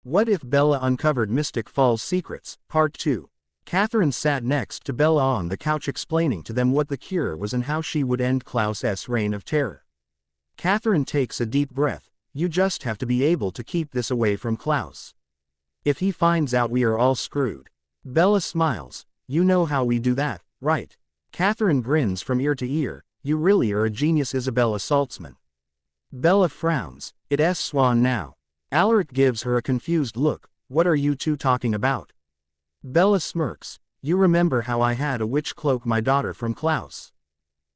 What if Bella uncovered Mystic Falls secrets? Part 2. Catherine sat next to Bella on the couch explaining to them what the cure was and how she would end Klaus's reign of terror. Catherine takes a deep breath. You just have to be able to keep this away from Klaus. If he finds out, we are all screwed. Bella smiles. You know how we do that, right? Catherine grins from ear to ear. You really are a genius, Isabella Saltzman. Bella frowns. It's Swan now. Alaric gives her a confused look. What are you two talking about? Bella smirks. You remember how I had a witch cloak my daughter from Klaus?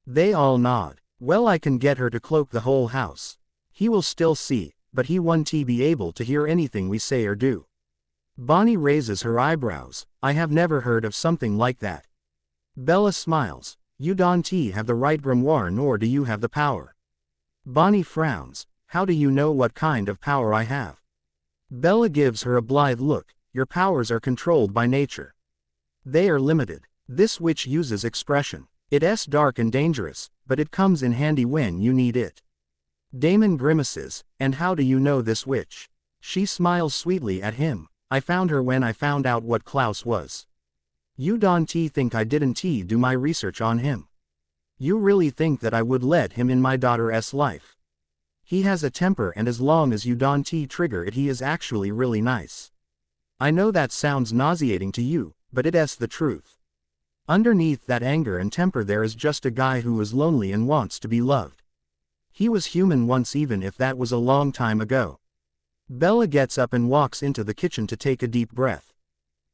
They all nod. Well, I can get her to cloak the whole house. He will still see, but he won't be able to hear anything we say or do. Bonnie raises her eyebrows. I have never heard of something like that. Bella smiles. You don't have the right grimoire, nor do you have the power. Bonnie frowns. How do you know what kind of power I have? Bella gives her a blithe look. Your powers are controlled by nature. They are limited. This witch uses expression. It's dark and dangerous, but it comes in handy when you need it. Damon grimaces. And how do you know this witch? She smiles sweetly at him. I found her when I found out what Klaus was. You don't think I didn't do my research on him? You really think that I would let him in my daughter's life? He has a temper, and as long as you don't trigger it, he is actually really nice. I know that sounds nauseating to you, but it's the truth. Underneath that anger and temper there is just a guy who is lonely and wants to be loved. He was human once, even if that was a long time ago. Bella gets up and walks into the kitchen to take a deep breath.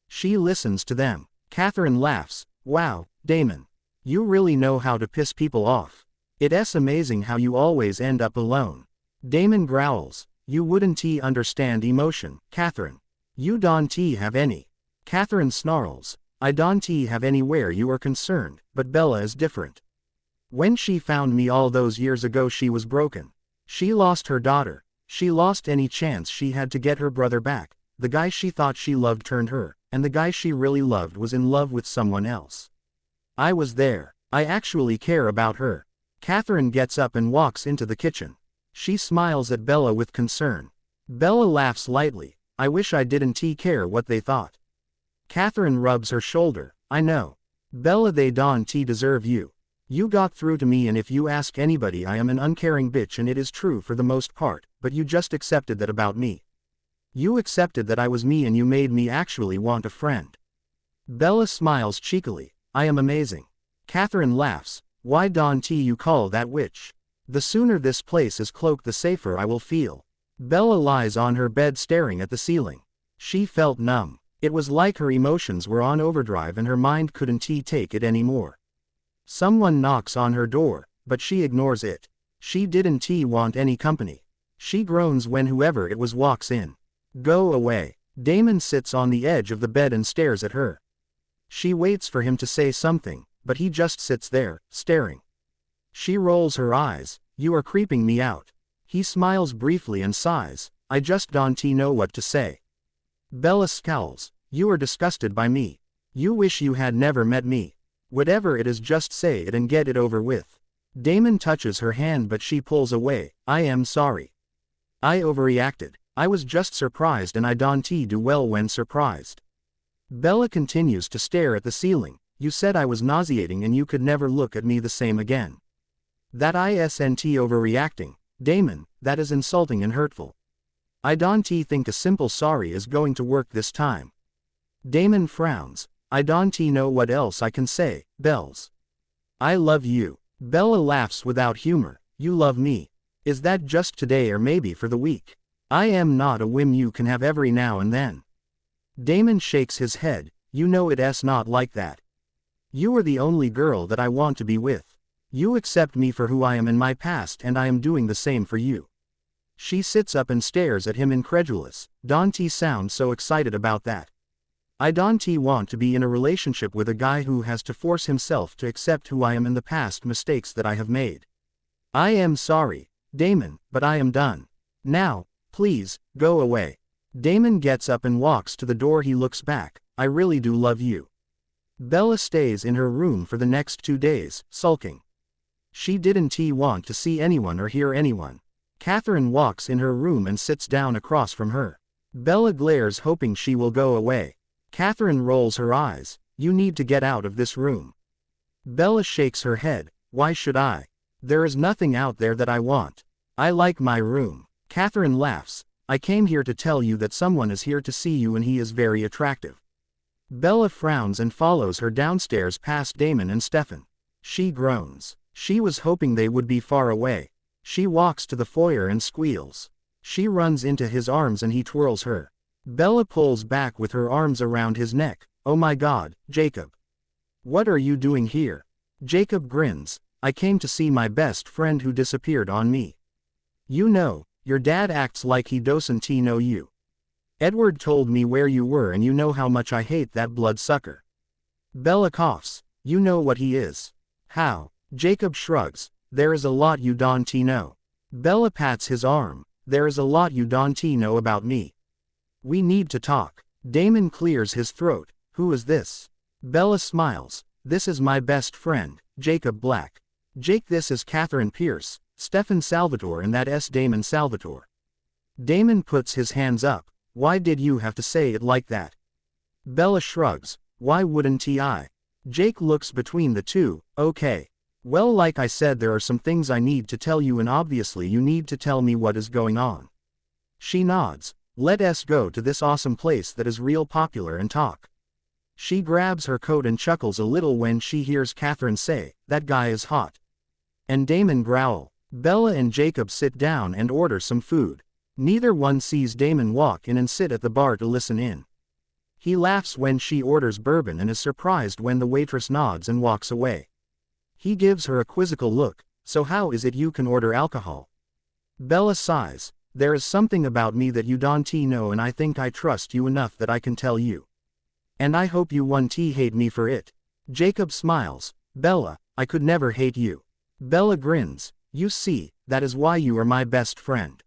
She listens to them. Catherine laughs. Wow, Damon. You really know how to piss people off. It's amazing how you always end up alone. Damon growls. You wouldn't understand emotion, Catherine. You don't have any. Catherine snarls. I don't have any where you are concerned, but Bella is different. When she found me all those years ago, she was broken. She lost her daughter. She lost any chance she had to get her brother back. The guy she thought she loved turned her, and the guy she really loved was in love with someone else. I was there. I actually care about her. Catherine gets up and walks into the kitchen. She smiles at Bella with concern. Bella laughs lightly. I wish I didn't care what they thought. Catherine rubs her shoulder. I know. Bella, they don't deserve you. You got through to me, and if you ask anybody, I am an uncaring bitch, and it is true for the most part, but you just accepted that about me. You accepted that I was me, and you made me actually want a friend. Bella smiles cheekily. I am amazing. Catherine laughs. Why don't you call that witch? The sooner this place is cloaked, the safer I will feel. Bella lies on her bed staring at the ceiling. She felt numb. It was like her emotions were on overdrive and her mind couldn't take it anymore. Someone knocks on her door, but she ignores it. She didn't want any company. She groans when whoever it was walks in. Go away. Damon sits on the edge of the bed and stares at her. She waits for him to say something, but he just sits there, staring. She rolls her eyes. You are creeping me out. He smiles briefly and sighs. I just don't know what to say. Bella scowls. You are disgusted by me. You wish you had never met me. Whatever it is, just say it and get it over with. Damon touches her hand, but she pulls away. I am sorry. I overreacted. I was just surprised, and I don't do well when surprised. Bella continues to stare at the ceiling. You said I was nauseating and you could never look at me the same again. That isn't overreacting. Damon, that is insulting and hurtful. I don't think a simple sorry is going to work this time. Damon frowns. I don't know what else I can say, Bells. I love you. Bella laughs without humor. You love me. Is that just today or maybe for the week? I am not a whim you can have every now and then. Damon shakes his head. You know it's not like that. You are the only girl that I want to be with. You accept me for who I am in my past, and I am doing the same for you. She sits up and stares at him incredulous. Don't sound so excited about that. I don't want to be in a relationship with a guy who has to force himself to accept who I am and the past mistakes that I have made. I am sorry, Damon, but I am done. Now, please, go away. Damon gets up and walks to the door. He looks back. I really do love you. Bella stays in her room for the next 2 days, sulking. She didn't want to see anyone or hear anyone. Catherine walks in her room and sits down across from her. Bella glares, hoping she will go away. Catherine rolls her eyes. You need to get out of this room. Bella shakes her head. Why should I? There is nothing out there that I want. I like my room. Catherine laughs. I came here to tell you that someone is here to see you and he is very attractive. Bella frowns and follows her downstairs past Damon and Stefan. She groans. She was hoping they would be far away. She walks to the foyer and squeals. She runs into his arms and he twirls her. Bella pulls back with her arms around his neck. Oh my God, Jacob. What are you doing here? Jacob grins. I came to see my best friend who disappeared on me. You know, your dad acts like he doesn't know you. Edward told me where you were and you know how much I hate that bloodsucker. Bella coughs. You know what he is. How? Jacob shrugs. There is a lot you don't know. Bella pats his arm. There is a lot you don't know about me. We need to talk. Damon clears his throat. Who is this? Bella smiles. This is my best friend, Jacob Black. Jake, this is Catherine Pierce, Stefan Salvatore and that S. Damon Salvatore. Damon puts his hands up. Why did you have to say it like that? Bella shrugs. Why wouldn't I? Jake looks between the two. Okay. Well, like I said, there are some things I need to tell you and obviously you need to tell me what is going on. She nods. Let us go to this awesome place that is real popular and talk. She grabs her coat and chuckles a little when she hears Catherine say, that guy is hot. And Damon growl. Bella and Jacob sit down and order some food. Neither one sees Damon walk in and sit at the bar to listen in. He laughs when she orders bourbon and is surprised when the waitress nods and walks away. He gives her a quizzical look. So how is it you can order alcohol? Bella sighs. There is something about me that you don't know and I think I trust you enough that I can tell you. And I hope you won't hate me for it. Jacob smiles. Bella, I could never hate you. Bella grins. You see, that is why you are my best friend.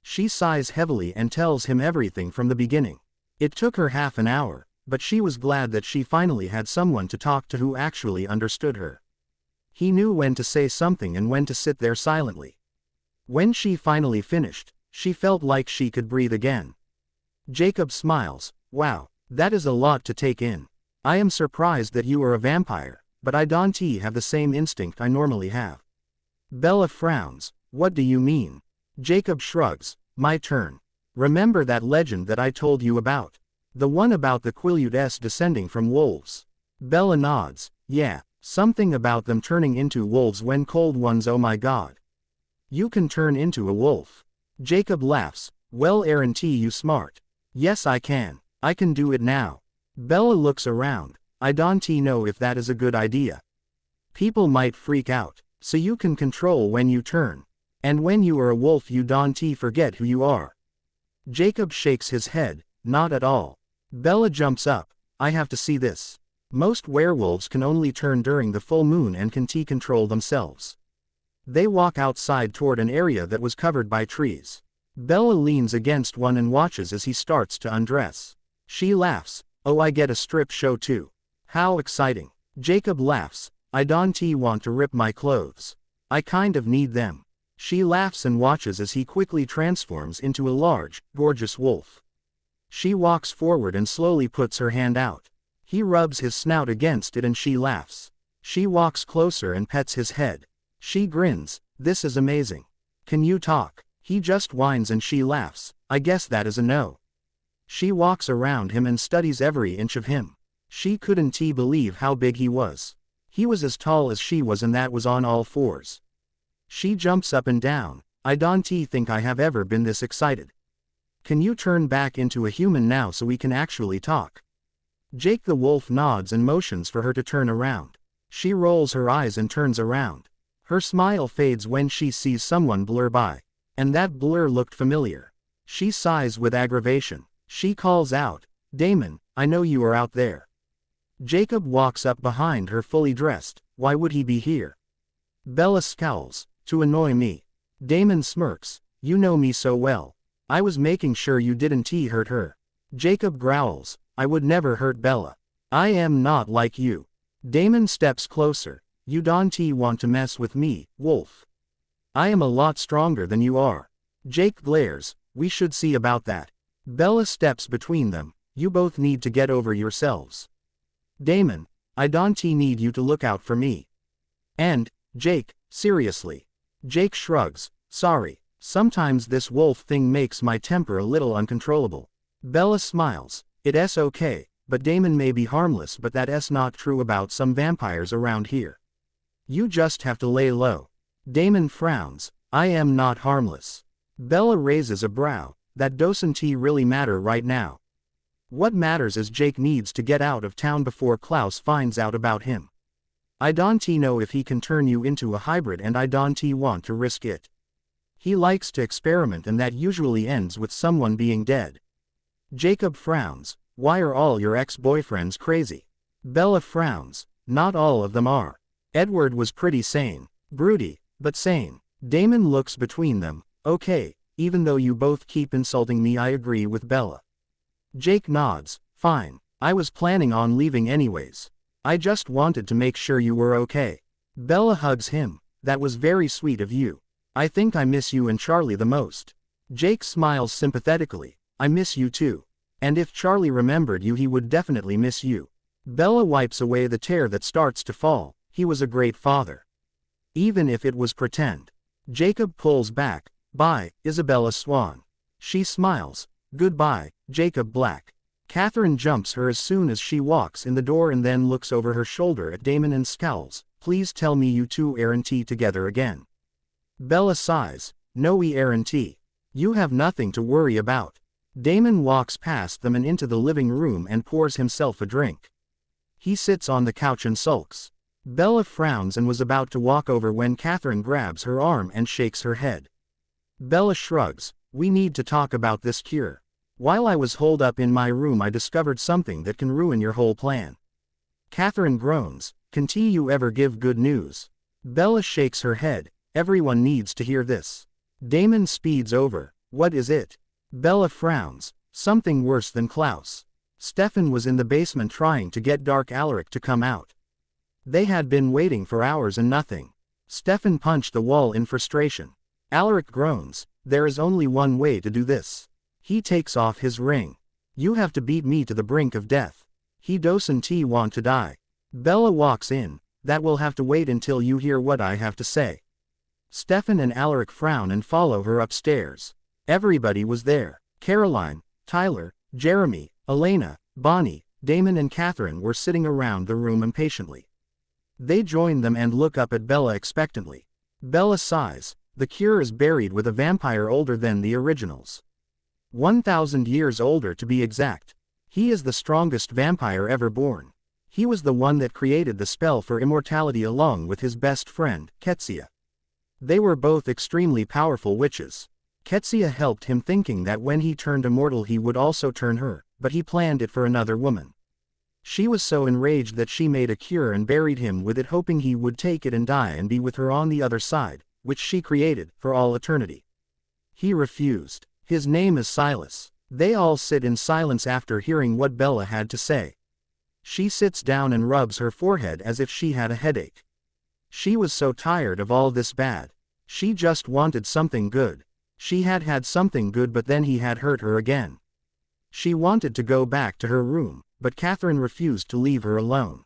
She sighs heavily and tells him everything from the beginning. It took her half an hour, but she was glad that she finally had someone to talk to who actually understood her. He knew when to say something and when to sit there silently. When she finally finished, she felt like she could breathe again. Jacob smiles. Wow, that is a lot to take in. I am surprised that you are a vampire, but I don't have the same instinct I normally have. Bella frowns. What do you mean? Jacob shrugs. My turn. Remember that legend that I told you about? The one about the Quileutes descending from wolves? Bella nods. Yeah, something about them turning into wolves when cold ones. Oh my God. You can turn into a wolf. Jacob laughs. Well, aren't you smart? Yes, I can. I can do it now. Bella looks around. I don't know if that is a good idea. People might freak out, so you can control when you turn. And when you are a wolf you don't forget who you are. Jacob shakes his head. Not at all. Bella jumps up. I have to see this. Most werewolves can only turn during the full moon and can control themselves. They walk outside toward an area that was covered by trees. Bella leans against one and watches as he starts to undress. She laughs. Oh, I get a strip show too. How exciting. Jacob laughs. I don't want to rip my clothes. I kind of need them. She laughs and watches as he quickly transforms into a large, gorgeous wolf. She walks forward and slowly puts her hand out. He rubs his snout against it and she laughs. She walks closer and pets his head. She grins. This is amazing. Can you talk? He just whines and she laughs. I guess that is a no. She walks around him and studies every inch of him. She couldn't believe how big he was. He was as tall as she was and that was on all fours. She jumps up and down. I don't think I have ever been this excited. Can you turn back into a human now so we can actually talk? Jake the wolf nods and motions for her to turn around. She rolls her eyes and turns around. Her smile fades when she sees someone blur by. And that blur looked familiar. She sighs with aggravation. She calls out, Damon, I know you are out there. Jacob walks up behind her fully dressed. Why would he be here? Bella scowls. To annoy me. Damon smirks. You know me so well. I was making sure you didn't hurt her. Jacob growls. I would never hurt Bella. I am not like you. Damon steps closer. You don't want to mess with me, wolf. I am a lot stronger than you are. Jake glares. We should see about that. Bella steps between them. You both need to get over yourselves. Damon, I don't need you to look out for me. And, Jake, seriously. Jake shrugs. Sorry, sometimes this wolf thing makes my temper a little uncontrollable. Bella smiles. It's okay, but Damon may be harmless, but that's not true about some vampires around here. You just have to lay low. Damon frowns. I am not harmless. Bella raises a brow. That doesn't really matter right now. What matters is Jake needs to get out of town before Klaus finds out about him. I don't know if he can turn you into a hybrid, and I don't want to risk it. He likes to experiment, and that usually ends with someone being dead. Jacob frowns. Why are all your ex-boyfriends crazy? Bella frowns. Not all of them are. Edward was pretty sane. Broody, but sane. Damon looks between them. Okay, even though you both keep insulting me, I agree with Bella. Jake nods. Fine. I was planning on leaving anyways. I just wanted to make sure you were okay. Bella hugs him. That was very sweet of you. I think I miss you and Charlie the most. Jake smiles sympathetically. I miss you too. And if Charlie remembered you, he would definitely miss you. Bella wipes away the tear that starts to fall. He was a great father. Even if it was pretend. Jacob pulls back. Bye, Isabella Swan. She smiles. Goodbye, Jacob Black. Catherine jumps her as soon as she walks in the door and then looks over her shoulder at Damon and scowls. Please tell me you two aren't together again. Bella sighs. No, we aren't. You have nothing to worry about. Damon walks past them and into the living room and pours himself a drink. He sits on the couch and sulks. Bella frowns and was about to walk over when Catherine grabs her arm and shakes her head. Bella shrugs. We need to talk about this cure. While I was holed up in my room, I discovered something that can ruin your whole plan. Catherine groans. Can't you ever give good news? Bella shakes her head. Everyone needs to hear this. Damon speeds over. What is it? Bella frowns. Something worse than Klaus. Stefan was in the basement trying to get Dark Alaric to come out. They had been waiting for hours and nothing. Stefan punched the wall in frustration. Alaric groans. There is only one way to do this. He takes off his ring. You have to beat me to the brink of death. He doesn't want to die. Bella walks in. That will have to wait until you hear what I have to say. Stefan and Alaric frown and follow her upstairs. Everybody was there. Caroline, Tyler, Jeremy, Elena, Bonnie, Damon and Catherine were sitting around the room impatiently. They join them and look up at Bella expectantly. Bella sighs. The cure is buried with a vampire older than the originals. 1,000 years older to be exact. He is the strongest vampire ever born. He was the one that created the spell for immortality along with his best friend, Ketsia. They were both extremely powerful witches. Ketsia helped him, thinking that when he turned immortal he would also turn her, but he planned it for another woman. She was so enraged that she made a cure and buried him with it, hoping he would take it and die and be with her on the other side, which she created, for all eternity. He refused. His name is Silas. They all sit in silence after hearing what Bella had to say. She sits down and rubs her forehead as if she had a headache. She was so tired of all this bad. She just wanted something good. She had had something good, but then he had hurt her again. She wanted to go back to her room, but Catherine refused to leave her alone.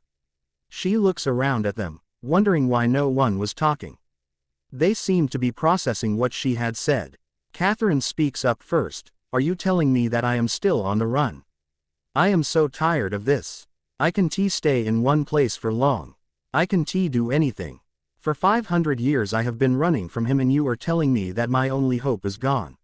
She looks around at them, wondering why no one was talking. They seemed to be processing what she had said. Catherine speaks up first. Are you telling me that I am still on the run? I am so tired of this. I can't stay in one place for long. I can't do anything. For 500 years I have been running from him, and you are telling me that my only hope is gone.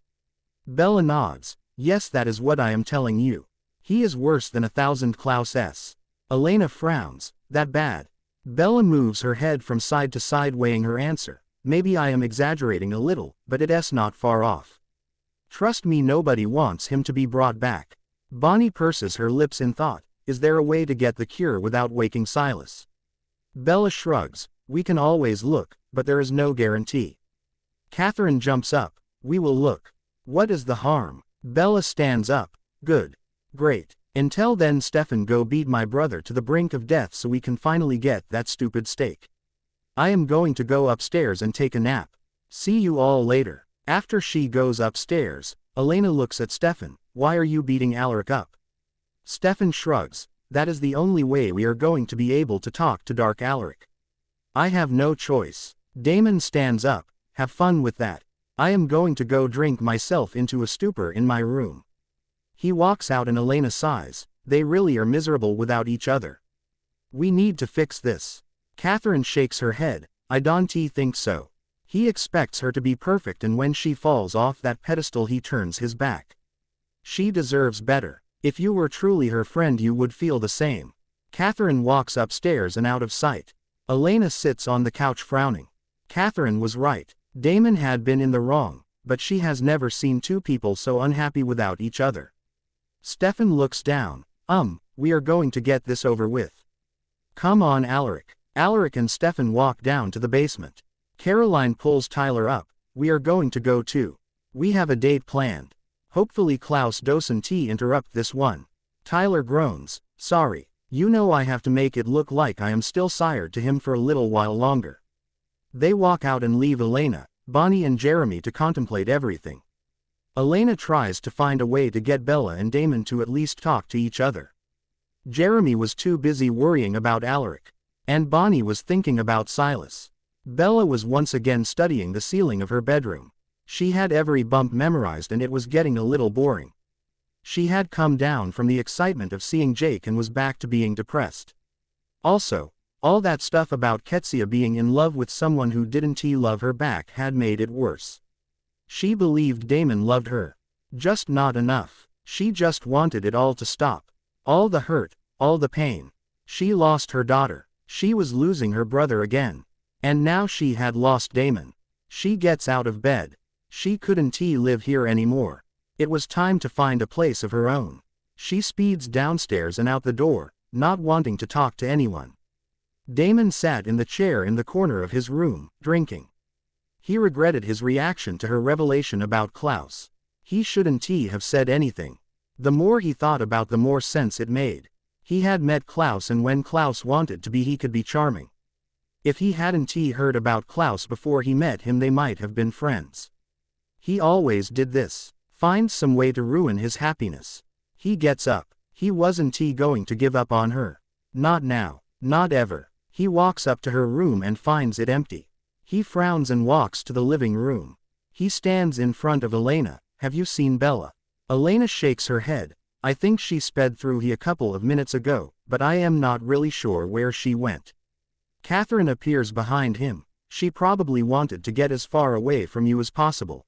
Bella nods. Yes, that is what I am telling you. He is worse than 1,000 Klaus S. Elena frowns. That bad? Bella moves her head from side to side, weighing her answer. Maybe I am exaggerating a little, but it's not far off. Trust me, nobody wants him to be brought back. Bonnie purses her lips in thought. Is there a way to get the cure without waking Silas? Bella shrugs. We can always look, but there is no guarantee. Catherine jumps up. We will look. What is the harm? Bella stands up. Good. Great. Until then, Stefan, go beat my brother to the brink of death so we can finally get that stupid steak. I am going to go upstairs and take a nap. See you all later. After she goes upstairs, Elena looks at Stefan. Why are you beating Alaric up? Stefan shrugs. That is the only way we are going to be able to talk to Dark Alaric. I have no choice. Damon stands up. Have fun with that. I am going to go drink myself into a stupor in my room. He walks out and Elena sighs. They really are miserable without each other. We need to fix this. Catherine shakes her head. I don't think so. He expects her to be perfect, and when she falls off that pedestal he turns his back. She deserves better. If you were truly her friend you would feel the same. Catherine walks upstairs and out of sight. Elena sits on the couch frowning. Catherine was right. Damon had been in the wrong, but she has never seen two people so unhappy without each other. Stefan looks down. We are going to get this over with. Come on, Alaric. Alaric and Stefan walk down to the basement. Caroline pulls Tyler up. We are going to go too. We have a date planned. Hopefully Klaus doesn't interrupt this one. Tyler groans. Sorry. You know I have to make it look like I am still sired to him for a little while longer. They walk out and leave Elena, Bonnie and Jeremy to contemplate everything. Elena tries to find a way to get Bella and Damon to at least talk to each other. Jeremy was too busy worrying about Alaric. And Bonnie was thinking about Silas. Bella was once again studying the ceiling of her bedroom. She had every bump memorized and it was getting a little boring. She had come down from the excitement of seeing Jake and was back to being depressed. Also, all that stuff about Ketsia being in love with someone who didn't love her back had made it worse. She believed Damon loved her. Just not enough. She just wanted it all to stop. All the hurt, all the pain. She lost her daughter. She was losing her brother again. And now she had lost Damon. She gets out of bed. She couldn't live here anymore. It was time to find a place of her own. She speeds downstairs and out the door, not wanting to talk to anyone. Damon sat in the chair in the corner of his room, drinking. He regretted his reaction to her revelation about Klaus. He shouldn't have said anything. The more he thought about the more sense it made. He had met Klaus, and when Klaus wanted to be he could be charming. If he hadn't heard about Klaus before he met him they might have been friends. He always did this. Find some way to ruin his happiness. He gets up. He wasn't going to give up on her. Not now. Not ever. He walks up to her room and finds it empty. He frowns and walks to the living room. He stands in front of Elena. Have you seen Bella? Elena shakes her head. I think she sped through here a couple of minutes ago, but I am not really sure where she went. Catherine appears behind him. She probably wanted to get as far away from you as possible.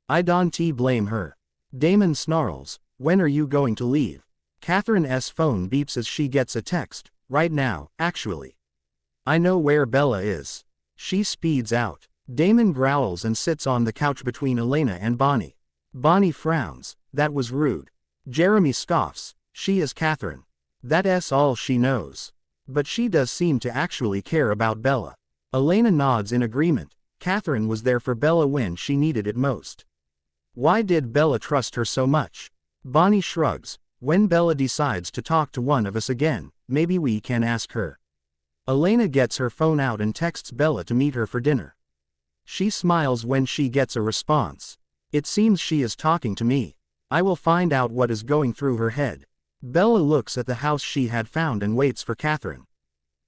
I don't blame her. Damon snarls. When are you going to leave? Catherine's phone beeps as she gets a text. Right now, actually. I know where Bella is. She speeds out. Damon growls and sits on the couch between Elena and Bonnie. Bonnie frowns. That was rude. Jeremy scoffs. She is Catherine. That's all she knows. But she does seem to actually care about Bella. Elena nods in agreement. Catherine was there for Bella when she needed it most. Why did Bella trust her so much? Bonnie shrugs. When Bella decides to talk to one of us again, maybe we can ask her. Elena gets her phone out and texts Bella to meet her for dinner. She smiles when she gets a response. It seems she is talking to me. I will find out what is going through her head. Bella looks at the house she had found and waits for Catherine.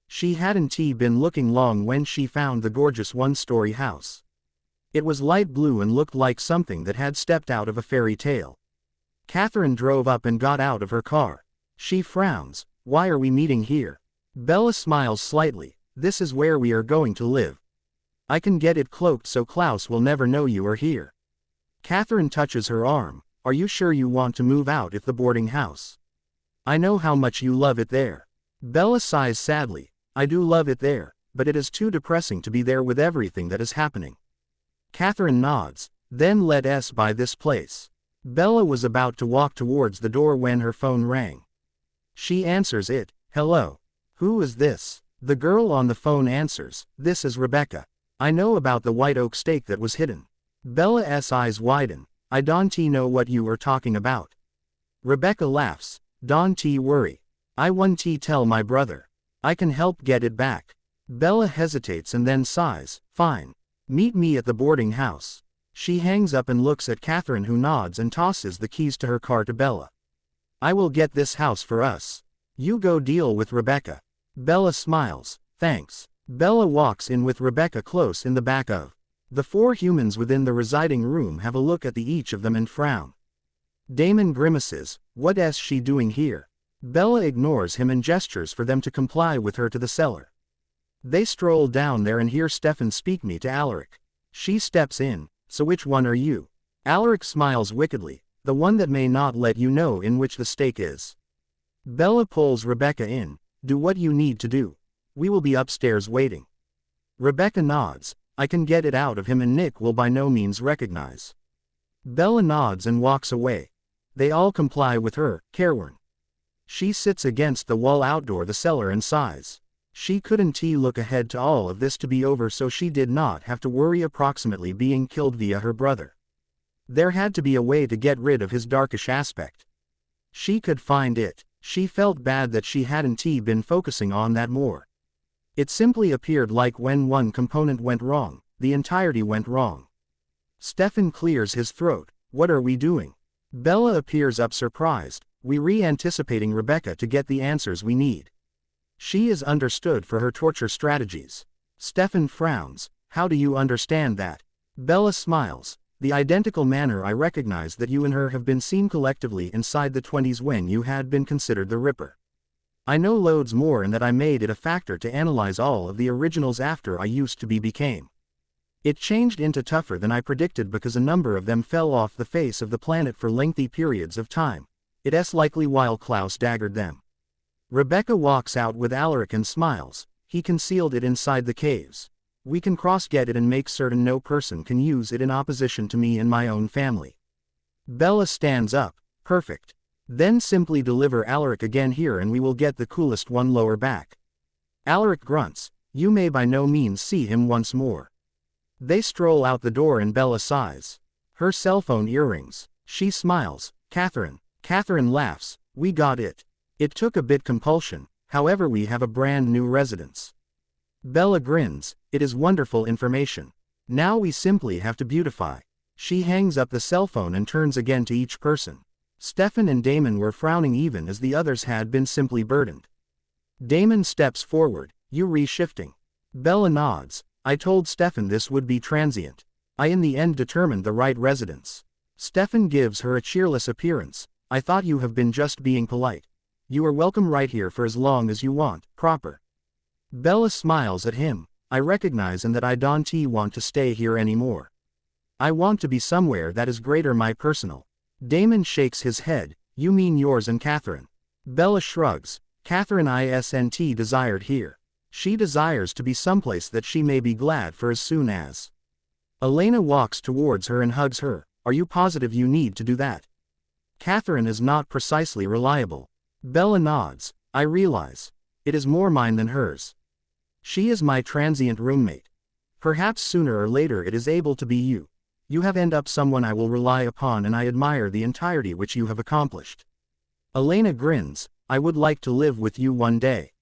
She hadn't been looking long when she found the gorgeous one-story house. It was light blue and looked like something that had stepped out of a fairy tale. Catherine drove up and got out of her car. She frowns. Why are we meeting here? Bella smiles slightly. This is where we are going to live. I can get it cloaked so Klaus will never know you are here. Catherine touches her arm. Are you sure you want to move out if the boarding house? I know how much you love it there. Bella sighs sadly. I do love it there, but it is too depressing to be there with everything that is happening. Catherine nods. Then let us buy this place. Bella was about to walk towards the door when her phone rang. She answers it. Hello. Who is this? The girl on the phone answers. This is Rebecca. I know about the white oak stake that was hidden. Bella's eyes widen. I don't know what you are talking about. Rebecca laughs. Don't worry. I won't tell my brother. I can help get it back. Bella hesitates and then sighs. Fine. Meet me at the boarding house. She hangs up and looks at Catherine, who nods and tosses the keys to her car to Bella. I will get this house for us. You go deal with Rebecca. Bella smiles. Thanks. Bella walks in with Rebecca close in the back of. The four humans within the residing room have a look at each of them and frown. Damon grimaces. What is she doing here? Bella ignores him and gestures for them to comply with her to the cellar. They stroll down there and hear Stefan speak me to Alaric. She steps in. So which one are you? Alaric smiles wickedly. The one that may not let you know in which the stake is. Bella pulls Rebecca in. Do what you need to do. We will be upstairs waiting. Rebecca nods. I can get it out of him and Nick will by no means recognize. Bella nods and walks away. They all comply with her, careworn. She sits against the wall outdoor the cellar and sighs. She couldn't look ahead to all of this to be over, so she did not have to worry approximately being killed via her brother. There had to be a way to get rid of his darkish aspect. She could find it. She felt bad that she hadn't been focusing on that more. It simply appeared like when one component went wrong, the entirety went wrong. Stefan clears his throat. What are we doing? Bella appears up surprised. We re-anticipating Rebecca to get the answers we need. She is understood for her torture strategies. Stefan frowns. How do you understand that? Bella smiles. The identical manner I recognize that you and her have been seen collectively inside the 20s when you had been considered the Ripper. I know loads more, and that I made it a factor to analyze all of the originals after I used to became. It changed into tougher than I predicted because a number of them fell off the face of the planet for lengthy periods of time. It's likely while Klaus daggered them. Rebecca walks out with Alaric and smiles. He concealed it inside the caves. We can cross-get it and make certain no person can use it in opposition to me and my own family. Bella stands up. Perfect. Then simply deliver Alaric again here and we will get the coolest one lower back. Alaric grunts. You may by no means see him once more. They stroll out the door and Bella sighs. Her cell phone earrings. She smiles. Catherine. Catherine laughs. We got it. It took a bit compulsion, however we have a brand new residence. Bella grins. It is wonderful information. Now we simply have to beautify. She hangs up the cell phone and turns again to each person. Stefan and Damon were frowning even as the others had been simply burdened. Damon steps forward. You reshifting? Bella nods. I told Stefan this would be transient. I in the end determined the right residence. Stefan gives her a cheerless appearance. I thought you have been just being polite. You are welcome right here for as long as you want, proper. Bella smiles at him. I recognize and that I don't want to stay here anymore. I want to be somewhere that is greater my personal. Damon shakes his head. You mean yours and Catherine? Bella shrugs. Catherine isn't desired here. She desires to be someplace that she may be glad for as soon as. Elena walks towards her and hugs her. Are you positive you need to do that? Catherine is not precisely reliable. Bella nods. I realize. It is more mine than hers. She is my transient roommate. Perhaps sooner or later it is able to be you. You have end up someone I will rely upon and I admire the entirety which you have accomplished. Elena grins. I would like to live with you one day.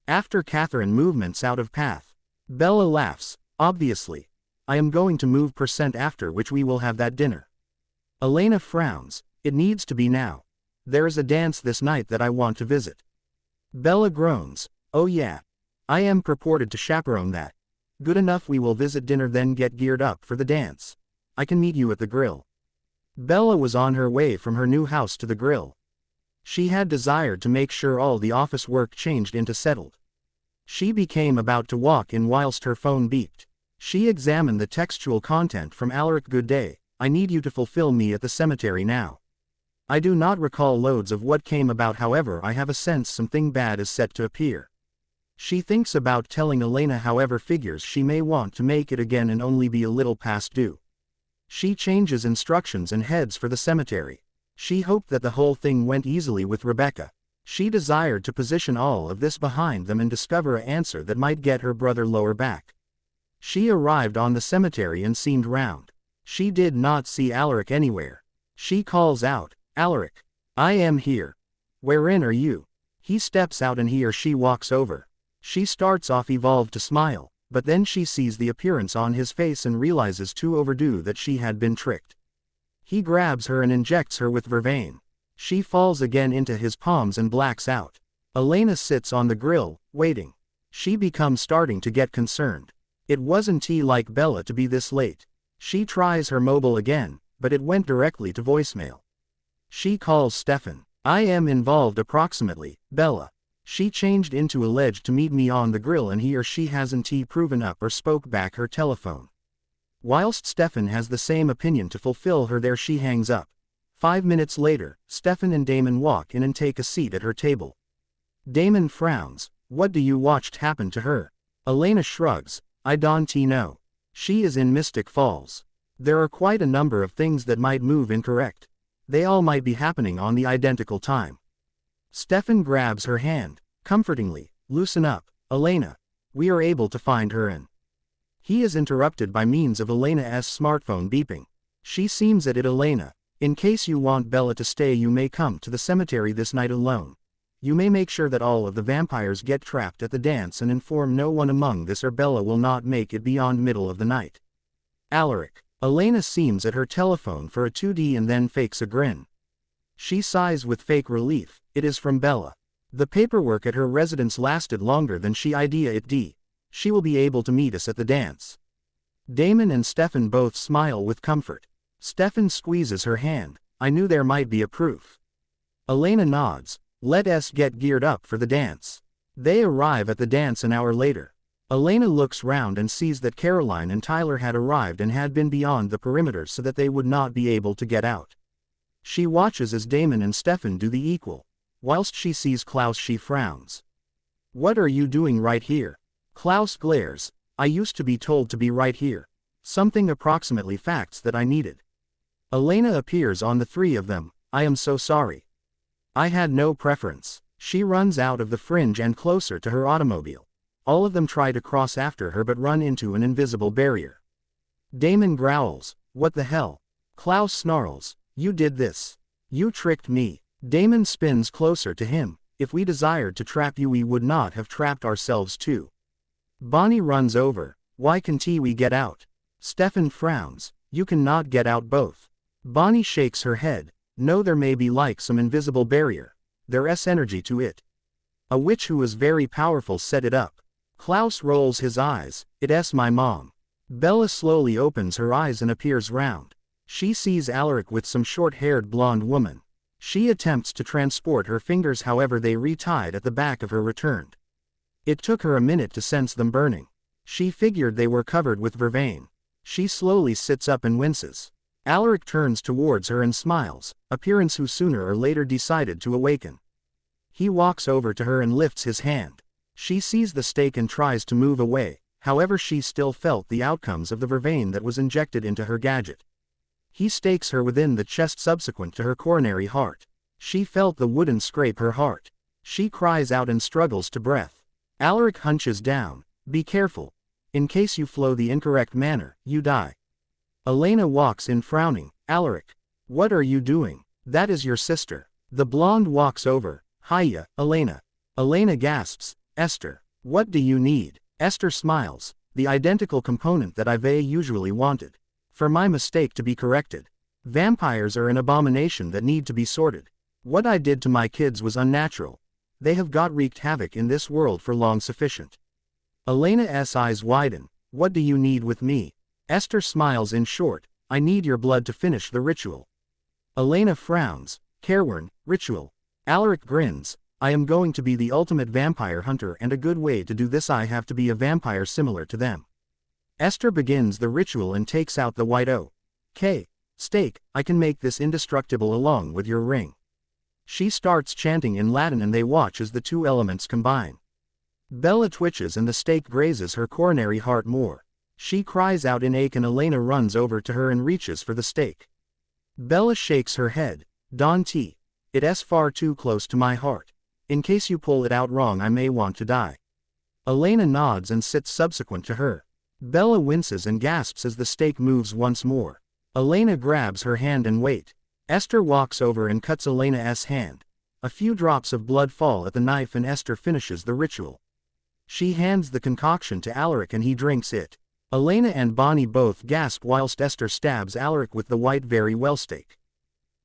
After Catherine movements out of path. Bella laughs. Obviously. I am going to move % after which we will have that dinner. Elena frowns. It needs to be now. There is a dance this night that I want to visit. Bella groans. Oh yeah. I am purported to chaperone that. Good enough, we will visit dinner then get geared up for the dance. I can meet you at the grill. Bella was on her way from her new house to the grill. She had desired to make sure all the office work changed into settled. She became about to walk in whilst her phone beeped. She examined the textual content from Alaric. Good day, I need you to fulfill me at the cemetery now. I do not recall loads of what came about, however I have a sense something bad is set to appear. She thinks about telling Elena, however figures she may want to make it again and only be a little past due. She changes instructions and heads for the cemetery. She hoped that the whole thing went easily with Rebecca. She desired to position all of this behind them and discover an answer that might get her brother lower back. She arrived on the cemetery and seemed round. She did not see Alaric anywhere. She calls out, Alaric. I am here. Wherein are you? He steps out and he or she walks over. She starts off evolved to smile. but then she sees the appearance on his face and realizes too overdue that she had been tricked. He grabs her and injects her with vervain. She falls again into his palms and blacks out. Elena sits on the grill, waiting. She becomes starting to get concerned. It wasn't like Bella to be this late. She tries her mobile again, but it went directly to voicemail. She calls Stefan. I am involved approximately, Bella. She changed into alleged to meet me on the grill and he or she hasn't proven up or spoke back her telephone. Whilst Stefan has the same opinion to fulfill her there she hangs up. 5 minutes later, Stefan and Damon walk in and take a seat at her table. Damon frowns. What do you watched happen to her? Elena shrugs. I don't know. She is in Mystic Falls. There are quite a number of things that might move incorrect. They all might be happening on the identical time. Stefan grabs her hand, comfortingly. Loosen up, Elena. We are able to find her and... He is interrupted by means of Elena's smartphone beeping. She seems at it. Elena. In case you want Bella to stay you may come to the cemetery this night alone. You may make sure that all of the vampires get trapped at the dance and inform no one among this or Bella will not make it beyond middle of the night. Alaric. Elena seems at her telephone for a 2D and then fakes a grin. She sighs with fake relief. It is from Bella. The paperwork at her residence lasted longer than she ideated. She will be able to meet us at the dance. Damon and Stefan both smile with comfort. Stefan squeezes her hand. I knew there might be a proof. Elena nods. Let us get geared up for the dance. They arrive at the dance an hour later. Elena looks round and sees that Caroline and Tyler had arrived and had been beyond the perimeter so that they would not be able to get out. She watches as Damon and Stefan do the equal. Whilst she sees Klaus she frowns. What are you doing right here? Klaus glares. I used to be told to be right here. Something approximately facts that I needed. Elena appears on the three of them. I am so sorry. I had no preference. She runs out of the fringe and closer to her automobile. All of them try to cross after her but run into an invisible barrier. Damon growls. What the hell? Klaus snarls. You did this. You tricked me. Damon spins closer to him. If we desired to trap you we would not have trapped ourselves too. Bonnie runs over. Why can't we get out? Stefan frowns. You cannot get out both. Bonnie shakes her head. No, there may be like some invisible barrier. There's energy to it. A witch who is very powerful set it up. Klaus rolls his eyes. It's my mom. Bella slowly opens her eyes and appears round. She sees Alaric with some short-haired blonde woman. She attempts to transport her fingers, however they retied at the back of her returned. It took her a minute to sense them burning. She figured they were covered with vervain. She slowly sits up and winces. Alaric turns towards her and smiles, appearance who sooner or later decided to awaken. He walks over to her and lifts his hand. She sees the stake and tries to move away, however she still felt the outcomes of the vervain that was injected into her gadget. He stakes her within the chest subsequent to her coronary heart. She felt the wooden scrape her heart. She cries out and struggles to breath. Alaric hunches down. Be careful. In case you flow the incorrect manner, you die. Elena walks in frowning. Alaric. What are you doing? That is your sister. The blonde walks over. Hiya, Elena. Elena gasps. Esther. What do you need? Esther smiles. The identical component that I've usually wanted. For my mistake to be corrected. Vampires are an abomination that need to be sorted. What I did to my kids was unnatural. They have wreaked havoc in this world for long sufficient. Elena's eyes widen. What do you need with me? Esther smiles. In short, I need your blood to finish the ritual. Elena frowns. Careworn, ritual. Alaric grins. I am going to be the ultimate vampire hunter, and a good way to do this I have to be a vampire similar to them. Esther begins the ritual and takes out the white O.K. stake. I can make this indestructible along with your ring. She starts chanting in Latin and they watch as the two elements combine. Bella twitches and the stake grazes her coronary heart more. She cries out in ache and Elena runs over to her and reaches for the stake. Bella shakes her head. Don't. It's far too close to my heart. In case you pull it out wrong I may want to die. Elena nods and sits subsequent to her. Bella winces and gasps as the stake moves once more. Elena grabs her hand and wait. Esther walks over and cuts Elena's hand. A few drops of blood fall at the knife and Esther finishes the ritual. She hands the concoction to Alaric and he drinks it. Elena and Bonnie both gasp whilst Esther stabs Alaric with the white very well stake.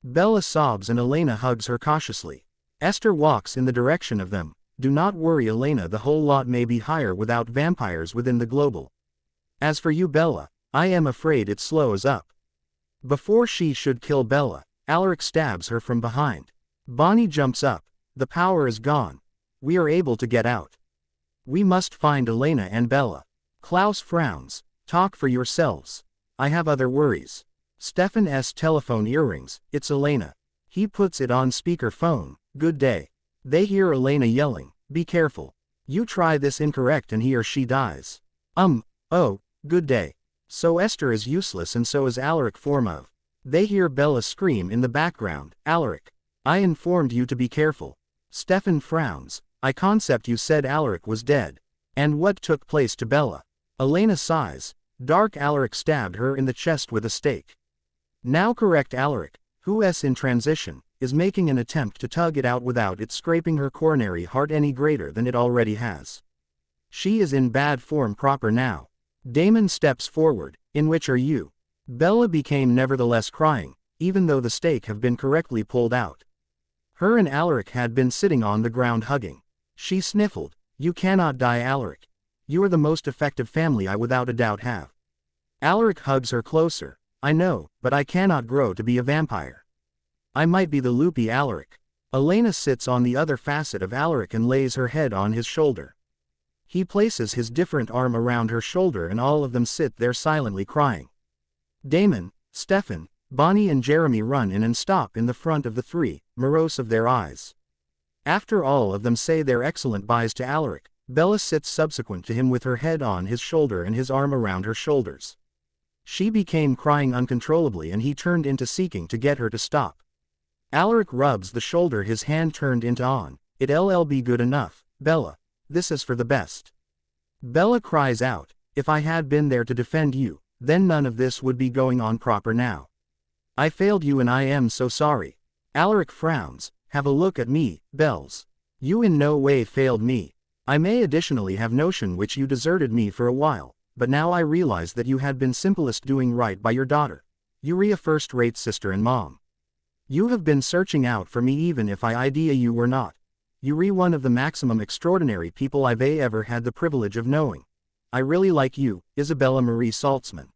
Bella sobs and Elena hugs her cautiously. Esther walks in the direction of them. Do not worry Elena, the whole lot may be higher without vampires within the global. As for you Bella, I am afraid it slows up. Before she should kill Bella, Alaric stabs her from behind. Bonnie jumps up. The power is gone. We are able to get out. We must find Elena and Bella. Klaus frowns. Talk for yourselves. I have other worries. Stefan's telephone earrings. It's Elena. He puts it on speaker phone. Good day. They hear Elena yelling. Be careful. You try this incorrect and he or she dies. Oh, good day. So Esther is useless and so is Alaric form of. They hear Bella scream in the background. Alaric. I informed you to be careful. Stefan frowns. I concept you said Alaric was dead. And what took place to Bella? Elena sighs. Dark Alaric stabbed her in the chest with a stake. Now correct Alaric, who is in transition, is making an attempt to tug it out without it scraping her coronary heart any greater than it already has. She is in bad form proper now. Damon steps forward. In which are you? Bella became nevertheless crying, even though the stake have been correctly pulled out. Her and Alaric had been sitting on the ground hugging. She sniffled. You cannot die Alaric. You are the most effective family I without a doubt have. Alaric hugs her closer. I know, but I cannot grow to be a vampire. I might be the loopy Alaric. Elena sits on the other facet of Alaric and lays her head on his shoulder. He places his different arm around her shoulder and all of them sit there silently crying. Damon, Stefan, Bonnie and Jeremy run in and stop in the front of the three, morose of their eyes. After all of them say their excellent byes to Alaric, Bella sits subsequent to him with her head on his shoulder and his arm around her shoulders. She became crying uncontrollably and he turned into seeking to get her to stop. Alaric rubs the shoulder his hand turned into on. It'll be good enough, Bella. This is for the best. Bella cries out, if I had been there to defend you, then none of this would be going on proper now. I failed you and I am so sorry. Alaric frowns. Have a look at me, Bells. You in no way failed me. I may additionally have notion which you deserted me for a while, but now I realize that you had been simplest doing right by your daughter. You re a first-rate sister and mom. You have been searching out for me even if I idea you were not. You re one of the maximum extraordinary people I've ever had the privilege of knowing. I really like you, Isabella Marie Saltzman.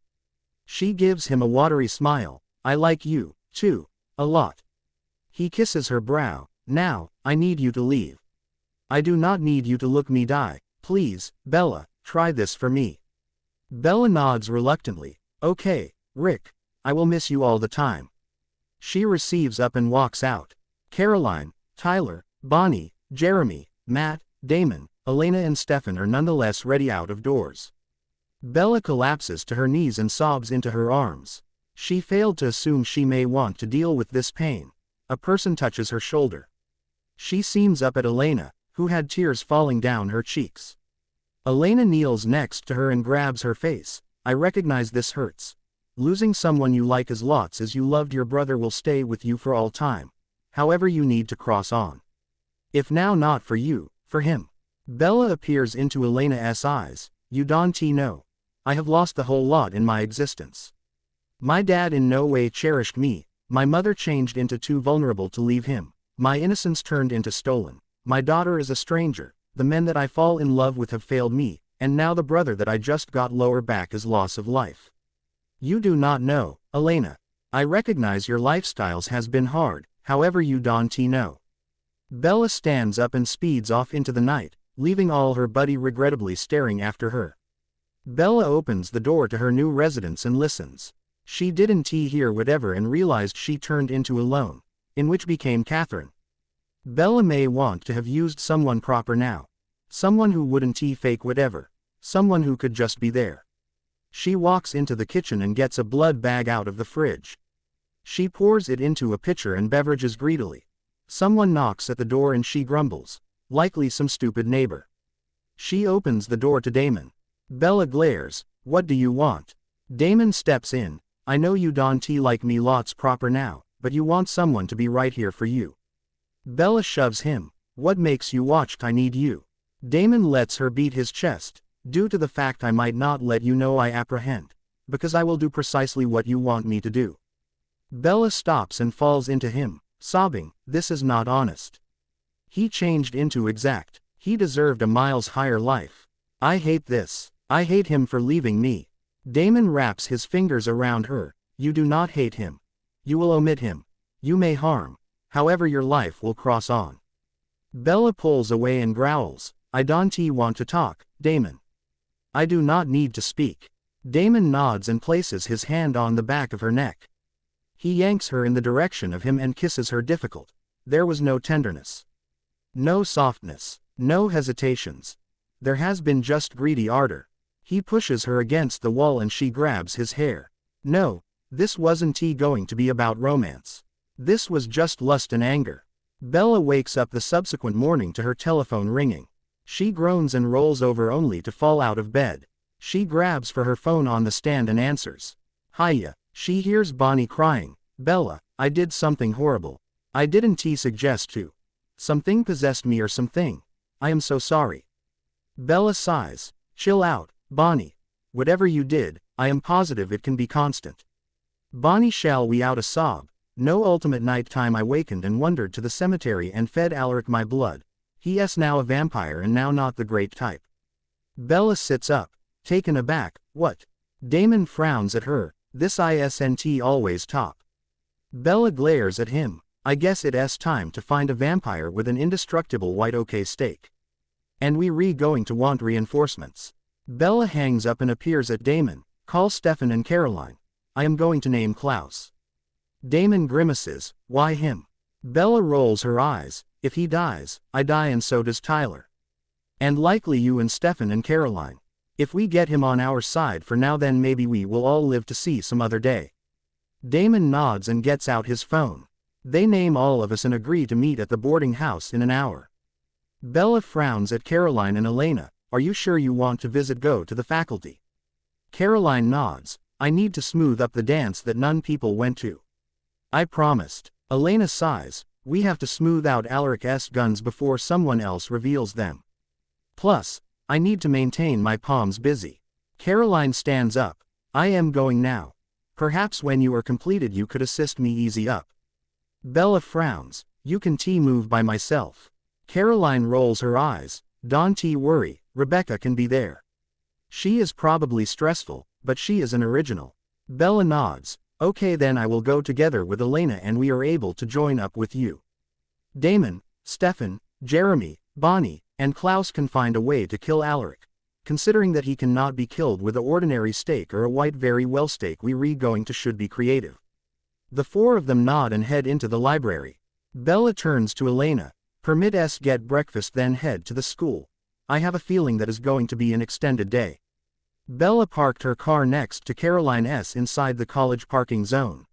She gives him a watery smile. I like you, too, a lot. He kisses her brow. Now, I need you to leave. I do not need you to look me die. Please, Bella, try this for me. Bella nods reluctantly. Okay, Rick. I will miss you all the time. She receives up and walks out. Caroline, Tyler, Bonnie, Jeremy, Matt, Damon, Elena and Stefan are nonetheless ready out of doors. Bella collapses to her knees and sobs into her arms. She failed to assume she may want to deal with this pain. A person touches her shoulder. She seems up at Elena, who had tears falling down her cheeks. Elena kneels next to her and grabs her face. I recognize this hurts. Losing someone you like as lots as you loved your brother will stay with you for all time. However you need to cross on. If now not for you, for him. Bella appears into Elena's eyes. You don't know. I have lost the whole lot in my existence. My dad in no way cherished me. My mother changed into too vulnerable to leave him. My innocence turned into stolen. My daughter is a stranger. The men that I fall in love with have failed me, and now the brother that I just got lower back is loss of life. You do not know, Elena. I recognize your lifestyles has been hard, however you don't know. Bella stands up and speeds off into the night, leaving all her buddy regrettably staring after her. Bella opens the door to her new residence and listens. She didn't hear whatever and realized she turned into alone, in which became Catherine. Bella may want to have used someone proper now. Someone who wouldn't fake whatever. Someone who could just be there. She walks into the kitchen and gets a blood bag out of the fridge. She pours it into a pitcher and beverages greedily. Someone knocks at the door and she grumbles. Likely some stupid neighbor. She opens the door to Damon. Bella glares. What do you want? Damon steps in. I know you don't like me lots proper now, but you want someone to be right here for you. Bella shoves him. What makes you watch I need you? Damon lets her beat his chest. Due to the fact I might not let you know I apprehend. Because I will do precisely what you want me to do. Bella stops and falls into him, sobbing, this is not honest. He changed into exact. He deserved a miles higher life. I hate this. I hate him for leaving me. Damon wraps his fingers around her. You do not hate him. You will omit him. You may harm. However your life will cross on. Bella pulls away and growls. I don't want to talk, Damon. I do not need to speak. Damon nods and places his hand on the back of her neck. He yanks her in the direction of him and kisses her difficult. There was no tenderness. No softness. No hesitations. There has been just greedy ardor. He pushes her against the wall and she grabs his hair. No, this wasn't going to be about romance. This was just lust and anger. Bella wakes up the subsequent morning to her telephone ringing. She groans and rolls over only to fall out of bed. She grabs for her phone on the stand and answers. Hiya. She hears Bonnie crying. Bella, I did something horrible. I didn't suggest to. Something possessed me or something. I am so sorry. Bella sighs. Chill out, Bonnie. Whatever you did, I am positive it can be constant. Bonnie shall we out a sob. No ultimate night time I wakened and wandered to the cemetery and fed Alaric my blood. He now a vampire and now not the great type. Bella sits up, taken aback. What? Damon frowns at her. This isn't always top. Bella glares at him. I guess it's time to find a vampire with an indestructible white oak steak. And we going to want reinforcements. Bella hangs up and appears at Damon. Call Stefan and Caroline. I am going to name Klaus. Damon grimaces. Why him? Bella rolls her eyes. If he dies, I die and so does Tyler. And likely you and Stefan and Caroline. If we get him on our side for now then maybe we will all live to see some other day. Damon nods and gets out his phone. They name all of us and agree to meet at the boarding house in an hour. Bella frowns at Caroline and Elena. Are you sure you want to go to the faculty? Caroline nods. I need to smooth up the dance that none people went to. I promised. Elena sighs. We have to smooth out Alaric's guns before someone else reveals them. Plus, I need to maintain my palms busy. Caroline stands up. I am going now. Perhaps when you are completed you could assist me easy up. Bella frowns. You can move by myself. Caroline rolls her eyes. Don't worry, Rebecca can be there. She is probably stressful, but she is an original. Bella nods. Okay then I will go together with Elena and we are able to join up with you. Damon, Stefan, Jeremy, Bonnie, and Klaus can find a way to kill Alaric. Considering that he cannot be killed with an ordinary steak or a white very well steak we going to should be creative. The four of them nod and head into the library. Bella turns to Elena. Permit us get breakfast then head to the school. I have a feeling that is going to be an extended day. Bella parked her car next to Caroline's inside the college parking zone.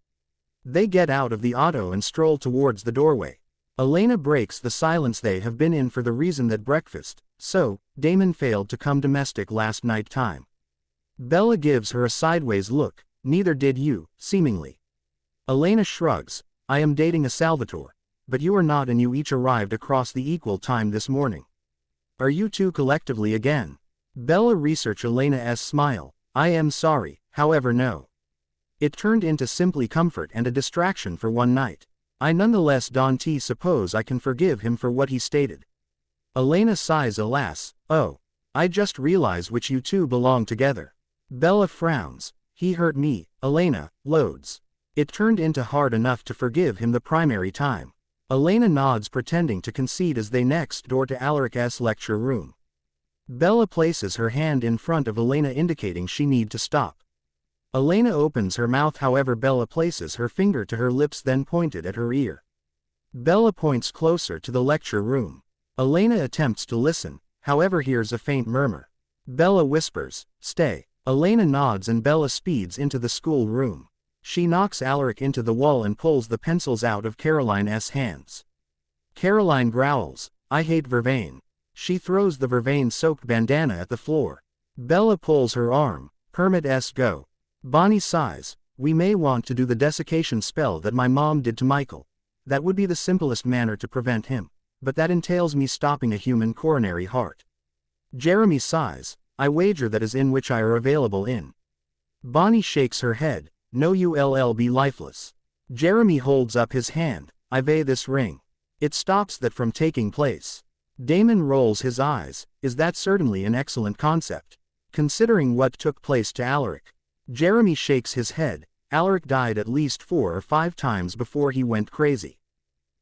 They get out of the auto and stroll towards the doorway. Elena breaks the silence they have been in for the reason that breakfast, so, Damon failed to come domestic last night time. Bella gives her a sideways look, neither did you, seemingly. Elena shrugs, I am dating a Salvatore, but you are not and you each arrived across the equal time this morning. Are you two collectively again? Bella researched Elena's smile, I am sorry, however no. It turned into simply comfort and a distraction for one night. I nonetheless don't suppose I can forgive him for what he stated. Elena sighs alas, oh. I just realized which you two belong together. Bella frowns, he hurt me, Elena, loads. It turned into hard enough to forgive him the primary time. Elena nods pretending to concede as they next door to Alaric's lecture room. Bella places her hand in front of Elena indicating she need to stop. Elena opens her mouth however Bella places her finger to her lips then pointed at her ear. Bella points closer to the lecture room. Elena attempts to listen, however hears a faint murmur. Bella whispers, stay. Elena nods and Bella speeds into the school room. She knocks Alaric into the wall and pulls the pencils out of Caroline's hands. Caroline growls, I hate vervain. She throws the vervain-soaked bandana at the floor. Bella pulls her arm, permit us go. Bonnie sighs, we may want to do the desiccation spell that my mom did to Michael. That would be the simplest manner to prevent him, but that entails me stopping a human coronary heart. Jeremy sighs. I wager that is in which I are available in. Bonnie shakes her head. No, you'll be lifeless. Jeremy holds up his hand. I weigh this ring. It stops that from taking place. Damon rolls his eyes. Is that certainly an excellent concept, considering what took place to Alaric? Jeremy shakes his head. Alaric died at least 4 or 5 times before he went crazy.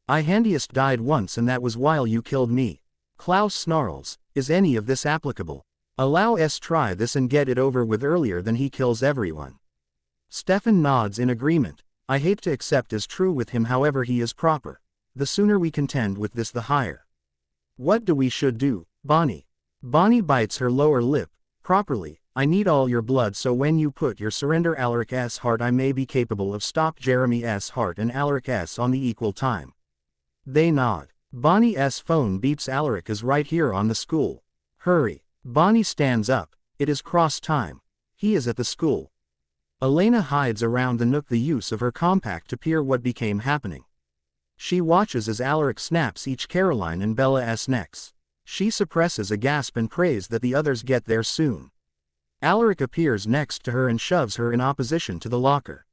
I handiest died once, and that was while you killed me. Klaus snarls. Is any of this applicable? Allow us try this and get it over with earlier than he kills everyone. Stefan nods in agreement. I hate to accept as true with him, however he is proper. The sooner we contend with this the higher. What do we should do, Bonnie? Bonnie bites her lower lip. Properly, I need all your blood, so when you put your surrender Alaric's heart, I may be capable of stop Jeremy's heart and Alaric's on the equal time. They nod. Bonnie's phone beeps. Alaric is right here on the school. Hurry. Bonnie stands up. It is cross time. He is at the school. Elena hides around the nook, the use of her compact to peer what became happening. She watches as Alaric snaps each Caroline and Bella's necks. She suppresses a gasp and prays that the others get there soon. Alaric appears next to her and shoves her in opposition to the locker.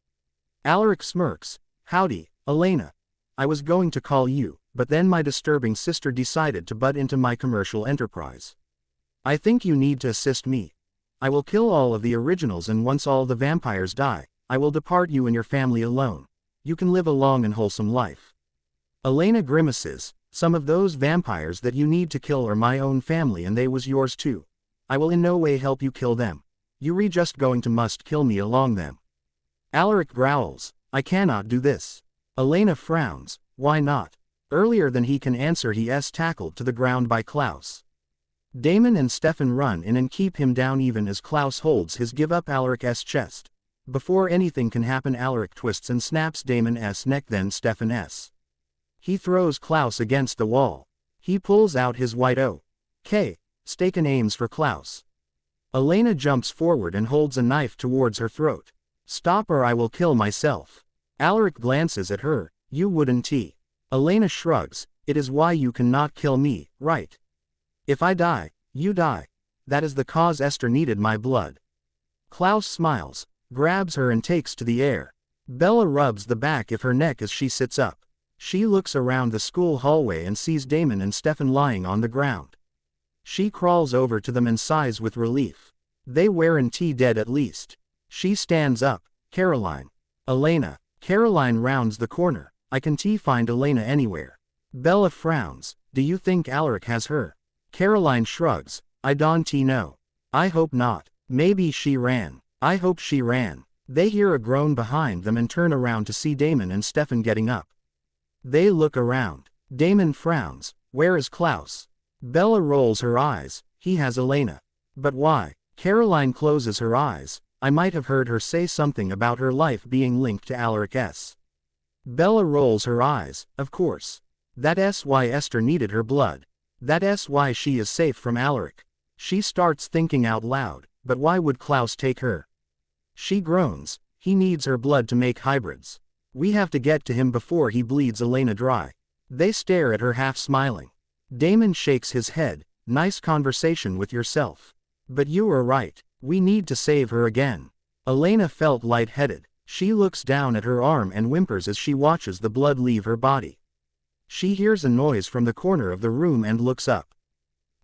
Alaric smirks. Howdy, Elena. I was going to call you, but then my disturbing sister decided to butt into my commercial enterprise. I think you need to assist me. I will kill all of the originals, and once all the vampires die, I will depart you and your family alone. You can live a long and wholesome life. Elena grimaces. Some of those vampires that you need to kill are my own family, and they was yours too. I will in no way help you kill them. You re just going to must kill me along them. Alaric growls. I cannot do this. Elena frowns. Why not? Earlier than he can answer, he is tackled to the ground by Klaus. Damon and Stefan run in and keep him down even as Klaus holds his give up Alaric's chest. Before anything can happen, Alaric twists and snaps Damon's neck, then Stefan's. He throws Klaus against the wall. He pulls out his white O.K. stake and aims for Klaus. Elena jumps forward and holds a knife towards her throat. Stop or I will kill myself. Alaric glances at her. You wouldn't. Elena shrugs. It is why you cannot kill me, right? If I die, you die. That is the cause Esther needed my blood. Klaus smiles, grabs her and takes to the air. Bella rubs the back of her neck as she sits up. She looks around the school hallway and sees Damon and Stefan lying on the ground. She crawls over to them and sighs with relief. They weren't dead at least. She stands up. Caroline. Elena. Caroline rounds the corner. I can't find Elena anywhere. Bella frowns. Do you think Alaric has her? Caroline shrugs. I don't know. I hope not. Maybe she ran. I hope she ran. They hear a groan behind them and turn around to see Damon and Stefan getting up. They look around. Damon frowns. Where is Klaus? Bella rolls her eyes. He has Elena. But why? Caroline closes her eyes. I might have heard her say something about her life being linked to Alaric's. Bella rolls her eyes. Of course. That's why Esther needed her blood. That's why she is safe from Alaric. She starts thinking out loud. But why would Klaus take her? She groans. He needs her blood to make hybrids. We have to get to him before he bleeds Elena dry. They stare at her, half smiling. Damon shakes his head. Nice conversation with yourself. But you are right. We need to save her again. Elena felt lightheaded. She looks down at her arm and whimpers as she watches the blood leave her body. She hears a noise from the corner of the room and looks up.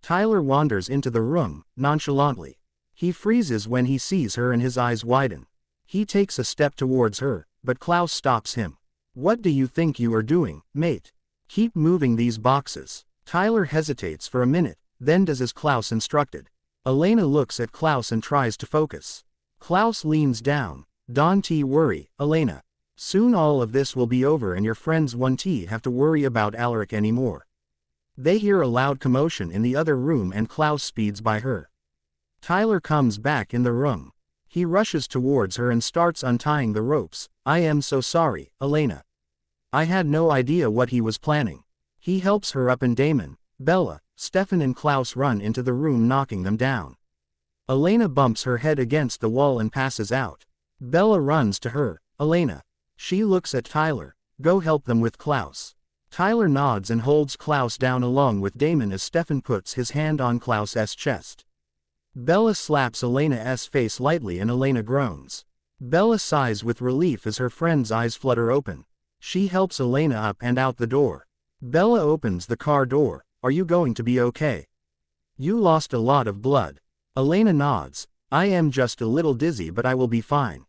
Tyler wanders into the room, nonchalantly. He freezes when he sees her and his eyes widen. He takes a step towards her, but Klaus stops him. What do you think you are doing, mate? Keep moving these boxes. Tyler hesitates for a minute, then does as Klaus instructed. Elena looks at Klaus and tries to focus. Klaus leans down. Don't worry, Elena. Soon all of this will be over and your friends won't have to worry about Alaric anymore. They hear a loud commotion in the other room and Klaus speeds by her. Tyler comes back in the room. He rushes towards her and starts untying the ropes. I am so sorry, Elena. I had no idea what he was planning. He helps her up and Damon, Bella, Stefan and Klaus run into the room, knocking them down. Elena bumps her head against the wall and passes out. Bella runs to her. Elena. She looks at Tyler. Go help them with Klaus. Tyler nods and holds Klaus down along with Damon as Stefan puts his hand on Klaus's chest. Bella slaps Elena's face lightly and Elena groans. Bella sighs with relief as her friend's eyes flutter open. She helps Elena up and out the door. Bella opens the car door. Are you going to be okay? You lost a lot of blood. Elena nods. I am just a little dizzy, but I will be fine.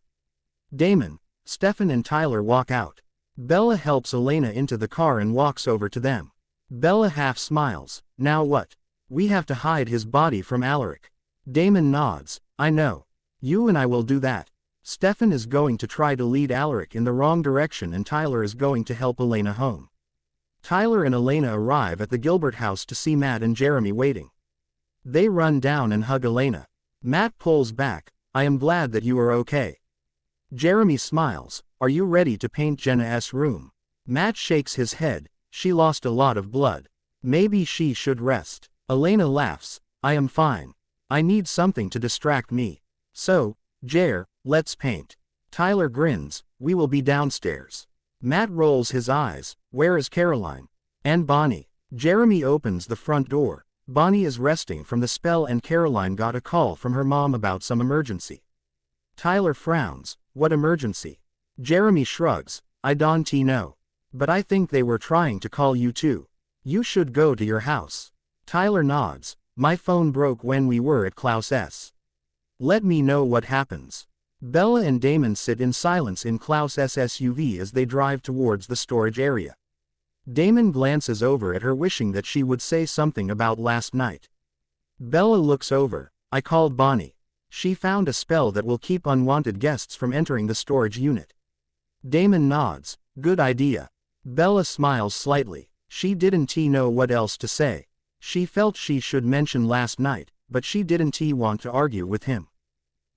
Damon, Stefan and Tyler walk out. Bella helps Elena into the car and walks over to them. Bella half smiles. Now what? We have to hide his body from Alaric. Damon nods. I know. You and I will do that. Stefan is going to try to lead Alaric in the wrong direction and Tyler is going to help Elena home. Tyler and Elena arrive at the Gilbert house to see Matt and Jeremy waiting. They run down and hug Elena. Matt pulls back. I am glad that you are okay. Jeremy smiles. Are you ready to paint Jenna's room? Matt shakes his head. She lost a lot of blood. Maybe she should rest. Elena laughs. I am fine. I need something to distract me. So, Jer, let's paint. Tyler grins. We will be downstairs. Matt rolls his eyes. Where is Caroline? And Bonnie? Jeremy opens the front door. Bonnie is resting from the spell and Caroline got a call from her mom about some emergency. Tyler frowns. What emergency? Jeremy shrugs. I don't know. But I think they were trying to call you too. You should go to your house. Tyler nods. My phone broke when we were at Klaus's. Let me know what happens. Bella and Damon sit in silence in Klaus's SUV as they drive towards the storage area. Damon glances over at her wishing that she would say something about last night. Bella looks over. I called Bonnie. She found a spell that will keep unwanted guests from entering the storage unit. Damon nods. Good idea. Bella smiles slightly. She didn't know what else to say. She felt she should mention last night, but she didn't want to argue with him.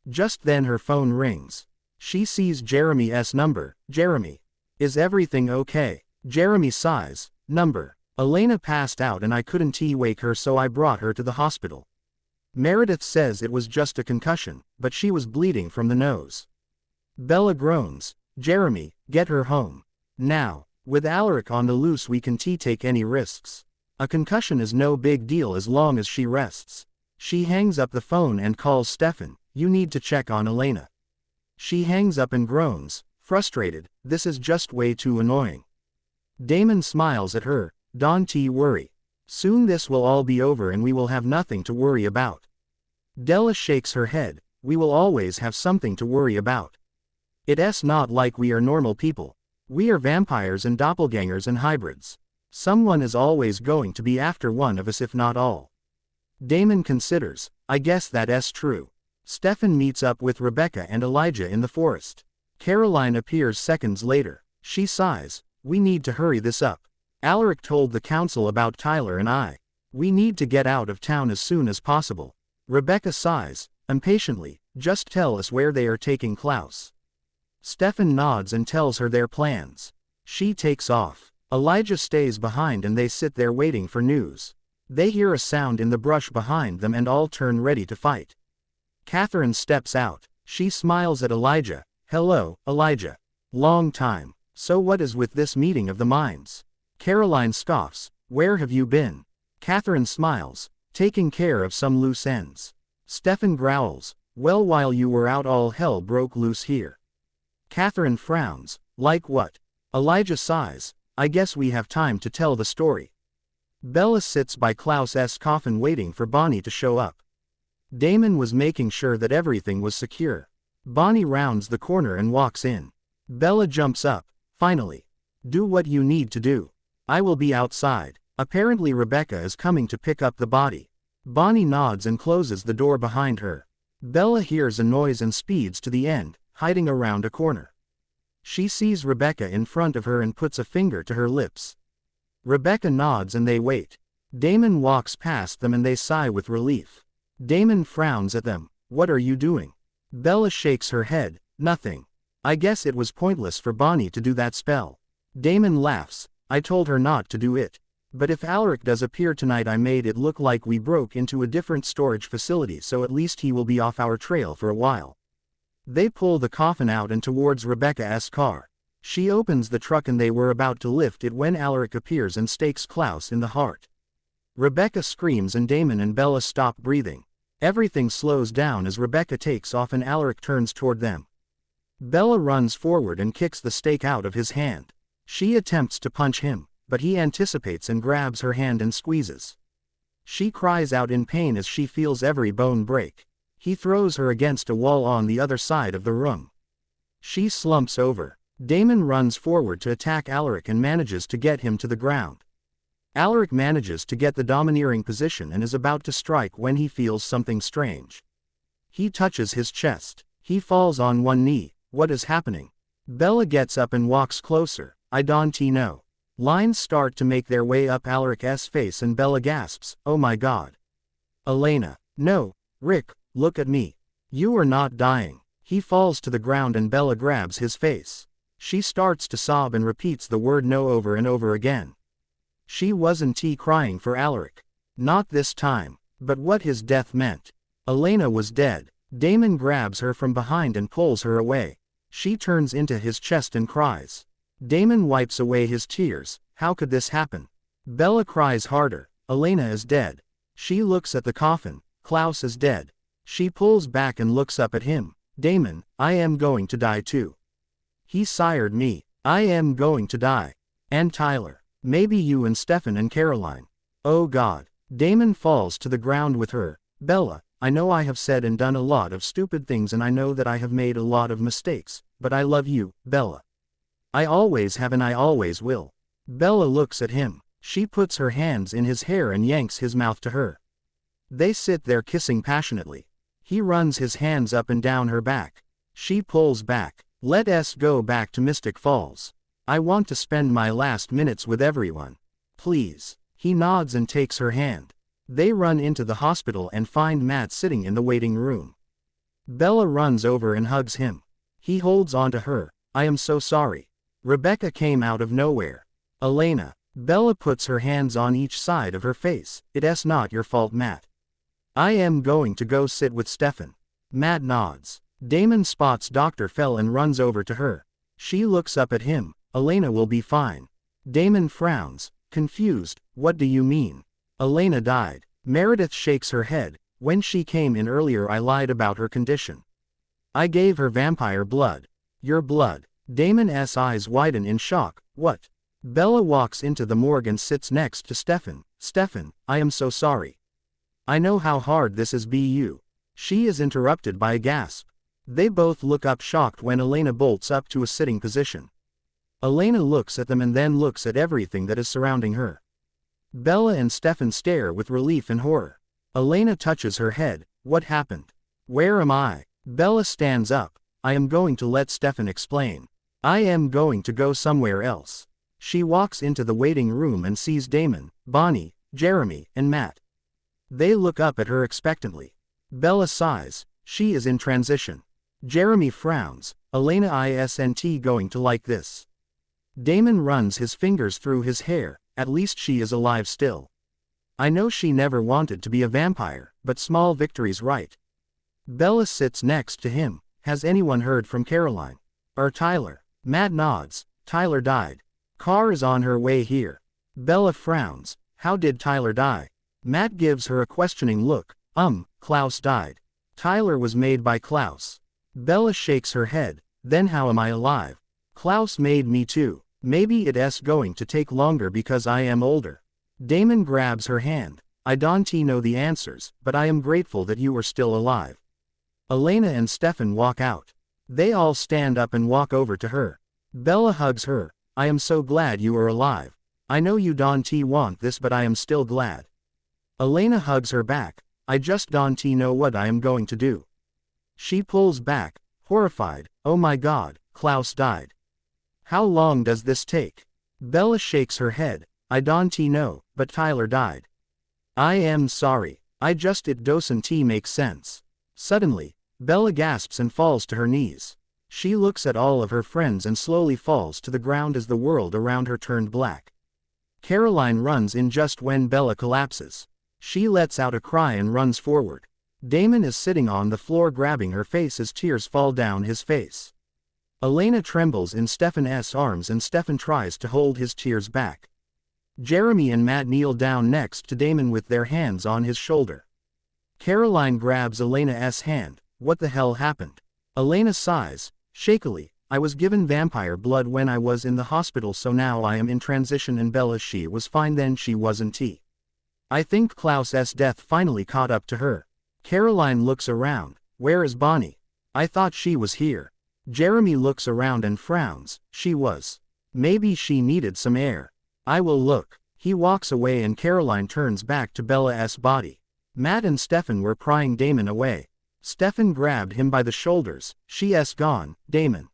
Just then her phone rings. She sees Jeremy's number. Jeremy. Is everything okay? Jeremy sighs. Number. Elena passed out and I couldn't wake her, so I brought her to the hospital. Meredith says it was just a concussion, but she was bleeding from the nose. Bella groans. Jeremy, get her home. Now. With Alaric on the loose we can take any risks. A concussion is no big deal as long as she rests. She hangs up the phone and calls Stefan. You need to check on Elena. She hangs up and groans. Frustrated. This is just way too annoying. Damon smiles at her. Don't worry. Soon this will all be over and we will have nothing to worry about. Della shakes her head. We will always have something to worry about. It's not like we are normal people. We are vampires and doppelgangers and hybrids. Someone is always going to be after one of us if not all. Damon considers. I guess that's true. Stefan meets up with Rebecca and Elijah in the forest. Caroline appears seconds later. She sighs. We need to hurry this up. Alaric told the council about Tyler and I. We need to get out of town as soon as possible. Rebecca sighs. Impatiently. Just tell us where they are taking Klaus. Stefan nods and tells her their plans. She takes off. Elijah stays behind and they sit there waiting for news. They hear a sound in the brush behind them and all turn ready to fight. Catherine steps out. She smiles at Elijah. Hello, Elijah. Long time. So what is with this meeting of the minds? Caroline scoffs. Where have you been? Catherine smiles. Taking care of some loose ends. Stefan growls. Well, while you were out all hell broke loose here. Catherine frowns. Like what? Elijah sighs. I guess we have time to tell the story. Bella sits by Klaus's coffin waiting for Bonnie to show up. Damon was making sure that everything was secure. Bonnie rounds the corner and walks in. Bella jumps up. Finally. Do what you need to do. I will be outside. Apparently Rebecca is coming to pick up the body. Bonnie nods and closes the door behind her. Bella hears a noise and speeds to the end, hiding around a corner. She sees Rebecca in front of her and puts a finger to her lips. Rebecca nods and they wait. Damon walks past them and they sigh with relief. Damon frowns at them. What are you doing? Bella shakes her head. Nothing. I guess it was pointless for Bonnie to do that spell. Damon laughs. I told her not to do it. But if Alaric does appear tonight, I made it look like we broke into a different storage facility, so at least he will be off our trail for a while. They pull the coffin out and towards Rebecca's car. She opens the truck and they were about to lift it when Alaric appears and stakes Klaus in the heart. Rebecca screams and Damon and Bella stop breathing. Everything slows down as Rebecca takes off and Alaric turns toward them. Bella runs forward and kicks the stake out of his hand. She attempts to punch him, but he anticipates and grabs her hand and squeezes. She cries out in pain as she feels every bone break. He throws her against a wall on the other side of the room. She slumps over. Damon runs forward to attack Alaric and manages to get him to the ground. Alaric manages to get the domineering position and is about to strike when he feels something strange. He touches his chest. He falls on one knee. What is happening? Bella gets up and walks closer. I don't know. Lines start to make their way up Alaric's face and Bella gasps, oh my god. Elena. No. Rick, look at me. You are not dying. He falls to the ground and Bella grabs his face. She starts to sob and repeats the word no over and over again. She wasn't crying for Alaric. Not this time. But what his death meant. Elena was dead. Damon grabs her from behind and pulls her away. She turns into his chest and cries. Damon wipes away his tears. How could this happen? Bella cries harder. Elena is dead. She looks at the coffin. Klaus is dead. She pulls back and looks up at him. Damon, I am going to die too. He sired me. I am going to die. And Tyler. Maybe you and Stefan and Caroline. Oh God. Damon falls to the ground with her. Bella, I know I have said and done a lot of stupid things and I know that I have made a lot of mistakes, but I love you, Bella. I always have and I always will. Bella looks at him. She puts her hands in his hair and yanks his mouth to her. They sit there kissing passionately. He runs his hands up and down her back. She pulls back. Let us go back to Mystic Falls. I want to spend my last minutes with everyone. Please. He nods and takes her hand. They run into the hospital and find Matt sitting in the waiting room. Bella runs over and hugs him. He holds onto her. I am so sorry. Rebecca came out of nowhere. Elena. Bella puts her hands on each side of her face. It's not your fault, Matt. I am going to go sit with Stefan. Matt nods. Damon spots Dr. Fell and runs over to her. She looks up at him. Elena will be fine. Damon frowns, confused. What do you mean? Elena died. Meredith shakes her head. When she came in earlier I lied about her condition. I gave her vampire blood. Your blood. Damon's eyes widen in shock. What? Bella walks into the morgue and sits next to Stefan. Stefan, I am so sorry. I know how hard this is you. She is interrupted by a gasp. They both look up shocked when Elena bolts up to a sitting position. Elena looks at them and then looks at everything that is surrounding her. Bella and Stefan stare with relief and horror. Elena touches her head. What happened? Where am I? Bella stands up. I am going to let Stefan explain. I am going to go somewhere else. She walks into the waiting room and sees Damon, Bonnie, Jeremy, and Matt. They look up at her expectantly. Bella sighs. She is in transition. Jeremy frowns. Elena isn't going to like this. Damon runs his fingers through his hair. At least she is alive still. I know she never wanted to be a vampire, but small victories, right? Bella sits next to him. Has anyone heard from Caroline? Or Tyler? Matt nods. Tyler died. Car is on her way here. Bella frowns. How did Tyler die? Matt gives her a questioning look. Klaus died. Tyler was made by Klaus. Bella shakes her head. Then how am I alive? Klaus made me too. Maybe it's going to take longer because I am older. Damon grabs her hand. I don't know the answers, but I am grateful that you are still alive. Elena and Stefan walk out. They all stand up and walk over to her. Bella hugs her. I am so glad you are alive. I know you don't want this, but I am still glad. Elena hugs her back. I just don't know what I am going to do. She pulls back, horrified. Oh my God, Klaus died. How long does this take? Bella shakes her head. I don't know, but Tyler died. I am sorry. It doesn't make sense. Suddenly, Bella gasps and falls to her knees. She looks at all of her friends and slowly falls to the ground as the world around her turned black. Caroline runs in just when Bella collapses. She lets out a cry and runs forward. Damon is sitting on the floor grabbing her face as tears fall down his face. Elena trembles in Stefan's arms and Stefan tries to hold his tears back. Jeremy and Matt kneel down next to Damon with their hands on his shoulder. Caroline grabs Elena's hand. What the hell happened? Elena sighs, shakily. I was given vampire blood when I was in the hospital, so now I am in transition, and Bella, she was fine then, she wasn't. I think Klaus's death finally caught up to her. Caroline looks around. Where is Bonnie? I thought she was here. Jeremy looks around and frowns. She was. Maybe she needed some air. I will look. He walks away and Caroline turns back to Bella's body. Matt and Stefan were prying Damon away. Stefan grabbed him by the shoulders. She's gone, Damon.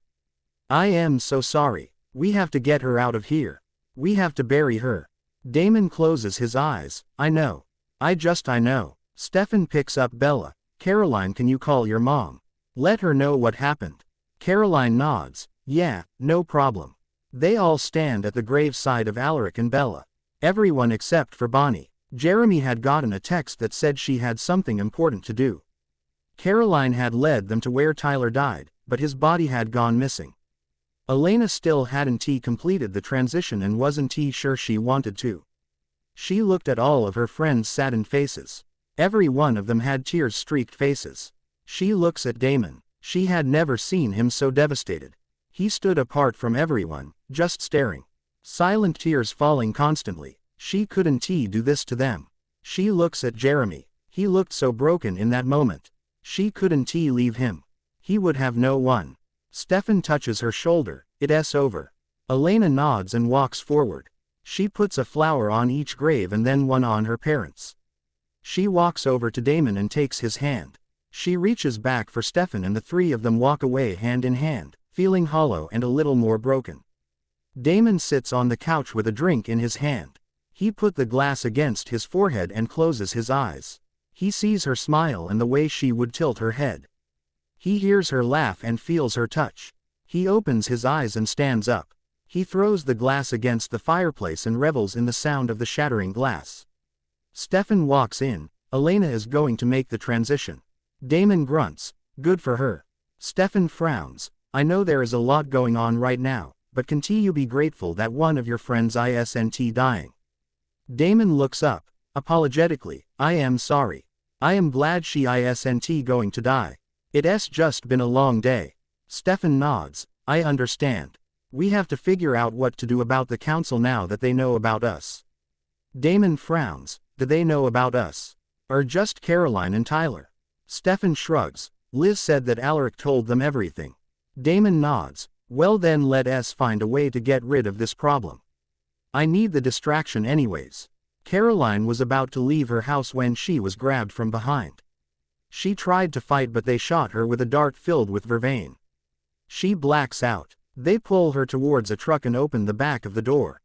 I am so sorry. We have to get her out of here. We have to bury her. Damon closes his eyes. I know. I know. Stefan picks up Bella. Caroline, can you call your mom? Let her know what happened. Caroline nods. Yeah, no problem. They all stand at the graveside of Alaric and Bella. Everyone except for Bonnie. Jeremy had gotten a text that said she had something important to do. Caroline had led them to where Tyler died, but his body had gone missing. Elena still hadn't completed the transition and wasn't sure she wanted to. She looked at all of her friends' saddened faces. Every one of them had tears-streaked faces. She looks at Damon. She had never seen him so devastated. He stood apart from everyone, just staring. Silent tears falling constantly. She couldn't do this to them. She looks at Jeremy. He looked so broken in that moment. She couldn't leave him. He would have no one. Stefan touches her shoulder. It's over. Elena nods and walks forward. She puts a flower on each grave and then one on her parents'. She walks over to Damon and takes his hand. She reaches back for Stefan and the three of them walk away hand in hand, feeling hollow and a little more broken. Damon sits on the couch with a drink in his hand. He put the glass against his forehead and closes his eyes. He sees her smile and the way she would tilt her head. He hears her laugh and feels her touch. He opens his eyes and stands up. He throws the glass against the fireplace and revels in the sound of the shattering glass. Stefan walks in. Elena is going to make the transition. Damon grunts. Good for her. Stefan frowns. I know there is a lot going on right now, but can you be grateful that one of your friends isn't dying? Damon looks up. Apologetically. I am sorry. I am glad she isn't going to die. It's just been a long day. Stefan nods. I understand. We have to figure out what to do about the council now that they know about us. Damon frowns. Do they know about us? Or just Caroline and Tyler? Stefan shrugs. Liz said that Alaric told them everything. Damon nods. Well then let's find a way to get rid of this problem. I need the distraction anyways. Caroline was about to leave her house when she was grabbed from behind. She tried to fight but they shot her with a dart filled with vervain. She blacks out. They pull her towards a truck and open the back of the door.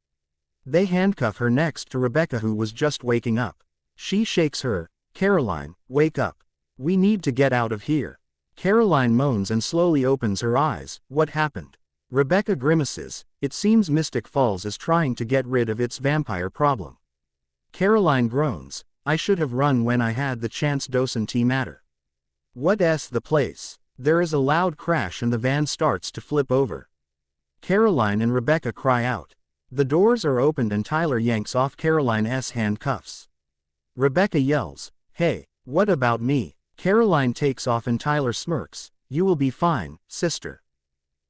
They handcuff her next to Rebecca, who was just waking up. She shakes her. Caroline, wake up. We need to get out of here. Caroline moans and slowly opens her eyes. What happened? Rebecca grimaces. It seems Mystic Falls is trying to get rid of its vampire problem. Caroline groans. I should have run when I had the chance. Doesn't matter. What's the place? There is a loud crash and the van starts to flip over. Caroline and Rebecca cry out. The doors are opened and Tyler yanks off Caroline's handcuffs. Rebecca yells, "Hey, what about me?" Caroline takes off and Tyler smirks. You will be fine, sister.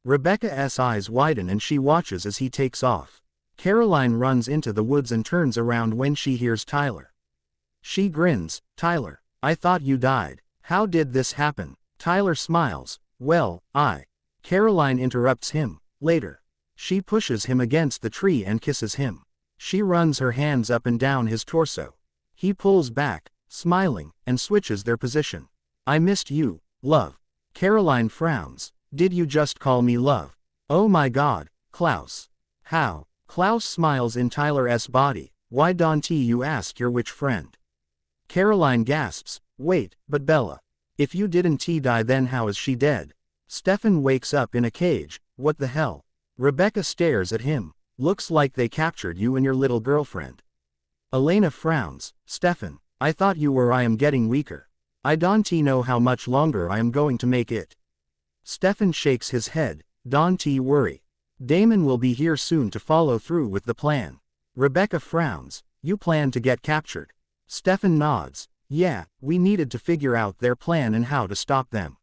Rebecca's eyes widen and she watches as he takes off. Caroline runs into the woods and turns around when she hears Tyler. She grins. Tyler, I thought you died. How did this happen? Tyler smiles. Well, Caroline interrupts him. Later. She pushes him against the tree and kisses him. She runs her hands up and down his torso. He pulls back, smiling, and switches their position. I missed you, love. Caroline frowns. Did you just call me love? Oh my God, Klaus. How? Klaus smiles in Tyler's body. Why don't you ask your witch friend? Caroline gasps. Wait, but Bella. If you didn't die then how is she dead? Stefan wakes up in a cage. What the hell? Rebecca stares at him. Looks like they captured you and your little girlfriend. Elena frowns. Stefan, I thought you were. I am getting weaker. I don't know how much longer I am going to make it. Stefan shakes his head. Don't worry. Damon will be here soon to follow through with the plan. Rebecca frowns. You plan to get captured? Stefan nods. Yeah, we needed to figure out their plan and how to stop them.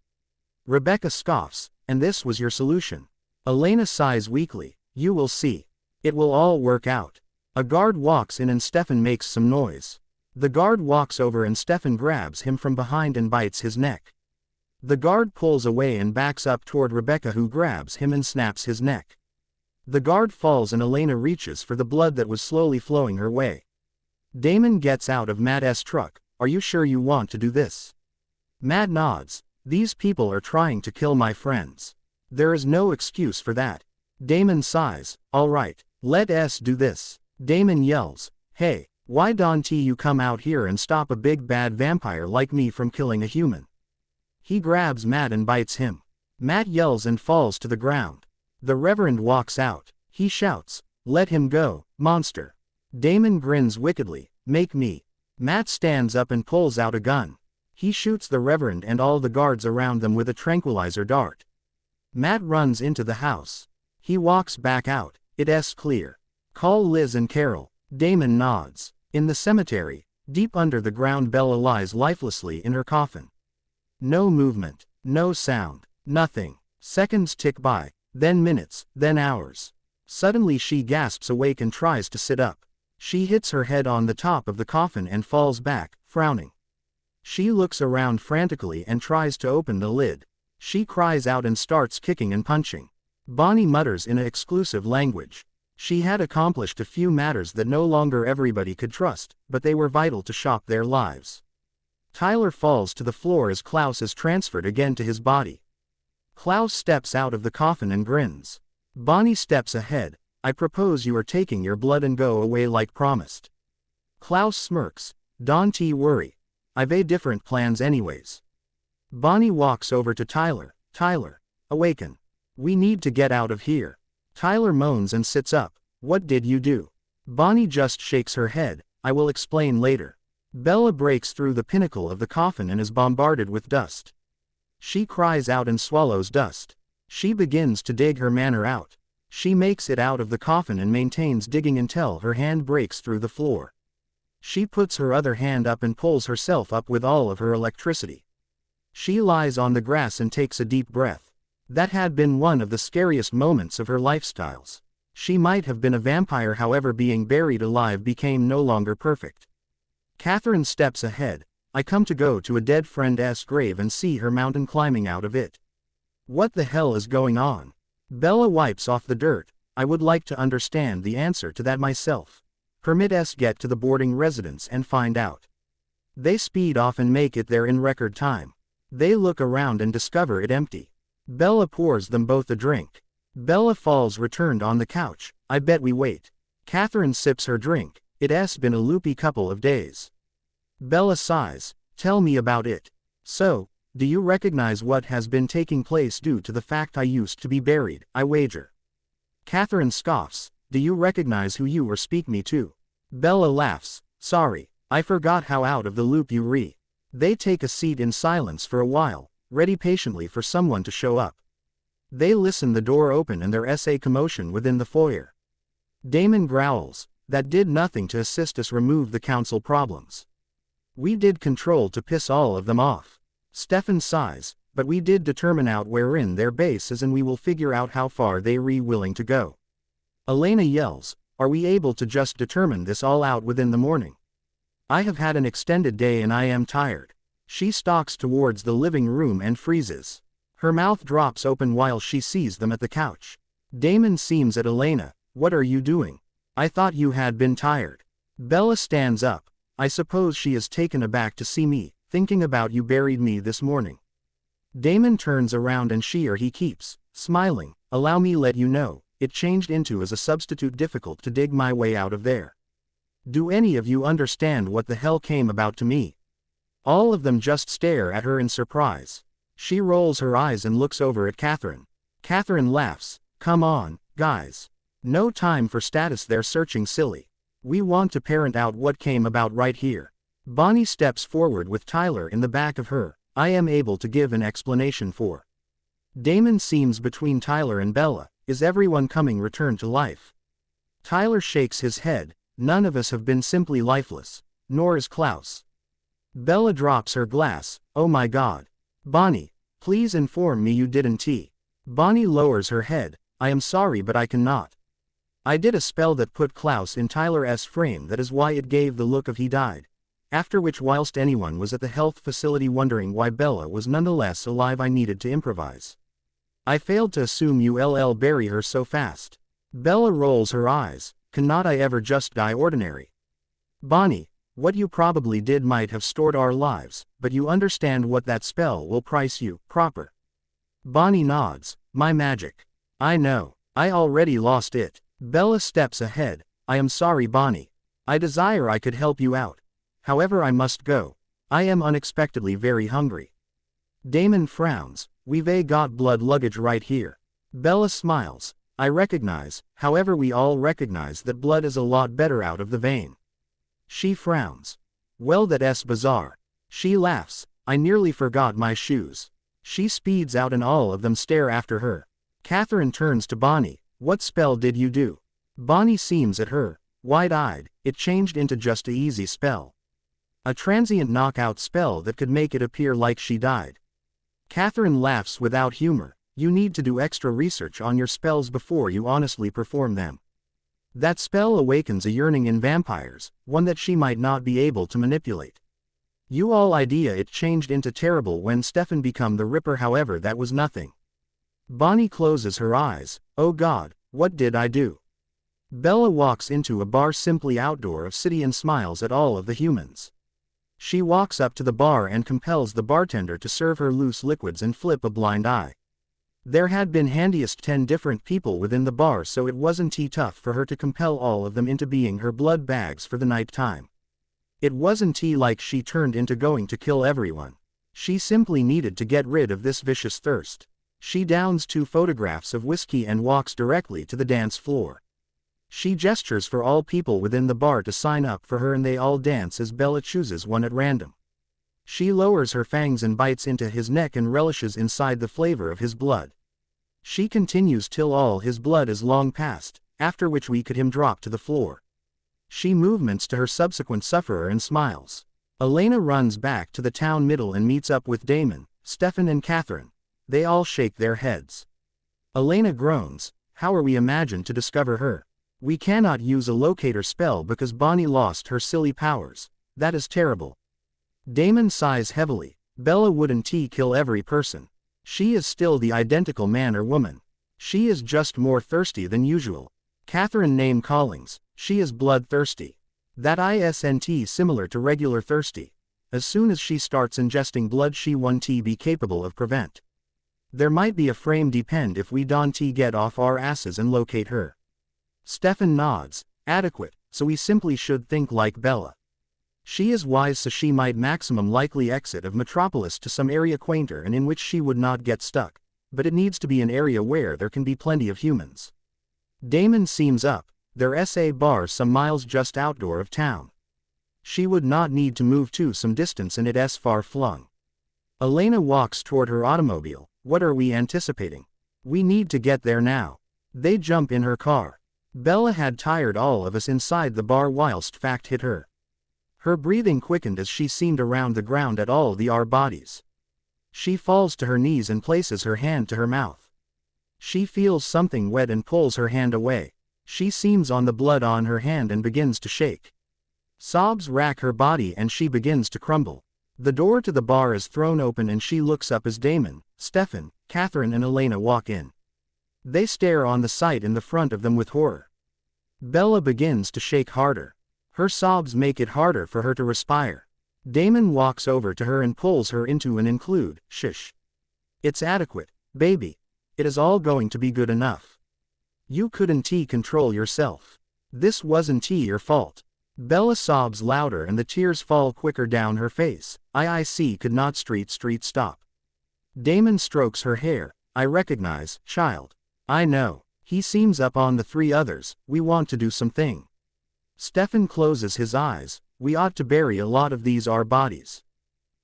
Rebecca scoffs. And this was your solution? Elena sighs weakly. You will see. It will all work out. A guard walks in and Stefan makes some noise. The guard walks over and Stefan grabs him from behind and bites his neck. The guard pulls away and backs up toward Rebecca, who grabs him and snaps his neck. The guard falls and Elena reaches for the blood that was slowly flowing her way. Damon gets out of Matt's truck. Are you sure you want to do this? Matt nods. These people are trying to kill my friends. There is no excuse for that. Damon sighs. All right, let us do this. Damon yells. Hey, why don't you come out here and stop a big bad vampire like me from killing a human? He grabs Matt and bites him. Matt yells and falls to the ground. The Reverend walks out. He shouts, let him go, monster. Damon grins wickedly. Make me. Matt stands up and pulls out a gun. He shoots the Reverend and all the guards around them with a tranquilizer dart. Matt runs into the house. He walks back out. It's clear. Call Liz and Carol. Damon nods. In the cemetery, deep under the ground, Bella lies lifelessly in her coffin. No movement, no sound, nothing. Seconds tick by, then minutes, then hours. Suddenly she gasps awake and tries to sit up. She hits her head on the top of the coffin and falls back, frowning. She looks around frantically and tries to open the lid. She cries out and starts kicking and punching. Bonnie mutters in an exclusive language. She had accomplished a few matters that no longer everybody could trust, but they were vital to shock their lives. Tyler falls to the floor as Klaus is transferred again to his body. Klaus steps out of the coffin and grins. Bonnie steps ahead. I propose you are taking your blood and go away like promised. Klaus smirks. Don't worry. I've a different plans anyways. Bonnie walks over to Tyler. Tyler, awaken. We need to get out of here. Tyler moans and sits up. What did you do? Bonnie just shakes her head. I will explain later. Bella breaks through the pinnacle of the coffin and is bombarded with dust. She cries out and swallows dust. She begins to dig her manner out. She makes it out of the coffin and maintains digging until her hand breaks through the floor. She puts her other hand up and pulls herself up with all of her electricity. She lies on the grass and takes a deep breath. That had been one of the scariest moments of her lifestyles. She might have been a vampire, however, being buried alive became no longer perfect. Catherine steps ahead. I come to go to a dead friend's grave and see her mountain climbing out of it. What the hell is going on? Bella wipes off the dirt. I would like to understand the answer to that myself. Permit us get to the boarding residence and find out. They speed off and make it there in record time. They look around and discover it empty. Bella pours them both a drink. Bella falls returned on the couch. I bet we wait. Catherine sips her drink. It's been a loopy couple of days. Bella sighs. Tell me about it. So, do you recognize what has been taking place due to the fact I used to be buried, I wager? Catherine scoffs. Do you recognize who you were speaking to? Bella laughs. Sorry, I forgot how out of the loop you re. They take a seat in silence for a while, ready patiently for someone to show up. They listen, the door open and there's a commotion within the foyer. Damon growls. That did nothing to assist us remove the council problems. We did control to piss all of them off. Stefan sighs, but we did determine out wherein their base is and we will figure out how far they are willing to go. Elena yells, are we able to just determine this all out within the morning? I have had an extended day and I am tired. She stalks towards the living room and freezes. Her mouth drops open while she sees them at the couch. Damon seems at Elena. What are you doing? I thought you had been tired. Bella stands up. I suppose she is taken aback to see me, thinking about you buried me this morning. Damon turns around and he keeps smiling. Allow me let you know, it changed into as a substitute difficult to dig my way out of there. Do any of you understand what the hell came about to me? All of them just stare at her in surprise. She rolls her eyes and looks over at Catherine. Catherine laughs. Come on, guys. No time for status there searching silly. We want to parent out what came about right here. Bonnie steps forward with Tyler in the back of her. I am able to give an explanation for. Damon seems between Tyler and Bella. Is everyone coming returned to life? Tyler shakes his head. None of us have been simply lifeless. Nor is Klaus. Bella drops her glass. Oh my God. Bonnie, please inform me you didn't. Bonnie lowers her head. I am sorry but I cannot. I did a spell that put Klaus in Tyler's frame, that is why it gave the look of he died. After which, whilst anyone was at the health facility wondering why Bella was nonetheless alive, I needed to improvise. I failed to assume you'll bury her so fast. Bella rolls her eyes. Cannot I ever just die ordinary? Bonnie, what you probably did might have stored our lives, but you understand what that spell will price you, proper. Bonnie nods. My magic. I know. I already lost it. Bella steps ahead. I am sorry Bonnie. I desire I could help you out. However I must go. I am unexpectedly very hungry. Damon frowns. We've got blood luggage right here. Bella smiles. I recognize, however we all recognize that blood is a lot better out of the vein. She frowns. Well that's bizarre. She laughs. I nearly forgot my shoes. She speeds out and all of them stare after her. Catherine turns to Bonnie. What spell did you do? Bonnie seems at her, wide-eyed. It changed into just a easy spell. A transient knockout spell that could make it appear like she died. Catherine laughs without humor. You need to do extra research on your spells before you honestly perform them. That spell awakens a yearning in vampires, one that she might not be able to manipulate. You all idea it changed into terrible when Stefan become the Ripper, however that was nothing. Bonnie closes her eyes. Oh God, what did I do? Bella walks into a bar simply outdoor of city and smiles at all of the humans. She walks up to the bar and compels the bartender to serve her loose liquids and flip a blind eye. There had been handiest 10 different people within the bar, so it wasn't tough for her to compel all of them into being her blood bags for the night time. It wasn't like she turned into going to kill everyone. She simply needed to get rid of this vicious thirst. She downs 2 photographs of whiskey and walks directly to the dance floor. She gestures for all people within the bar to sign up for her and they all dance as Bella chooses one at random. She lowers her fangs and bites into his neck and relishes inside the flavor of his blood. She continues till all his blood is long past, after which we could him drop to the floor. She movements to her subsequent sufferer and smiles. Elena runs back to the town middle and meets up with Damon, Stefan and Catherine. They all shake their heads. Elena groans. How are we imagined to discover her? We cannot use a locator spell because Bonnie lost her silly powers. That is terrible. Damon sighs heavily. Bella wouldn't kill every person. She is still the identical man or woman. She is just more thirsty than usual. Catherine name callings. She is bloodthirsty. That isn't similar to regular thirsty. As soon as she starts ingesting blood she won't be capable of prevent. There might be a frame depend if we don't get off our asses and locate her. Stefan nods. Adequate, so we simply should think like Bella. She is wise, so she might maximum likely exit of Metropolis to some area quainter and in which she would not get stuck, but it needs to be an area where there can be plenty of humans. Damon seems up. There's a bar some miles just outdoor of town. She would not need to move to some distance and it's far flung. Elena walks toward her automobile. What are we anticipating? We need to get there now. They jump in her car. Bella had tired all of us inside the bar whilst fact hit her. Her breathing quickened as she seemed around the ground at all our bodies. She falls to her knees and places her hand to her mouth. She feels something wet and pulls her hand away. She seems on the blood on her hand and begins to shake. Sobs rack her body and she begins to crumble. The door to the bar is thrown open and she looks up as Damon, Stefan, Catherine and Elena walk in. They stare on the sight in the front of them with horror. Bella begins to shake harder. Her sobs make it harder for her to respire. Damon walks over to her and pulls her into an include. Shush. It's adequate, baby. It is all going to be good enough. You couldn't control yourself. This wasn't your fault. Bella sobs louder and the tears fall quicker down her face. I could not street stop. Damon strokes her hair. I recognize, child. I know. He seems up on the 3 others. We want to do something. Stefan closes his eyes. We ought to bury a lot of these our bodies.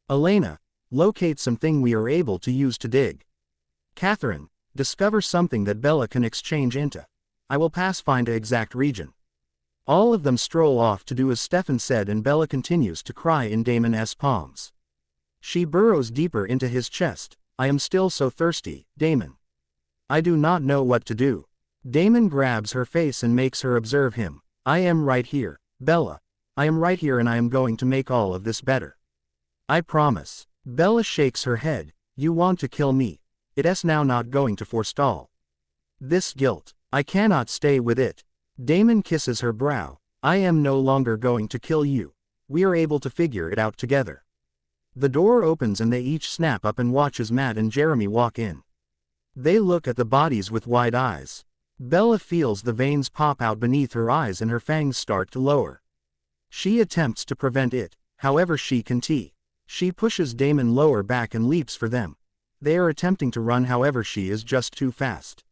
Elena, locate something we are able to use to dig. Catherine, discover something that Bella can exchange into. I will pass find a exact region. All of them stroll off to do as Stefan said, and Bella continues to cry in Damon's palms. She burrows deeper into his chest. I am still so thirsty, Damon. I do not know what to do. Damon grabs her face and makes her observe him. I am right here, Bella. I am right here, and I am going to make all of this better. I promise. Bella shakes her head. You want to kill me. It's now not going to forestall. This guilt. I cannot stay with it. Damon kisses her brow. I am no longer going to kill you. We are able to figure it out together. The door opens and they each snap up and watch as Matt and Jeremy walk in. They look at the bodies with wide eyes. Bella feels the veins pop out beneath her eyes and her fangs start to lower. She attempts to prevent it, however she can. She pushes Damon lower back and leaps for them. They are attempting to run, however she is just too fast.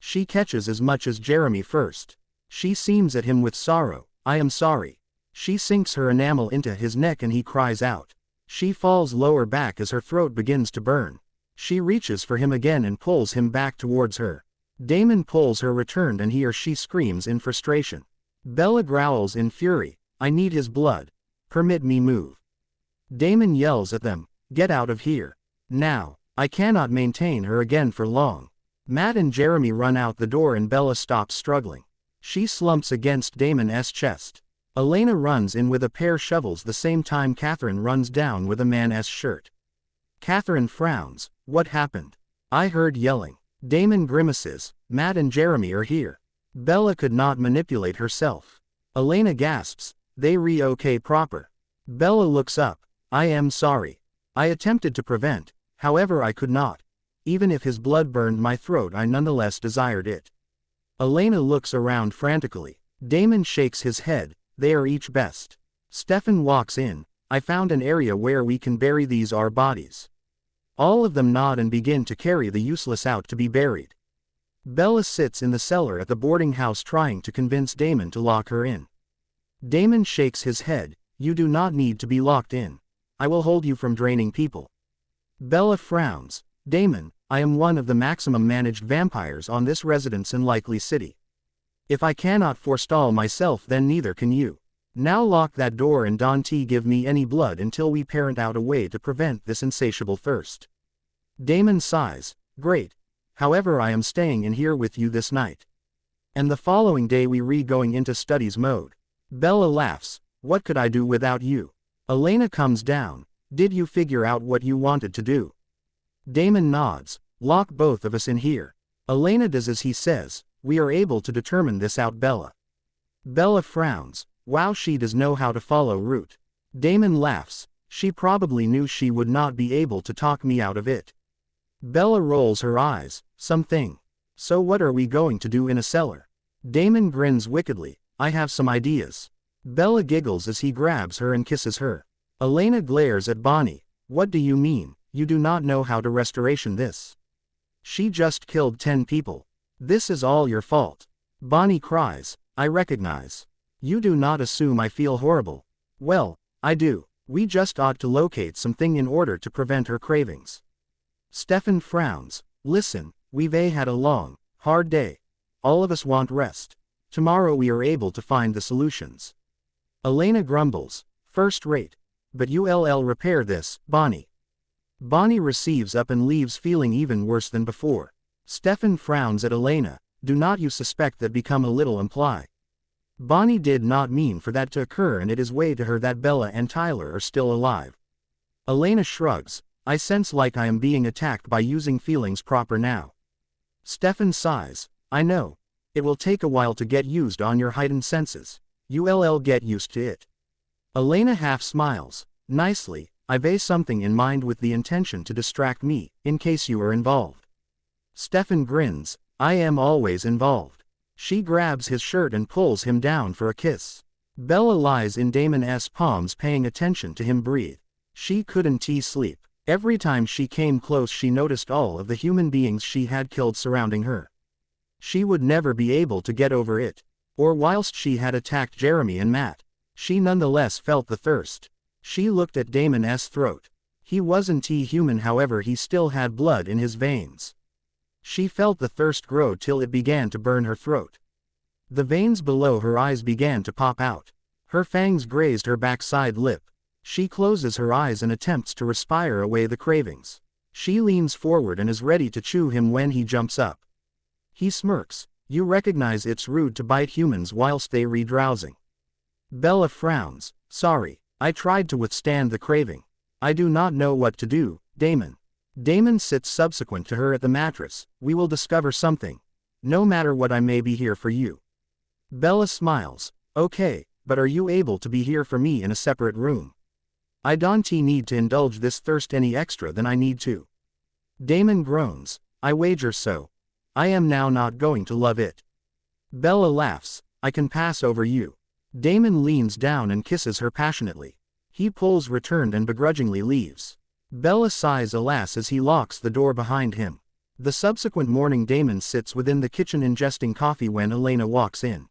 She catches as much as Jeremy first. She seems at him with sorrow. I am sorry. She sinks her enamel into his neck and he cries out. She falls lower back as her throat begins to burn. She reaches for him again and pulls him back towards her. Damon pulls her returned and he or she screams in frustration. Bella growls in fury. I need his blood. Permit me move. Damon yells at them. Get out of here. Now. I cannot maintain her again for long. Matt and Jeremy run out the door and Bella stops struggling. She slumps against Damon's chest. Elena runs in with a pair of shovels the same time Catherine runs down with a man's shirt. Catherine frowns. What happened? I heard yelling. Damon grimaces. Matt and Jeremy are here. Bella could not manipulate herself. Elena gasps. They okay proper. Bella looks up. I am sorry. I attempted to prevent, however I could not. Even if his blood burned my throat, I nonetheless desired it. Elena looks around frantically. Damon shakes his head. They are each best. Stefan walks in. I found an area where we can bury these our bodies. All of them nod and begin to carry the useless out to be buried. Bella sits in the cellar at the boarding house trying to convince Damon to lock her in. Damon shakes his head. You do not need to be locked in. I will hold you from draining people. Bella frowns. Damon, I am one of the maximum managed vampires on this residence in Likely City. If I cannot forestall myself, then neither can you. Now lock that door and don't give me any blood until we parent out a way to prevent this insatiable thirst. Damon sighs. Great. However, I am staying in here with you this night. And the following day we going into studies mode. Bella laughs. What could I do without you? Elena comes down. Did you figure out what you wanted to do? Damon nods. Lock both of us in here. Elena does as he says. We are able to determine this out, Bella. Bella frowns. Wow, she does know how to follow route. Damon laughs. She probably knew she would not be able to talk me out of it. Bella rolls her eyes. Something. So what are we going to do in a cellar? Damon grins wickedly. I have some ideas. Bella giggles as he grabs her and kisses her. Elena glares at Bonnie. What do you mean? You do not know how to restoration this. She just killed 10 people. This is all your fault. Bonnie cries. I recognize. You do not assume I feel horrible. Well, I do. We just ought to locate something in order to prevent her cravings. Stefan frowns. Listen, we've had a long, hard day. All of us want rest. Tomorrow we are able to find the solutions. Elena grumbles. First rate. But you'll repair this, Bonnie. Bonnie receives up and leaves feeling even worse than before. Stefan frowns at Elena. Do not you suspect that become a little imply? Bonnie did not mean for that to occur, and it is way to her that Bella and Tyler are still alive. Elena shrugs. I sense like I am being attacked by using feelings proper now. Stefan sighs. I know. It will take a while to get used on your heightened senses. You'll get used to it. Elena half smiles. Nicely, I've something in mind with the intention to distract me, in case you are involved. Stefan grins. I am always involved. She grabs his shirt and pulls him down for a kiss. Bella lies in Damon's palms paying attention to him breathe. She couldn't sleep. Every time she came close she noticed all of the human beings she had killed surrounding her. She would never be able to get over it. Or whilst she had attacked Jeremy and Matt, she nonetheless felt the thirst. She looked at Damon's throat. He wasn't human, however he still had blood in his veins. She felt the thirst grow till it began to burn her throat. The veins below her eyes began to pop out. Her fangs grazed her backside lip. She closes her eyes and attempts to respire away the cravings. She leans forward and is ready to chew him when he jumps up. He smirks. You recognize it's rude to bite humans whilst they re-drowsing. Bella frowns. Sorry, I tried to withstand the craving. I do not know what to do, Damon. Damon sits subsequent to her at the mattress. We will discover something. No matter what, I may be here for you. Bella smiles. Okay, but are you able to be here for me in a separate room? I don't need to indulge this thirst any extra than I need to. Damon groans. I wager so. I am now not going to love it. Bella laughs. I can pass over you. Damon leans down and kisses her passionately. He pulls returned and begrudgingly leaves. Bella sighs alas as he locks the door behind him. The subsequent morning Damon sits within the kitchen ingesting coffee when Elena walks in.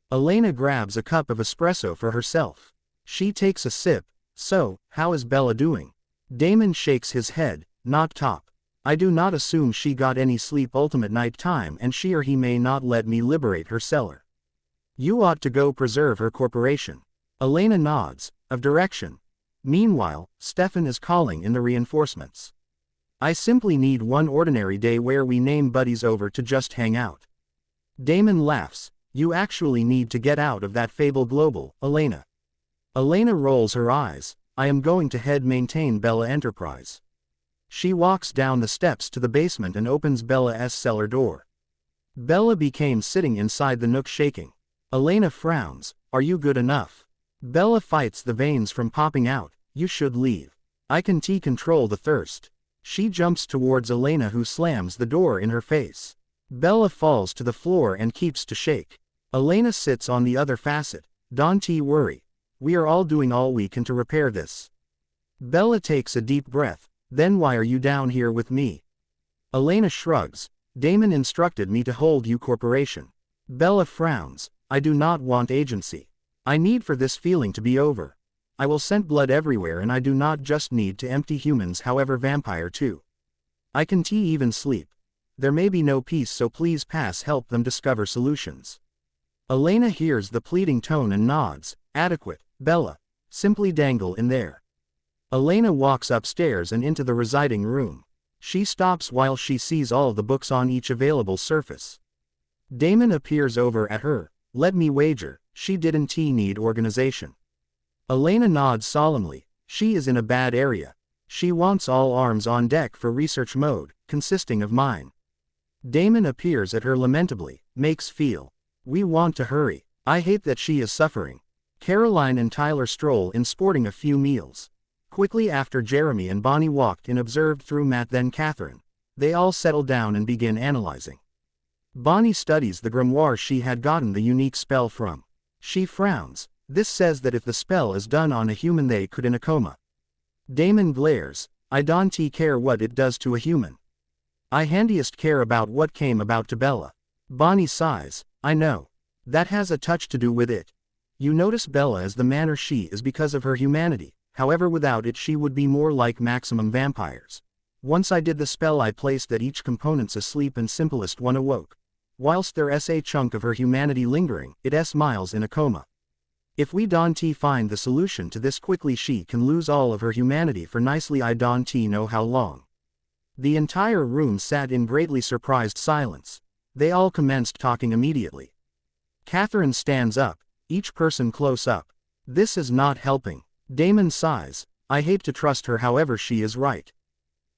Elena grabs a cup of espresso for herself. She takes a sip. So, how is Bella doing? Damon shakes his head. Not top. I do not assume she got any sleep ultimate night time and she or he may not let me liberate her cellar. You ought to go preserve her corporation. Elena nods, of direction. Meanwhile, Stefan is calling in the reinforcements. I simply need one ordinary day where we name buddies over to just hang out. Damon laughs. You actually need to get out of that fable global, Elena. Elena rolls her eyes. I am going to head maintain Bella Enterprise. She walks down the steps to the basement and opens Bella's cellar door. Bella became sitting inside the nook shaking. Elena frowns. Are you good enough? Bella fights the veins from popping out. You should leave. I can control the thirst. She jumps towards Elena who slams the door in her face. Bella falls to the floor and keeps to shake. Elena sits on the other facet. Don't worry. We are all doing all we can to repair this. Bella takes a deep breath. Then why are you down here with me? Elena shrugs. Damon instructed me to hold you corporation. Bella frowns. I do not want agency. I need for this feeling to be over. I will scent blood everywhere and I do not just need to empty humans however vampire too. I can even sleep. There may be no peace so please pass help them discover solutions. Elena hears the pleading tone and nods. Adequate, Bella. Simply dangle in there. Elena walks upstairs and into the residing room. She stops while she sees all the books on each available surface. Damon appears over at her. Let me wager, she didn't need organization. Elena nods solemnly. She is in a bad area. She wants all arms on deck for research mode, consisting of mine. Damon appears at her lamentably. Makes feel. We want to hurry. I hate that she is suffering. Caroline and Tyler stroll in sporting a few meals. Quickly after Jeremy and Bonnie walked in observed through Matt then Catherine. They all settle down and begin analyzing. Bonnie studies the grimoire she had gotten the unique spell from. She frowns. This says that if the spell is done on a human they could in a coma. Damon glares. I don't care what it does to a human. I handiest care about what came about to Bella. Bonnie sighs. I know. That has a touch to do with it. You notice Bella as the manner she is because of her humanity, however without it she would be more like maximum vampires. Once I did the spell I placed that each component's asleep and simplest one awoke. Whilst there's a chunk of her humanity lingering, it's miles in a coma. If we don't find the solution to this quickly she can lose all of her humanity for nicely I don't know how long. The entire room sat in greatly surprised silence. They all commenced talking immediately. Catherine stands up, each person close up. This is not helping. Damon sighs. I hate to trust her however she is right.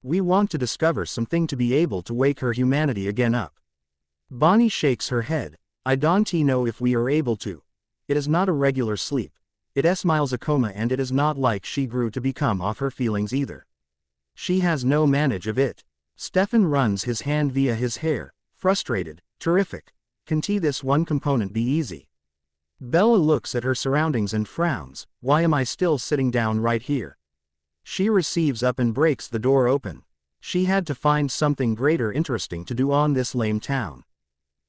We want to discover something to be able to wake her humanity again up. Bonnie shakes her head. I don't know if we are able to. It is not a regular sleep. It's miles a coma and it is not like she grew to become off her feelings either. She has no manage of it. Stefan runs his hand via his hair, frustrated. Terrific. Can this one component be easy? Bella looks at her surroundings and frowns. Why am I still sitting down right here? She receives up and breaks the door open. She had to find something greater interesting to do on this lame town.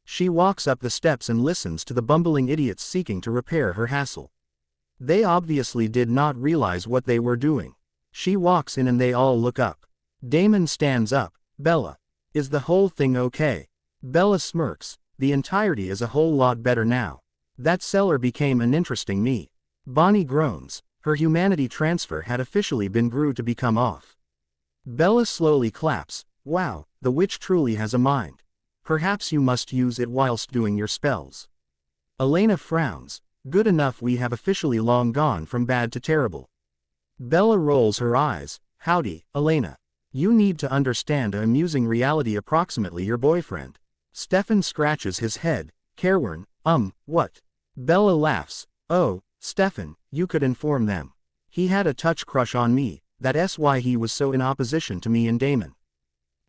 She walks up the steps and listens to the bumbling idiots seeking to repair her hassle. They obviously did not realize what they were doing. She walks in and they all look up. Damon stands up. Bella. Is the whole thing okay? Bella smirks. The entirety is a whole lot better now. That cellar became an interesting me. Bonnie groans. Her humanity transfer had officially been brewed to become off. Bella slowly claps. Wow, the witch truly has a mind. Perhaps you must use it whilst doing your spells. Elena frowns. Good enough, we have officially long gone from bad to terrible. Bella rolls her eyes. Howdy, Elena. You need to understand a amusing reality. Approximately your boyfriend. Stefan scratches his head. Careworn, what? Bella laughs. Oh, Stefan, you could inform them. He had a touch crush on me, that's why he was so in opposition to me and Damon.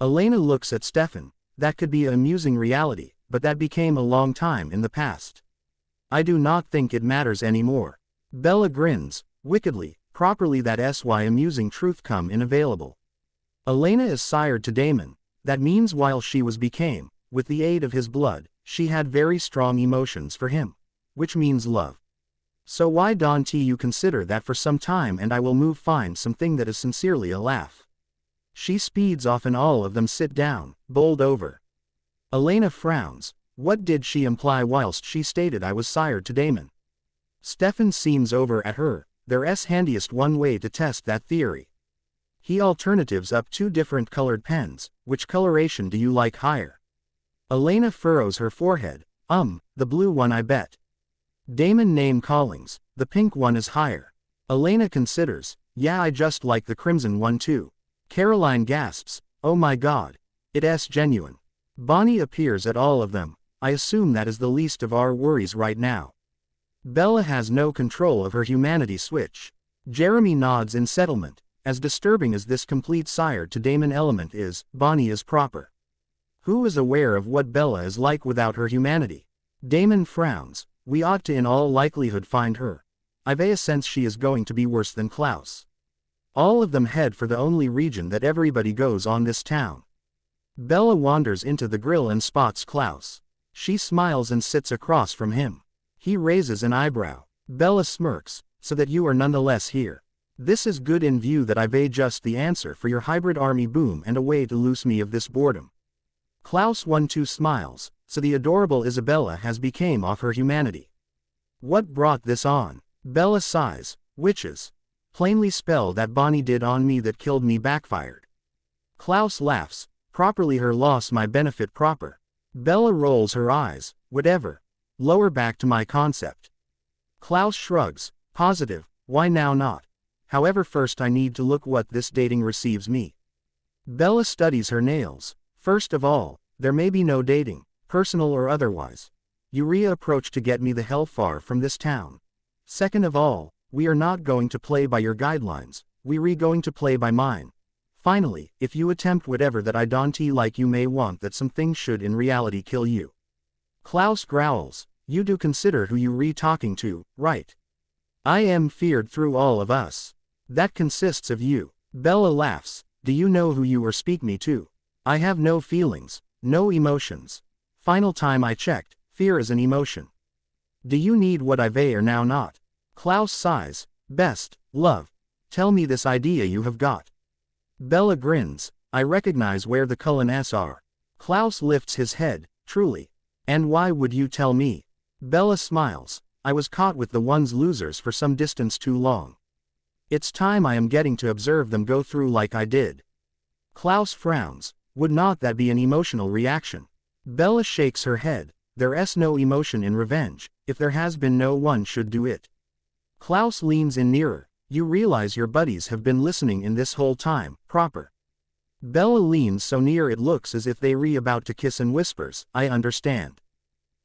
Elena looks at Stefan. That could be an amusing reality, but that became a long time in the past. I do not think it matters anymore. Bella grins, wickedly, properly that's why amusing truth come inavailable. Elena is sired to Damon. That means while she was became, with the aid of his blood, she had very strong emotions for him. Which means love. So why don't you consider that for some time and I will move find something that is sincerely a laugh. She speeds off and all of them sit down, bowled over. Elena frowns. What did she imply whilst she stated I was sired to Damon? Stefan seems over at her. There's handiest one way to test that theory. He alternatives up 2 different colored pens. Which coloration do you like higher? Elena furrows her forehead. The blue one I bet. Damon name callings. The pink one is higher. Elena considers. Yeah, I just like the crimson one too. Caroline gasps. Oh my god. It's genuine. Bonnie appears at all of them. I assume that is the least of our worries right now. Bella has no control of her humanity switch. Jeremy nods in settlement. As disturbing as this complete sired to Damon element is, Bonnie is proper. Who is aware of what Bella is like without her humanity? Damon frowns. We ought to in all likelihood find her. I've a sense she is going to be worse than Klaus. All of them head for the only region that everybody goes on this town. Bella wanders into the grill and spots Klaus. She smiles and sits across from him. He raises an eyebrow. Bella smirks. So that you are nonetheless here. This is good in view that I've just the answer for your hybrid army boom and a way to loose me of this boredom. Klaus 1-2 smiles. So the adorable Isabella has became off her humanity. What brought this on? Bella sighs. Witches. Plainly spell that Bonnie did on me that killed me backfired. Klaus laughs. Properly her loss my benefit proper. Bella rolls her eyes. Whatever. Lower back to my concept. Klaus shrugs. Positive. Why now not? However, first I need to look what this dating receives me. Bella studies her nails. First of all, there may be no dating, personal or otherwise. You approach to get me the hell far from this town. Second of all, we are not going to play by your guidelines, we going to play by mine. Finally, if you attempt whatever that I don't like, you may want that some things should in reality kill you. Klaus growls. You do consider who you talking to, right? I am feared through all of us. That consists of you. Bella laughs. Do you know who you are speak me to? I have no feelings, no emotions. Final time I checked, fear is an emotion. Do you need what I've or now not? Klaus sighs. Best, love. Tell me this idea you have got. Bella grins. I recognize where the Cullens are. Klaus lifts his head. Truly. And why would you tell me? Bella smiles. I was caught with the ones losers for some distance too long. It's time I am getting to observe them go through like I did. Klaus frowns. Would not that be an emotional reaction? Bella shakes her head. There's no emotion in revenge. If there has been, no one should do it. Klaus leans in nearer. You realize your buddies have been listening in this whole time, proper. Bella leans so near it looks as if they about to kiss and whispers, I understand.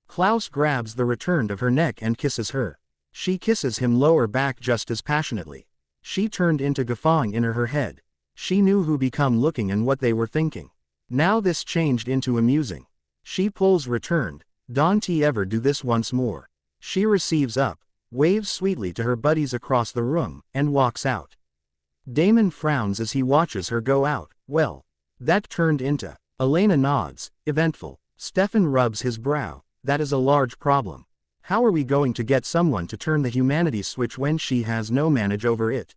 Klaus grabs the returned of her neck and kisses her. She kisses him lower back just as passionately. She turned into guffawing in her head. She knew who become looking and what they were thinking. Now this changed into amusing. She pulls returned. Don't ever do this once more. She receives up, waves sweetly to her buddies across the room, and walks out. Damon frowns as he watches her go out. Well, that turned into. Elena nods, eventful. Stefan rubs his brow. That is a large problem. How are we going to get someone to turn the humanity switch when she has no manage over it?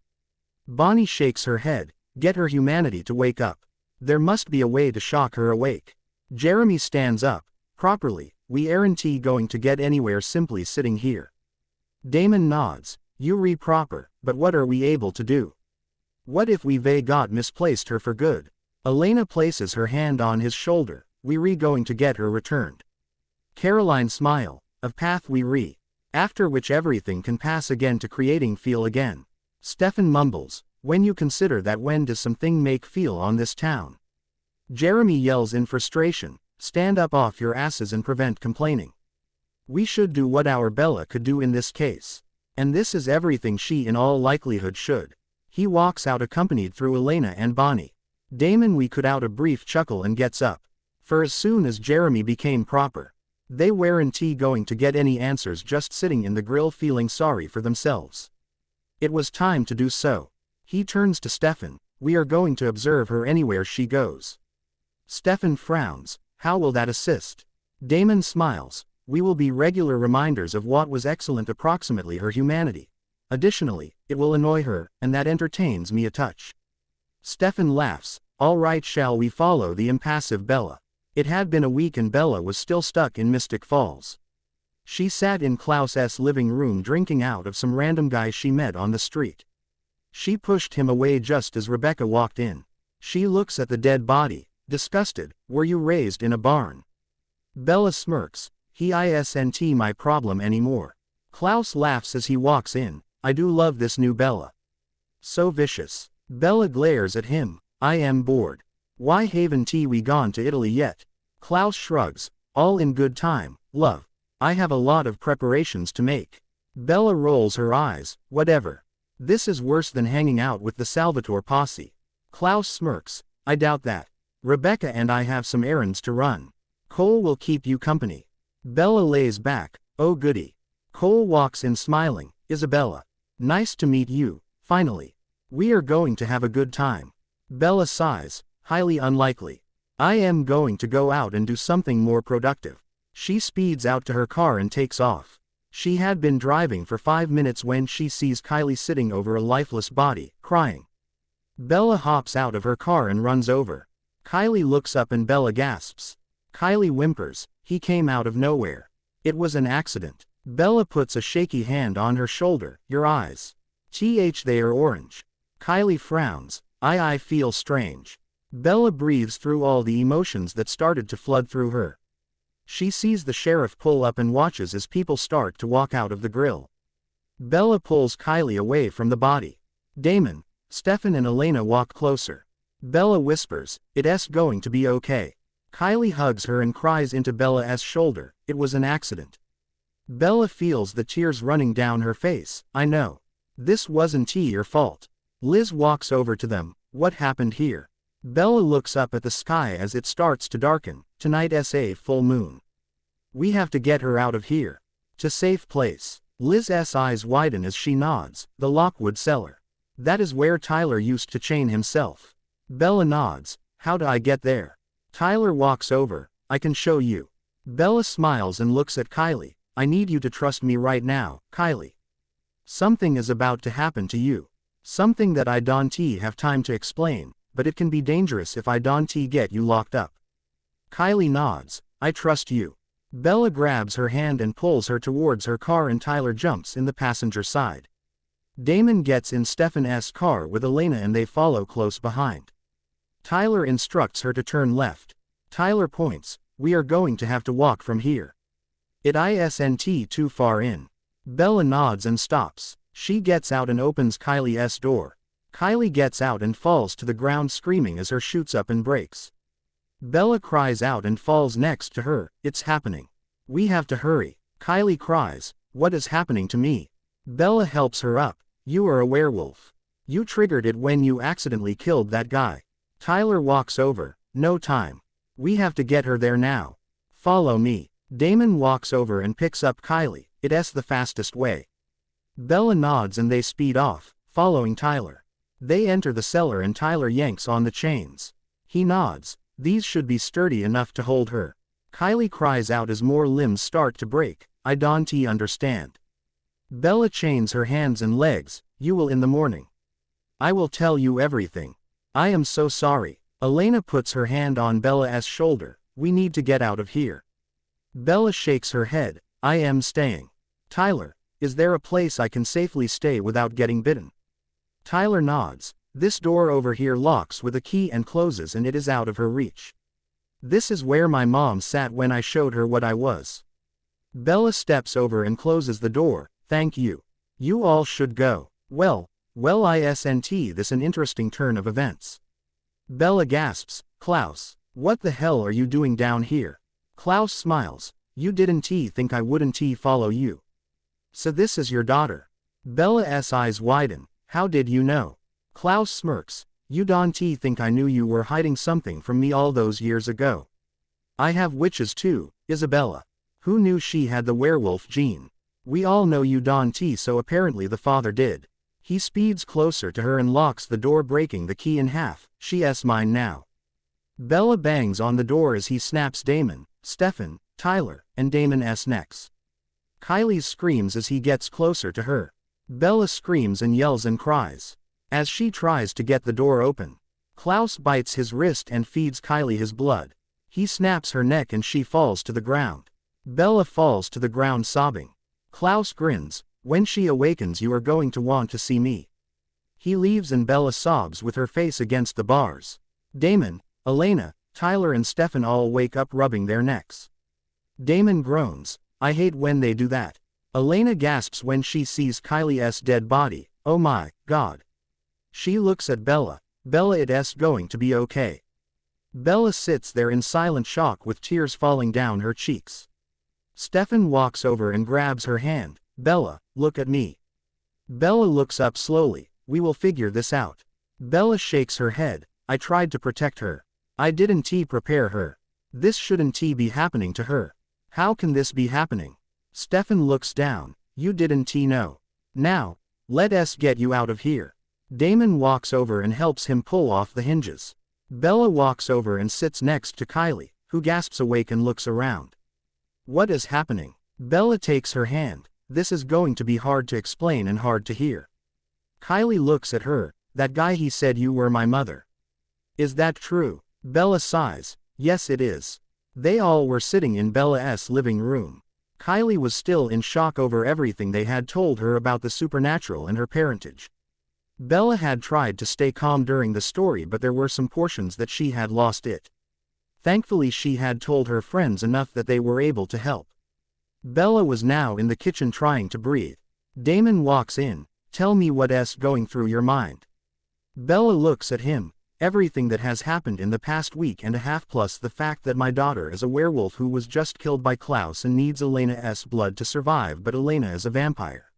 Bonnie shakes her head. Get her humanity to wake up. There must be a way to shock her awake. Jeremy stands up. Properly, we aren't going to get anywhere simply sitting here. Damon nods. You proper, but what are we able to do? What if we got misplaced her for good? Elena places her hand on his shoulder. We going to get her returned. Caroline smile. Of path we after which everything can pass again to creating feel again. Stefan mumbles. When you consider that, when does something make feel on this town? Jeremy yells in frustration. Stand up off your asses and prevent complaining. We should do what our Bella could do in this case. And this is everything she in all likelihood should. He walks out accompanied through Elena and Bonnie. Damon we could out a brief chuckle and gets up. For as soon as Jeremy became proper, they weren't going to get any answers just sitting in the grill feeling sorry for themselves. It was time to do so. He turns to Stefan. We are going to observe her anywhere she goes. Stefan frowns. How will that assist? Damon smiles. We will be regular reminders of what was excellent approximately her humanity. Additionally, it will annoy her, and that entertains me a touch. Stefan laughs. All right, shall we follow the impassive Bella? It had been a week and Bella was still stuck in Mystic Falls. She sat in Klaus's living room drinking out of some random guy she met on the street. She pushed him away just as Rebecca walked in. She looks at the dead body, disgusted. Were you raised in a barn? Bella smirks. He isn't my problem anymore. Klaus laughs as he walks in. I do love this new Bella. So vicious. Bella glares at him. I am bored. Why haven't we gone to Italy yet? Klaus shrugs. All in good time, love. I have a lot of preparations to make. Bella rolls her eyes. Whatever. This is worse than hanging out with the Salvatore posse. Klaus smirks. I doubt that. Rebecca and I have some errands to run. Cole will keep you company. Bella lays back. Oh goody. Cole walks in smiling. Isabella. Nice to meet you, finally. We are going to have a good time. Bella sighs. Highly unlikely. I am going to go out and do something more productive. She speeds out to her car and takes off. She had been driving for 5 minutes when she sees Kylie sitting over a lifeless body, crying. Bella hops out of her car and runs over. Kylie looks up and Bella gasps. Kylie whimpers. He came out of nowhere. It was an accident. Bella puts a shaky hand on her shoulder. Your eyes. They are orange. Kylie frowns. I feel strange. Bella breathes through all the emotions that started to flood through her. She sees the sheriff pull up and watches as people start to walk out of the grill. Bella pulls Kylie away from the body. Damon, Stefan and Elena walk closer. Bella whispers, it's going to be okay. Kylie hugs her and cries into Bella's shoulder. It was an accident. Bella feels the tears running down her face. I know. This wasn't your fault. Liz walks over to them. What happened here? Bella looks up at the sky as it starts to darken. Tonight's a full moon. We have to get her out of here. To safe place. Liz's eyes widen as she nods. The Lockwood cellar. That is where Tyler used to chain himself. Bella nods. How do I get there? Tyler walks over. I can show you. Bella smiles and looks at Kylie. I need you to trust me right now, Kylie. Something is about to happen to you. Something that I don't have time to explain, but it can be dangerous if I don't get you locked up. Kylie nods. I trust you. Bella grabs her hand and pulls her towards her car and Tyler jumps in the passenger side. Damon gets in Stefan's car with Elena and they follow close behind. Tyler instructs her to turn left. Tyler points. We are going to have to walk from here. It isn't too far in. Bella nods and stops. She gets out and opens Kylie's door. Kylie gets out and falls to the ground screaming as her shoots up and breaks. Bella cries out and falls next to her. It's happening. We have to hurry. Kylie cries. What is happening to me? Bella helps her up. You are a werewolf. You triggered it when you accidentally killed that guy. Tyler walks over. No time. We have to get her there now. Follow me. Damon walks over and picks up Kylie. It's the fastest way. Bella nods and they speed off, following Tyler. They enter the cellar and Tyler yanks on the chains. He nods. These should be sturdy enough to hold her. Kylie cries out as more limbs start to break. I don't understand. Bella chains her hands and legs. You will in the morning. I will tell you everything. I am so sorry. Elena puts her hand on Bella's shoulder. We need to get out of here. Bella shakes her head. I am staying. Tyler, is there a place I can safely stay without getting bitten? Tyler nods. This door over here locks with a key and closes and it is out of her reach. This is where my mom sat when I showed her what I was. Bella steps over and closes the door. Thank you. You all should go. Well, isn't this an interesting turn of events? Bella gasps. Klaus, what the hell are you doing down here? Klaus smiles. You didn't think I wouldn't follow you. So this is your daughter. Bella's eyes widen. How did you know? Klaus smirks. You don't think I knew you were hiding something from me all those years ago? I have witches too, Isabella. Who knew she had the werewolf gene? We all know you don't, so apparently the father did. He speeds closer to her and locks the door, breaking the key in half. She's mine now. Bella bangs on the door as he snaps Damon, Stefan, Tyler, and Damon's necks. Kylie screams as he gets closer to her. Bella screams and yells and cries. As she tries to get the door open, Klaus bites his wrist and feeds Kylie his blood. He snaps her neck and she falls to the ground. Bella falls to the ground sobbing. Klaus grins. When she awakens you are going to want to see me. He leaves and Bella sobs with her face against the bars. Damon, Elena, Tyler and Stefan all wake up rubbing their necks. Damon groans. I hate when they do that. Elena gasps when she sees Kylie's dead body. Oh my God. She looks at Bella. Bella, it's going to be okay. Bella sits there in silent shock with tears falling down her cheeks. Stefan walks over and grabs her hand. Bella, look at me. Bella looks up slowly. We will figure this out. Bella shakes her head. I tried to protect her. I didn't prepare her. This shouldn't be happening to her. How can this be happening? Stefan looks down. You didn't know. Now, let us get you out of here. Damon walks over and helps him pull off the hinges. Bella walks over and sits next to Kylie, who gasps awake and looks around. What is happening? Bella takes her hand. This is going to be hard to explain and hard to hear. Kylie looks at her. That guy, he said you were my mother. Is that true? Bella sighs. Yes, it is. They all were sitting in Bella's living room. Kylie was still in shock over everything they had told her about the supernatural and her parentage. Bella had tried to stay calm during the story, but there were some portions that she had lost it. Thankfully she had told her friends enough that they were able to help. Bella was now in the kitchen trying to breathe. Damon walks in. Tell me what's going through your mind. Bella looks at him. Everything that has happened in the past week and a half, plus the fact that my daughter is a werewolf who was just killed by Klaus and needs Elena's blood to survive, but Elena is a vampire.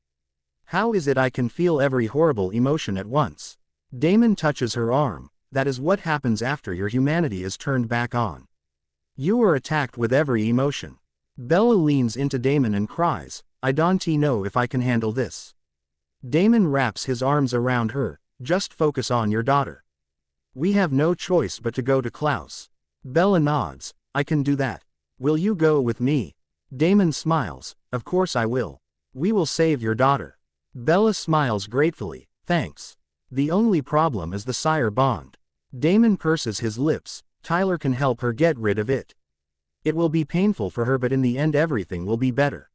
How is it I can feel every horrible emotion at once? Damon touches her arm. That is what happens after your humanity is turned back on. You are attacked with every emotion. Bella leans into Damon and cries, I don't know if I can handle this. Damon wraps his arms around her. Just focus on your daughter. We have no choice but to go to Klaus. Bella nods. I can do that. Will you go with me? Damon smiles. Of course I will. We will save your daughter. Bella smiles gratefully. Thanks. The only problem is the sire bond. Damon purses his lips. Tyler can help her get rid of it. It will be painful for her, but in the end everything will be better.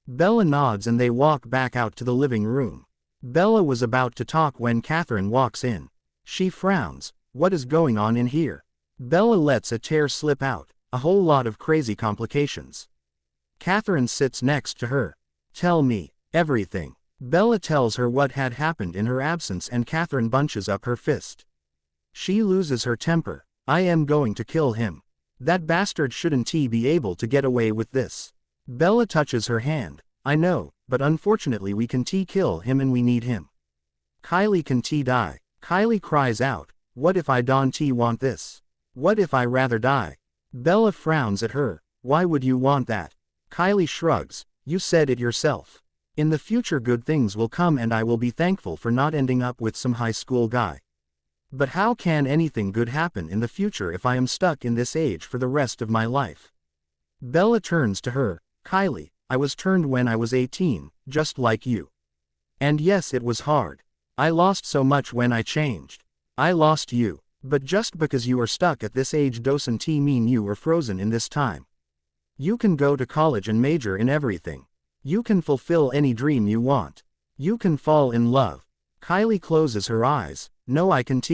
Bella nods and they walk back out to the living room. Bella was about to talk when Catherine walks in. She frowns. What is going on in here? Bella lets a tear slip out. A whole lot of crazy complications. Catherine sits next to her. Tell me everything. Bella tells her what had happened in her absence and Catherine bunches up her fist. She loses her temper. I am going to kill him. That bastard shouldn't be able to get away with this. Bella touches her hand. I know, but unfortunately we can kill him and we need him. Kylie can die. Kylie cries out. What if I don't want this? What if I rather die? Bella frowns at her. Why would you want that? Kylie shrugs. You said it yourself. In the future good things will come and I will be thankful for not ending up with some high school guy. But how can anything good happen in the future if I am stuck in this age for the rest of my life? Bella turns to her. Kylie, I was turned when I was 18, just like you. And yes, it was hard. I lost so much when I changed. I lost you. But just because you are stuck at this age doesn't mean you are frozen in this time. You can go to college and major in everything. You can fulfill any dream you want. You can fall in love. Kylie closes her eyes. No, I can't.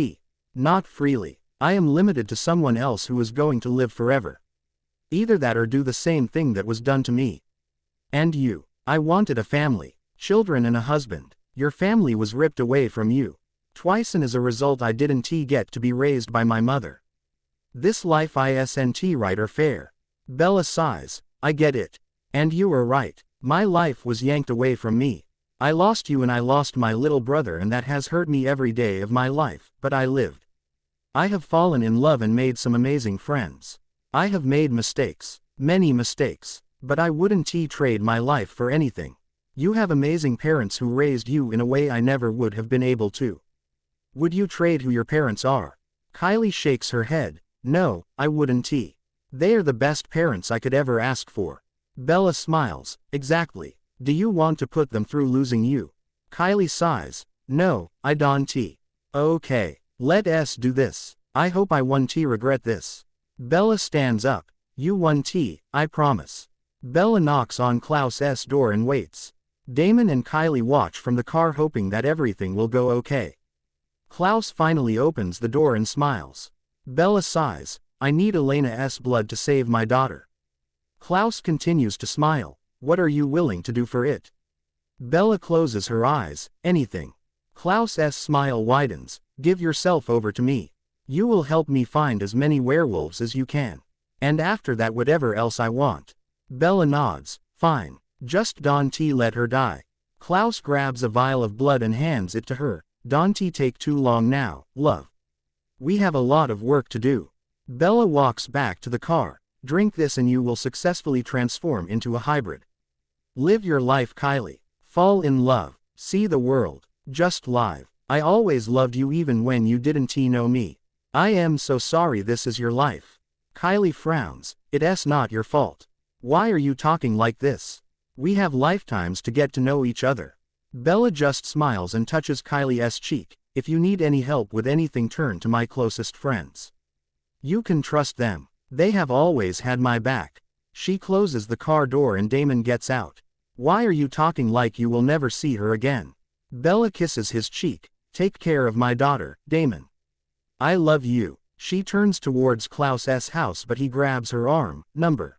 Not freely. I am limited to someone else who is going to live forever. Either that or do the same thing that was done to me. And you. I wanted a family, children and a husband. Your family was ripped away from you. Twice, and as a result I didn't get to be raised by my mother. This life isn't right or fair. Bella sighs. I get it. And you are right. My life was yanked away from me. I lost you and I lost my little brother, and that has hurt me every day of my life, but I lived. I have fallen in love and made some amazing friends. I have made mistakes, many mistakes, but I wouldn't trade my life for anything. You have amazing parents who raised you in a way I never would have been able to. Would you trade who your parents are? Kylie shakes her head. No, I wouldn't. They are the best parents I could ever ask for. Bella smiles. Exactly. Do you want to put them through losing you? Kylie sighs. No, I don't. Okay, let's do this. I hope I won't regret this. Bella stands up. You won't, I promise. Bella knocks on Klaus's door and waits. Damon and Kylie watch from the car, hoping that everything will go okay. Klaus finally opens the door and smiles. Bella sighs. I need Elena's blood to save my daughter. Klaus continues to smile. What are you willing to do for it? Bella closes her eyes. Anything. Klaus's smile widens. Give yourself over to me. You will help me find as many werewolves as you can. And after that, whatever else I want. Bella nods. Fine. Just don't let her die. Klaus grabs a vial of blood and hands it to her. Don't take too long now, love. We have a lot of work to do. Bella walks back to the car. Drink this and you will successfully transform into a hybrid. Live your life, Kylie. Fall in love. See the world. Just live. I always loved you even when you didn't know me. I am so sorry this is your life. Kylie frowns. It's not your fault. Why are you talking like this? We have lifetimes to get to know each other. Bella just smiles and touches Kylie's cheek. If you need any help with anything, turn to my closest friends. You can trust them. They have always had my back. She closes the car door and Damon gets out. Why are you talking like you will never see her again? Bella kisses his cheek. Take care of my daughter, Damon. I love you. She turns towards Klaus's house, but he grabs her arm. Number.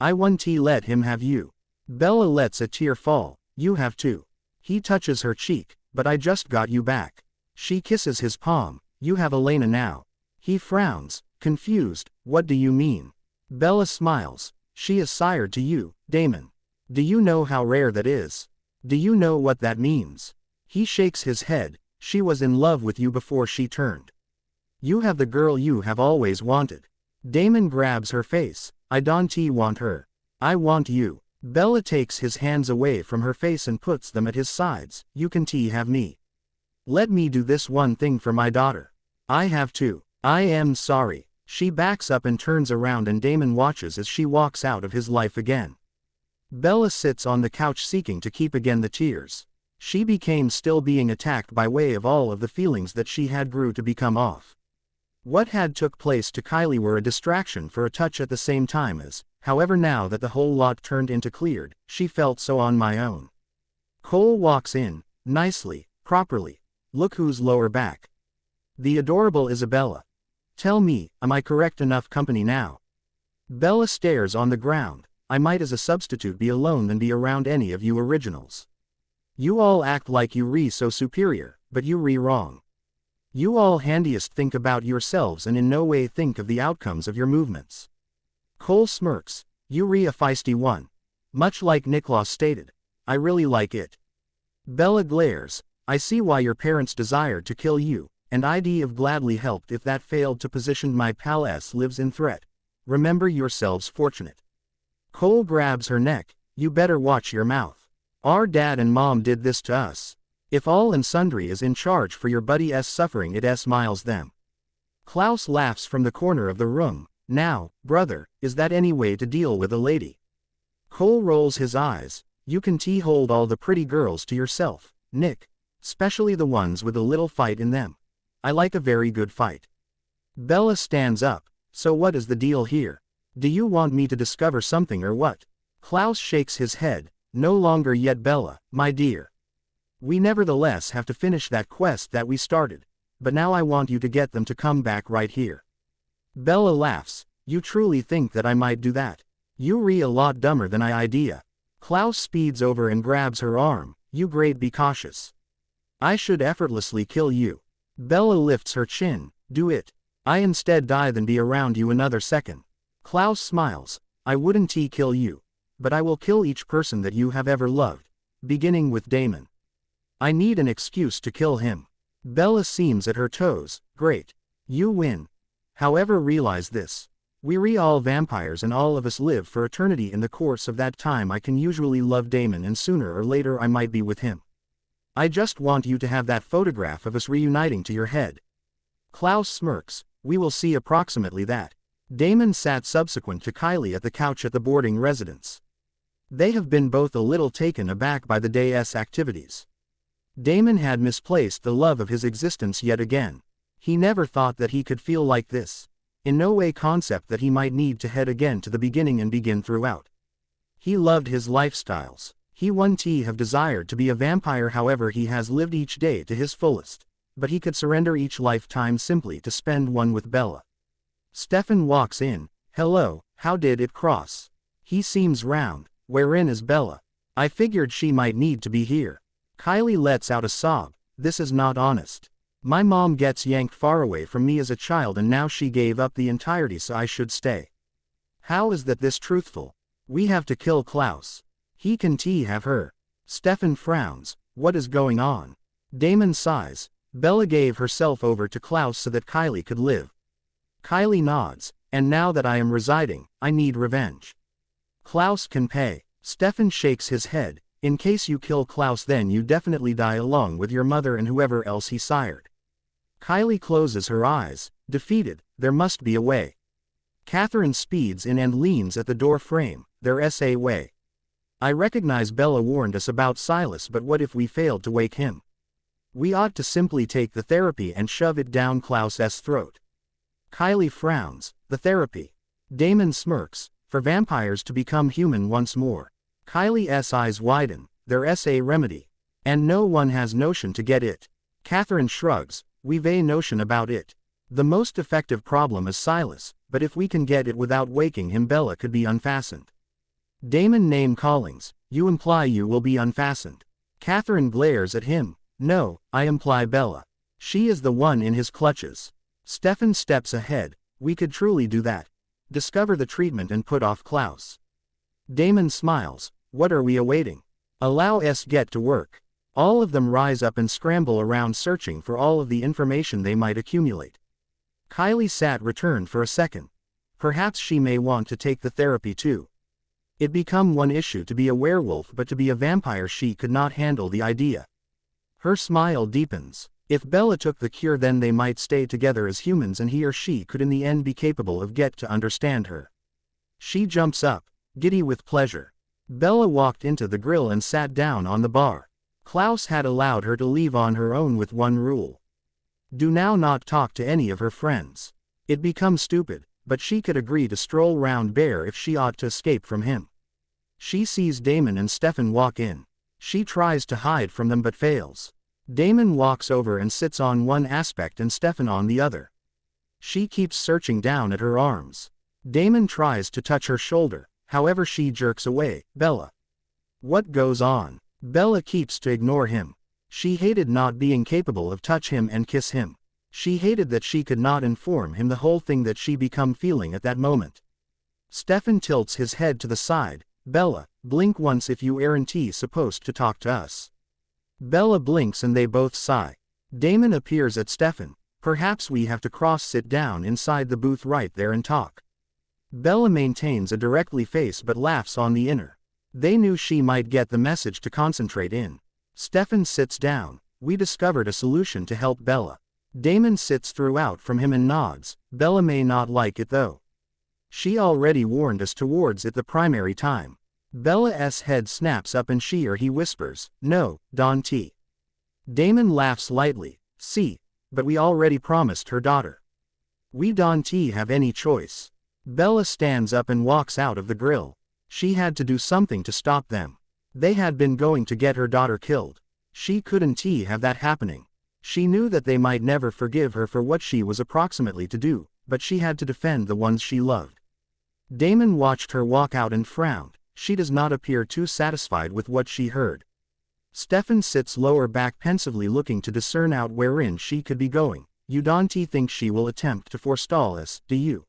I won't let him have you. Bella lets a tear fall. You have to. He touches her cheek. But I just got you back. She kisses his palm. You have Elena now. He frowns, confused. What do you mean? Bella smiles. She is sired to you, Damon. Do you know how rare that is? Do you know what that means? He shakes his head. She was in love with you before she turned. You have the girl you have always wanted. Damon grabs her face. I don't want her. I want you. Bella takes his hands away from her face and puts them at his sides. You can have me. Let me do this one thing for my daughter. I have to. I am sorry. She backs up and turns around and Damon watches as she walks out of his life again. Bella sits on the couch seeking to keep again the tears. She became still being attacked by way of all of the feelings that she had grew to become off. What had took place to Kylie were a distraction for a touch at the same time as, however, now that the whole lot turned into cleared, she felt so on my own. Cole walks in, nicely, properly. Look who's lower back. The adorable Isabella. Tell me, am I correct enough company now? Bella stares on the ground. I might as a substitute be alone than be around any of you originals. You all act like you re so superior, but you re wrong. You all handiest think about yourselves and in no way think of the outcomes of your movements. Cole smirks. You re a feisty one. Much like Niklaus stated. I really like it. Bella glares. I see why your parents desired to kill you, and I'd have gladly helped if that failed to position my palace lives in threat. Remember yourselves fortunate. Cole grabs her neck. You better watch your mouth. Our dad and mom did this to us. If all and sundry is in charge for your buddy's suffering, it smiles them. Klaus laughs from the corner of the room. Now, brother, is that any way to deal with a lady? Cole rolls his eyes. You can hold all the pretty girls to yourself, Nick. Especially the ones with a little fight in them. I like a very good fight. Bella stands up. So what is the deal here? Do you want me to discover something or what? Klaus shakes his head. No longer yet, Bella, my dear. We nevertheless have to finish that quest that we started. But now I want you to get them to come back right here. Bella laughs. You truly think that I might do that? You're a lot dumber than I idea. Klaus speeds over and grabs her arm. You great, be cautious. I should effortlessly kill you. Bella lifts her chin. Do it. I instead die than be around you another second. Klaus smiles. I wouldn't kill you. But I will kill each person that you have ever loved. Beginning with Damon. I need an excuse to kill him. Bella seems at her toes. Great. You win. However, realize this. We're all vampires and all of us live for eternity. In the course of that time I can usually love Damon and sooner or later I might be with him. I just want you to have that photograph of us reuniting to your head. Klaus smirks. We will see approximately that. Damon sat subsequent to Kylie at the couch at the boarding residence. They have been both a little taken aback by the day's activities. Damon had misplaced the love of his existence yet again. He never thought that he could feel like this. In no way concept that he might need to head again to the beginning and begin throughout. He loved his lifestyles. He wouldn't have desired to be a vampire, however he has lived each day to his fullest. But he could surrender each lifetime simply to spend one with Bella. Stefan walks in. Hello, how did it cross? He seems round. Wherein is Bella? I figured she might need to be here. Kylie lets out a sob. This is not honest. My mom gets yanked far away from me as a child and now she gave up the entirety so I should stay. How is that this truthful? We have to kill Klaus. He can have her. Stefan frowns. What is going on? Damon sighs. Bella gave herself over to Klaus so that Kylie could live. Kylie nods. And now that I am residing, I need revenge. Klaus can pay. Stefan shakes his head. In case you kill Klaus, then you definitely die along with your mother and whoever else he sired. Kylie closes her eyes. Defeated, there must be a way. Catherine speeds in and leans at the door frame. There's a way. I recognize Bella warned us about Silas, but what if we failed to wake him? We ought to simply take the therapy and shove it down Klaus's throat. Kylie frowns. The therapy. Damon smirks. For vampires to become human once more. Kylie's eyes widen. There's a remedy. And no one has notion to get it. Catherine shrugs. We've a notion about it. The most effective problem is Silas, but if we can get it without waking him, Bella could be unfastened. Damon name callings. You imply you will be unfastened. Catherine glares at him. No, I imply Bella. She is the one in his clutches. Stefan steps ahead. We could truly do that. Discover the treatment and put off Klaus. Damon smiles. What are we awaiting? Allow us get to work. All of them rise up and scramble around searching for all of the information they might accumulate. Kylie sat returned for a second. Perhaps she may want to take the therapy too. It become one issue to be a werewolf, but to be a vampire she could not handle the idea. Her smile deepens. If Bella took the cure, then they might stay together as humans and he or she could in the end be capable of get to understand her. She jumps up, giddy with pleasure. Bella walked into the grill and sat down on the bar. Klaus had allowed her to leave on her own with one rule. Do now not talk to any of her friends. It becomes stupid, but she could agree to stroll round bare if she ought to escape from him. She sees Damon and Stefan walk in. She tries to hide from them but fails. Damon walks over and sits on one aspect and Stefan on the other. She keeps searching down at her arms. Damon tries to touch her shoulder, however she jerks away. Bella. What goes on? Bella keeps to ignore him. She hated not being capable of touch him and kiss him. She hated that she could not inform him the whole thing that she become feeling at that moment. Stefan tilts his head to the side. Bella, blink once if you aren't supposed to talk to us. Bella blinks and they both sigh. Damon appears at Stefan. Perhaps we have to sit down inside the booth right there and talk. Bella maintains a directly face but laughs on the inner. They knew she might get the message to concentrate in. Stefan sits down. We discovered a solution to help Bella. Damon sits throughout from him and nods. Bella may not like it though. She already warned us towards it the primary time. Bella's head snaps up and she or he whispers, no, Don T. Damon laughs lightly. See, but we already promised her daughter. We don't have any choice. Bella stands up and walks out of the grill. She had to do something to stop them. They had been going to get her daughter killed. She couldn't have that happening. She knew that they might never forgive her for what she was approximately to do, but she had to defend the ones she loved. Damon watched her walk out and frowned. She does not appear too satisfied with what she heard. Stefan sits lower back pensively looking to discern out wherein she could be going. You don't think she will attempt to forestall us, do you?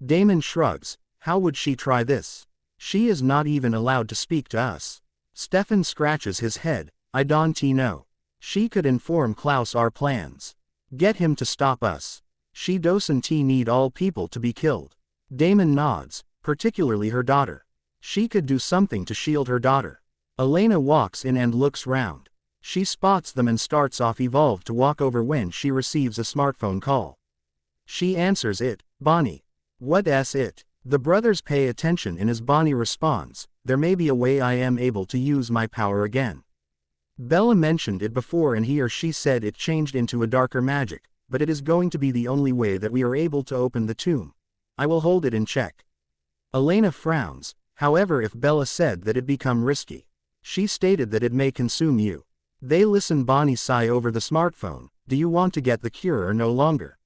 Damon shrugs. How would she try this? She is not even allowed to speak to us. Stefan scratches his head. I don't know. She could inform Klaus our plans. Get him to stop us. She doesn't need all people to be killed. Damon nods, particularly her daughter. She could do something to shield her daughter. Elena walks in and looks round. She spots them and starts off Evolve to walk over when she receives a smartphone call. She answers it. Bonnie. What's it? The brothers pay attention and as Bonnie responds, there may be a way I am able to use my power again. Bella mentioned it before and he or she said it changed into a darker magic, but it is going to be the only way that we are able to open the tomb. I will hold it in check. Elena frowns, however if Bella said that it become risky. She stated that it may consume you. They listen. Bonnie sigh over the smartphone. Do you want to get the cure or no longer?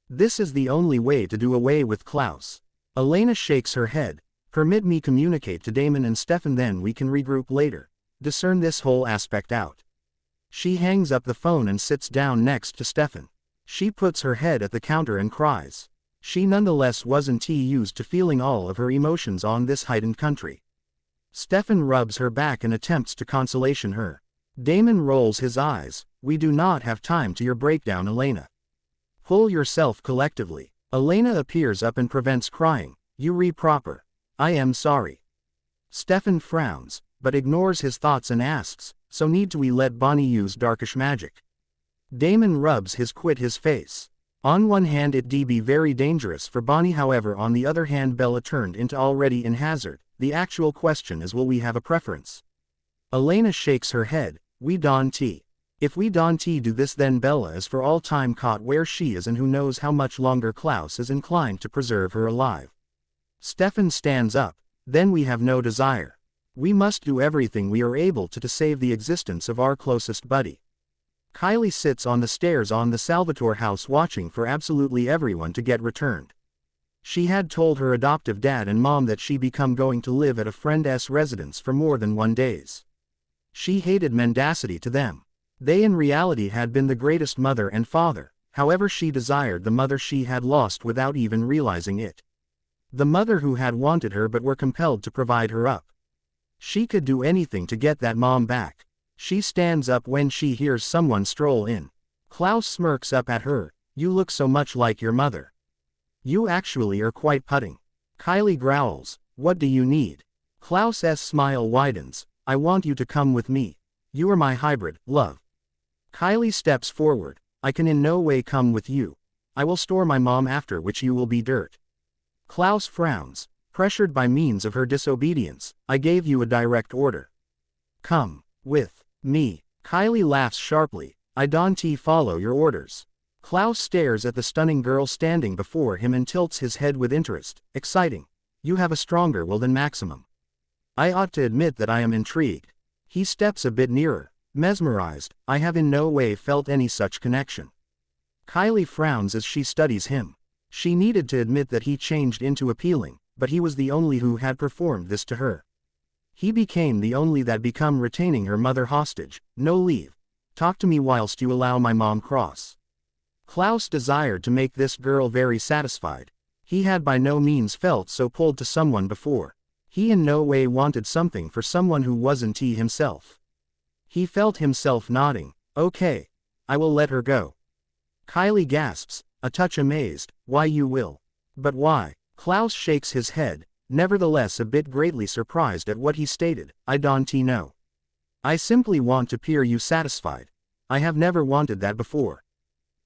This is the only way to do away with Klaus. Elena shakes her head. Permit me communicate to Damon and Stefan, then we can regroup later. Discern this whole aspect out. She hangs up the phone and sits down next to Stefan. She puts her head at the counter and cries. She nonetheless wasn't used to feeling all of her emotions on this heightened country. Stefan rubs her back and attempts to consolation her. Damon rolls his eyes. We do not have time to your breakdown, Elena. Pull yourself collectively. Elena appears up and prevents crying. You proper. I am sorry. Stefan frowns, but ignores his thoughts and asks, so need we let Bonnie use darkish magic? Damon rubs his face. On one hand it'd be very dangerous for Bonnie, however on the other hand Bella turned into already in hazard. The actual question is, will we have a preference? Elena shakes her head. We don't. If we don't do this, then Bella is for all time caught where she is, and who knows how much longer Klaus is inclined to preserve her alive. Stefan stands up. Then we have no desire. We must do everything we are able to save the existence of our closest buddy. Kylie sits on the stairs on the Salvatore house watching for absolutely everyone to get returned. She had told her adoptive dad and mom that she become going to live at a friend's residence for more than 1 day. She hated mendacity to them. They in reality had been the greatest mother and father, however she desired the mother she had lost without even realizing it. The mother who had wanted her but were compelled to provide her up. She could do anything to get that mom back. She stands up when she hears someone stroll in. Klaus smirks up at her. You look so much like your mother. You actually are quite putting. Kylie growls. What do you need? Klaus's smile widens. I want you to come with me. You are my hybrid, love. Kylie steps forward. I can in no way come with you. I will store my mom, after which you will be dirt. Klaus frowns. Pressured by means of her disobedience, I gave you a direct order. Come with me. Kylie laughs sharply. I don't follow your orders. Klaus stares at the stunning girl standing before him and tilts his head with interest. Exciting. You have a stronger will than Maximum. I ought to admit that I am intrigued. He steps a bit nearer. Mesmerized. I have in no way felt any such connection. Kylie frowns as she studies him. She needed to admit that he changed into appealing, but he was the only who had performed this to her. He became the only that become retaining her mother hostage. No leave. Talk to me whilst you allow my mom cross. Klaus desired to make this girl very satisfied. He had by no means felt so pulled to someone before. He in no way wanted something for someone who wasn't he himself. He felt himself nodding. Okay. I will let her go. Kylie gasps, a touch amazed. Why you will? But why? Klaus shakes his head, nevertheless a bit greatly surprised at what he stated. I don't know. I simply want to appear you satisfied. I have never wanted that before.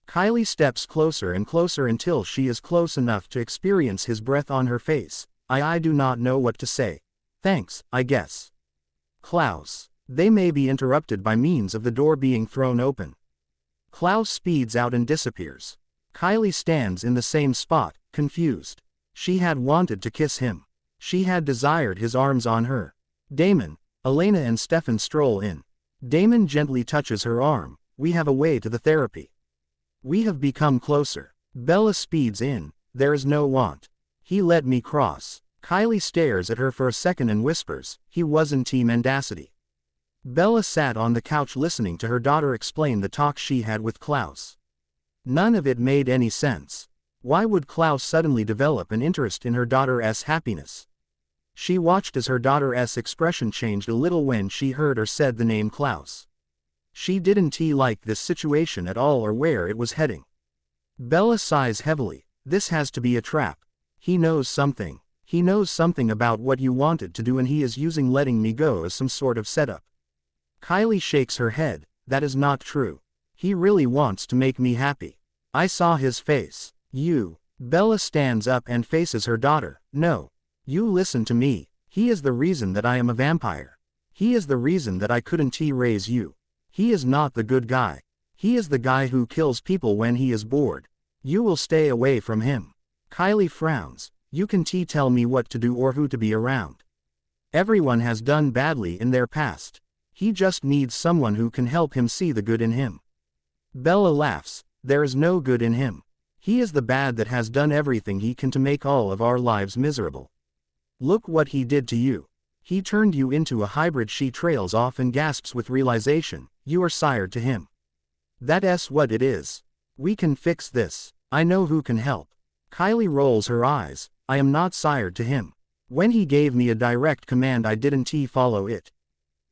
Kylie steps closer and closer until she is close enough to experience his breath on her face. I do not know what to say. Thanks, I guess. Klaus. They may be interrupted by means of the door being thrown open. Klaus speeds out and disappears. Kylie stands in the same spot, confused. She had wanted to kiss him. She had desired his arms on her. Damon, Elena and Stefan stroll in. Damon gently touches her arm. We have a way to the therapy. We have become closer. Bella speeds in. There is no want. He let me cross. Kylie stares at her for a second and whispers, he wasn't mendacity. Bella sat on the couch listening to her daughter explain the talk she had with Klaus. None of it made any sense. Why would Klaus suddenly develop an interest in her daughter's happiness? She watched as her daughter's expression changed a little when she heard or said the name Klaus. She didn't like this situation at all or where it was heading. Bella sighs heavily. This has to be a trap. He knows something. He knows something about what you wanted to do and he is using letting me go as some sort of setup. Kylie shakes her head. That is not true. He really wants to make me happy. I saw his face. You. Bella stands up and faces her daughter. No. You listen to me. He is the reason that I am a vampire. He is the reason that I couldn't raise you. He is not the good guy. He is the guy who kills people when he is bored. You will stay away from him. Kylie frowns. You can tell me what to do or who to be around. Everyone has done badly in their past. He just needs someone who can help him see the good in him. Bella laughs. There is no good in him. He is the bad that has done everything he can to make all of our lives miserable. Look what he did to you. He turned you into a hybrid. She trails off and gasps with realization. You are sired to him. That's what it is. We can fix this. I know who can help. Kylie rolls her eyes. I am not sired to him. When he gave me a direct command I didn't follow it.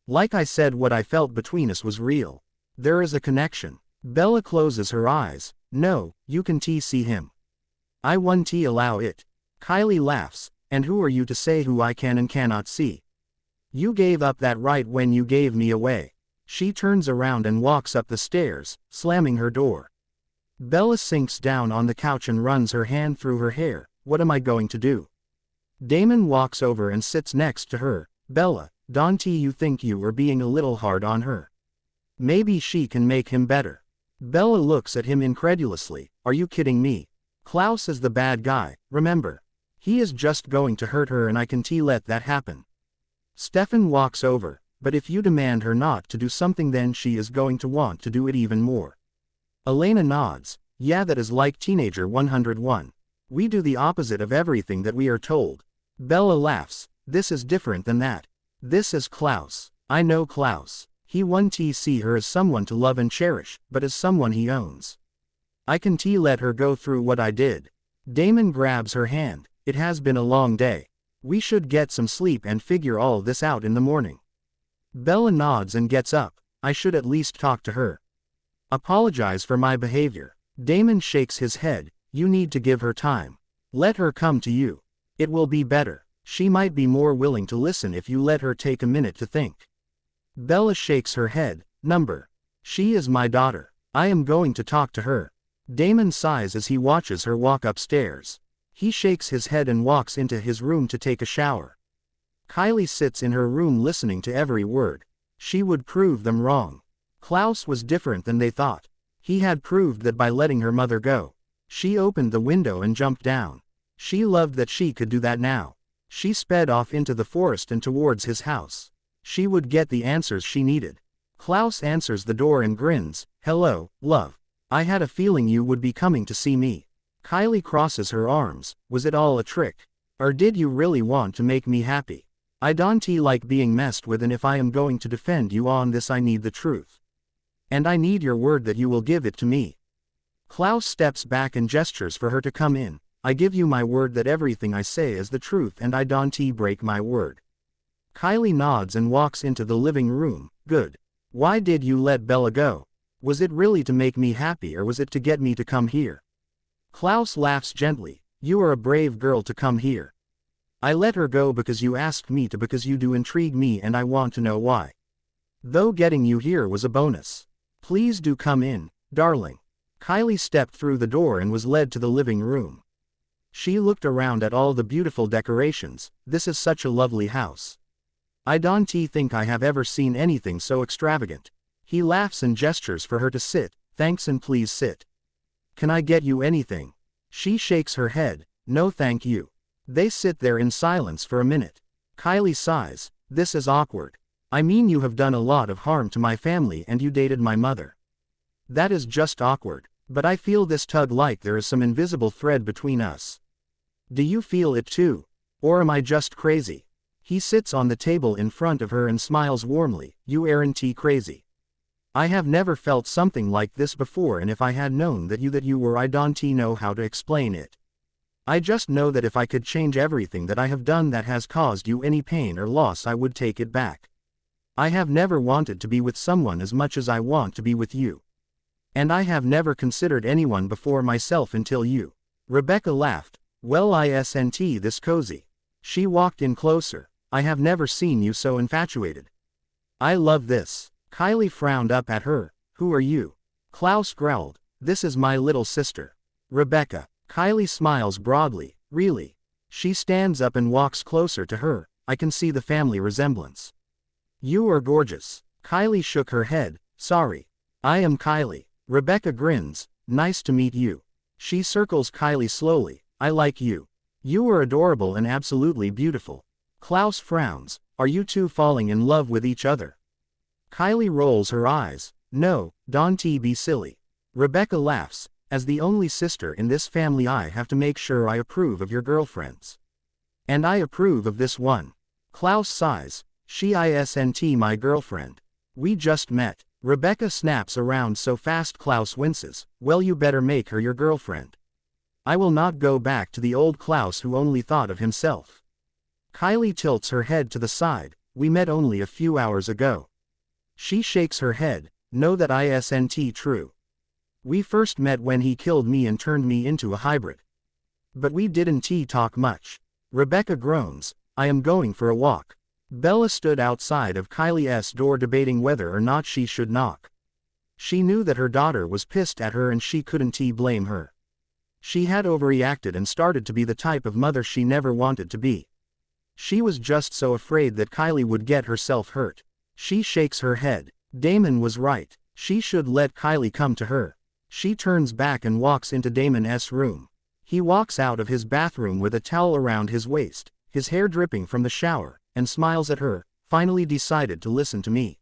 Like I said, what I felt between us was real. There is a connection. Bella closes her eyes. No, you can see him. I won't allow it. Kylie laughs. And who are you to say who I can and cannot see? You gave up that right when you gave me away. She turns around and walks up the stairs, slamming her door. Bella sinks down on the couch and runs her hand through her hair. What am I going to do? Damon walks over and sits next to her. Bella, don't you think you are being a little hard on her? Maybe she can make him better. Bella looks at him incredulously. Are you kidding me? Klaus is the bad guy, remember. He is just going to hurt her and I can let that happen. Stefan walks over. But if you demand her not to do something then she is going to want to do it even more. Elena nods. Yeah, that is like teenager 101. We do the opposite of everything that we are told. Bella laughs. This is different than that. This is Klaus. I know Klaus. He won't see her as someone to love and cherish, but as someone he owns. I can let her go through what I did. Damon grabs her hand. It has been a long day. We should get some sleep and figure all this out in the morning. Bella nods and gets up. I should at least talk to her. Apologize for my behavior. Damon shakes his head. You need to give her time. Let her come to you. It will be better. She might be more willing to listen if you let her take a minute to think. Bella shakes her head. She is my daughter. I am going to talk to her. Damon sighs as he watches her walk upstairs. He shakes his head and walks into his room to take a shower. Kylie sits in her room listening to every word. She would prove them wrong. Klaus was different than they thought. He had proved that by letting her mother go. She opened the window and jumped down. She loved that she could do that now. She sped off into the forest and towards his house. She would get the answers she needed. Klaus answers the door and grins. Hello, love. I had a feeling you would be coming to see me. Kylie crosses her arms. Was it all a trick? Or did you really want to make me happy? I don't like being messed with and if I am going to defend you on this I need the truth. And I need your word that you will give it to me. Klaus steps back and gestures for her to come in. I give you my word that everything I say is the truth and I don't break my word. Kylie nods and walks into the living room. Good. Why did you let Bella go? Was it really to make me happy or was it to get me to come here? Klaus laughs gently. You are a brave girl to come here. I let her go because you asked me to because you do intrigue me and I want to know why. Though getting you here was a bonus. Please do come in, darling. Kylie stepped through the door and was led to the living room. She looked around at all the beautiful decorations. This is such a lovely house. I don't think I have ever seen anything so extravagant. He laughs and gestures for her to sit. Thanks and please sit. Can I get you anything? She shakes her head. No thank you. They sit there in silence for a minute. Kylie sighs. This is awkward. I mean, you have done a lot of harm to my family and you dated my mother. That is just awkward. But I feel this tug, like there is some invisible thread between us. Do you feel it too? Or am I just crazy? He sits on the table in front of her and smiles warmly. You aren't crazy. I have never felt something like this before, and if I had known that you were, I don't know how to explain it. I just know that if I could change everything that I have done that has caused you any pain or loss, I would take it back. I have never wanted to be with someone as much as I want to be with you. And I have never considered anyone before myself until you. Rebecca laughed. Well, isn't this cozy? She walked in closer. I have never seen you so infatuated. I love this. Kylie frowned up at her. Who are you? Klaus growled. This is my little sister. Rebecca. Kylie smiles broadly. Really? She stands up and walks closer to her. I can see the family resemblance. You are gorgeous. Kylie shook her head. Sorry. I am Kylie. Rebecca grins. Nice to meet you. She circles Kylie slowly. I like you. You are adorable and absolutely beautiful. Klaus frowns. Are you two falling in love with each other? Kylie rolls her eyes. No, don't be silly. Rebecca laughs. As the only sister in this family, I have to make sure I approve of your girlfriends. And I approve of this one. Klaus sighs. She isn't my girlfriend. We just met. Rebecca snaps around so fast Klaus winces. Well, you better make her your girlfriend. I will not go back to the old Klaus who only thought of himself. Kylie tilts her head to the side. We met only a few hours ago. She shakes her head. No, that isn't true. We first met when he killed me and turned me into a hybrid. But we didn't talk much. Rebecca groans. I am going for a walk. Bella stood outside of Kylie's door debating whether or not she should knock. She knew that her daughter was pissed at her and she couldn't blame her. She had overreacted and started to be the type of mother she never wanted to be. She was just so afraid that Kylie would get herself hurt. She shakes her head. Damon was right. She should let Kylie come to her. She turns back and walks into Damon's room. He walks out of his bathroom with a towel around his waist, his hair dripping from the shower, and smiles at her. Finally decided to listen to me.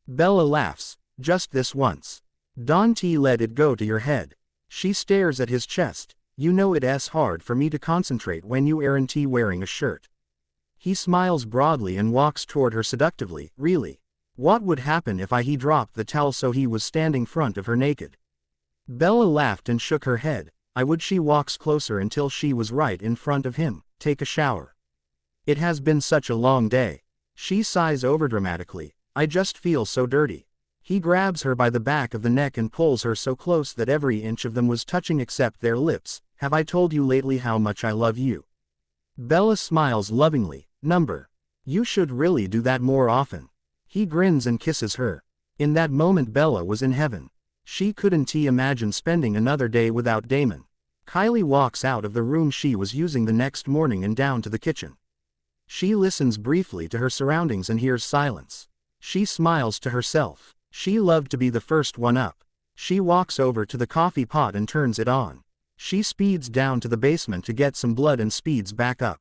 Bella laughs. Just this once. Don't let it go to your head. She stares at his chest. You know it's hard for me to concentrate when you aren't wearing a shirt. He smiles broadly and walks toward her seductively. Really? What would happen if he dropped the towel so he was standing front of her naked? Bella laughed and shook her head. I would. She walks closer until she was right in front of him. Take a shower. It has been such a long day. She sighs overdramatically. I just feel so dirty. He grabs her by the back of the neck and pulls her so close that every inch of them was touching except their lips. Have I told you lately how much I love you? Bella smiles lovingly. You should really do that more often. He grins and kisses her. In that moment Bella was in heaven. She couldn't imagine spending another day without Damon. Kylie walks out of the room she was using the next morning and down to the kitchen. She listens briefly to her surroundings and hears silence. She smiles to herself. She loved to be the first one up. She walks over to the coffee pot and turns it on. She speeds down to the basement to get some blood and speeds back up.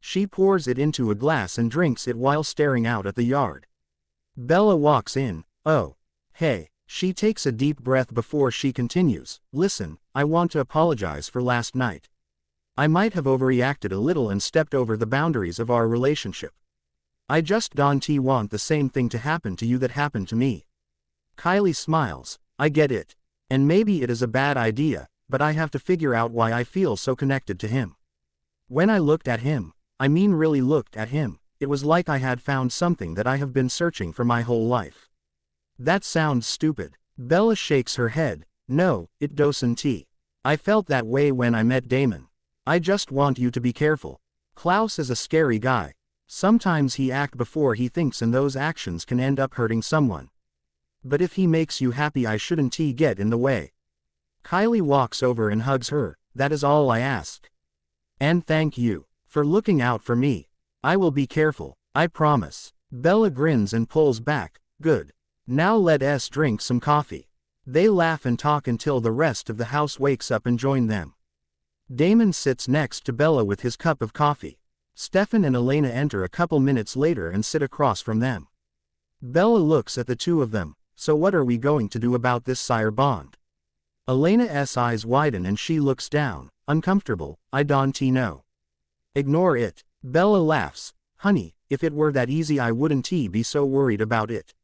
She pours it into a glass and drinks it while staring out at the yard. Bella walks in. Oh. Hey. She takes a deep breath before she continues. Listen, I want to apologize for last night. I might have overreacted a little and stepped over the boundaries of our relationship. I just don't want the same thing to happen to you that happened to me. Kylie smiles. I get it. And maybe it is a bad idea, but I have to figure out why I feel so connected to him. When I looked at him, I mean really looked at him, it was like I had found something that I have been searching for my whole life. That sounds stupid. Bella shakes her head. No, it doesn't. I felt that way when I met Damon. I just want you to be careful. Klaus is a scary guy. Sometimes he acts before he thinks and those actions can end up hurting someone. But if he makes you happy, I shouldn't get in the way. Kylie walks over and hugs her. That is all I ask. And thank you for looking out for me. I will be careful, I promise. Bella grins and pulls back. Good. Now let us drink some coffee. They laugh and talk until the rest of the house wakes up and join them. Damon sits next to Bella with his cup of coffee. Stefan and Elena enter a couple minutes later and sit across from them. Bella looks at the two of them. So what are we going to do about this sire bond? Elena's eyes widen and she looks down, uncomfortable. I don't know. Ignore it. Bella laughs. Honey, if it were that easy I wouldn't be so worried about it.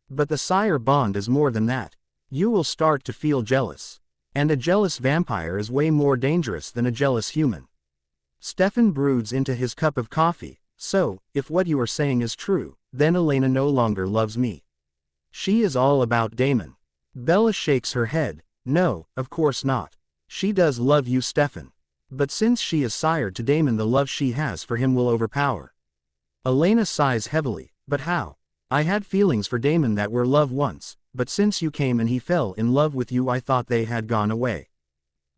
But the sire bond is more than that. You will start to feel jealous. And a jealous vampire is way more dangerous than a jealous human. Stefan broods into his cup of coffee. So, if what you are saying is true, then Elena no longer loves me. She is all about Damon. Bella shakes her head. No, of course not. She does love you, Stefan. But since she is sired to Damon, the love she has for him will overpower. Elena sighs heavily. But how? I had feelings for Damon that were love once, but since you came and he fell in love with you, I thought they had gone away.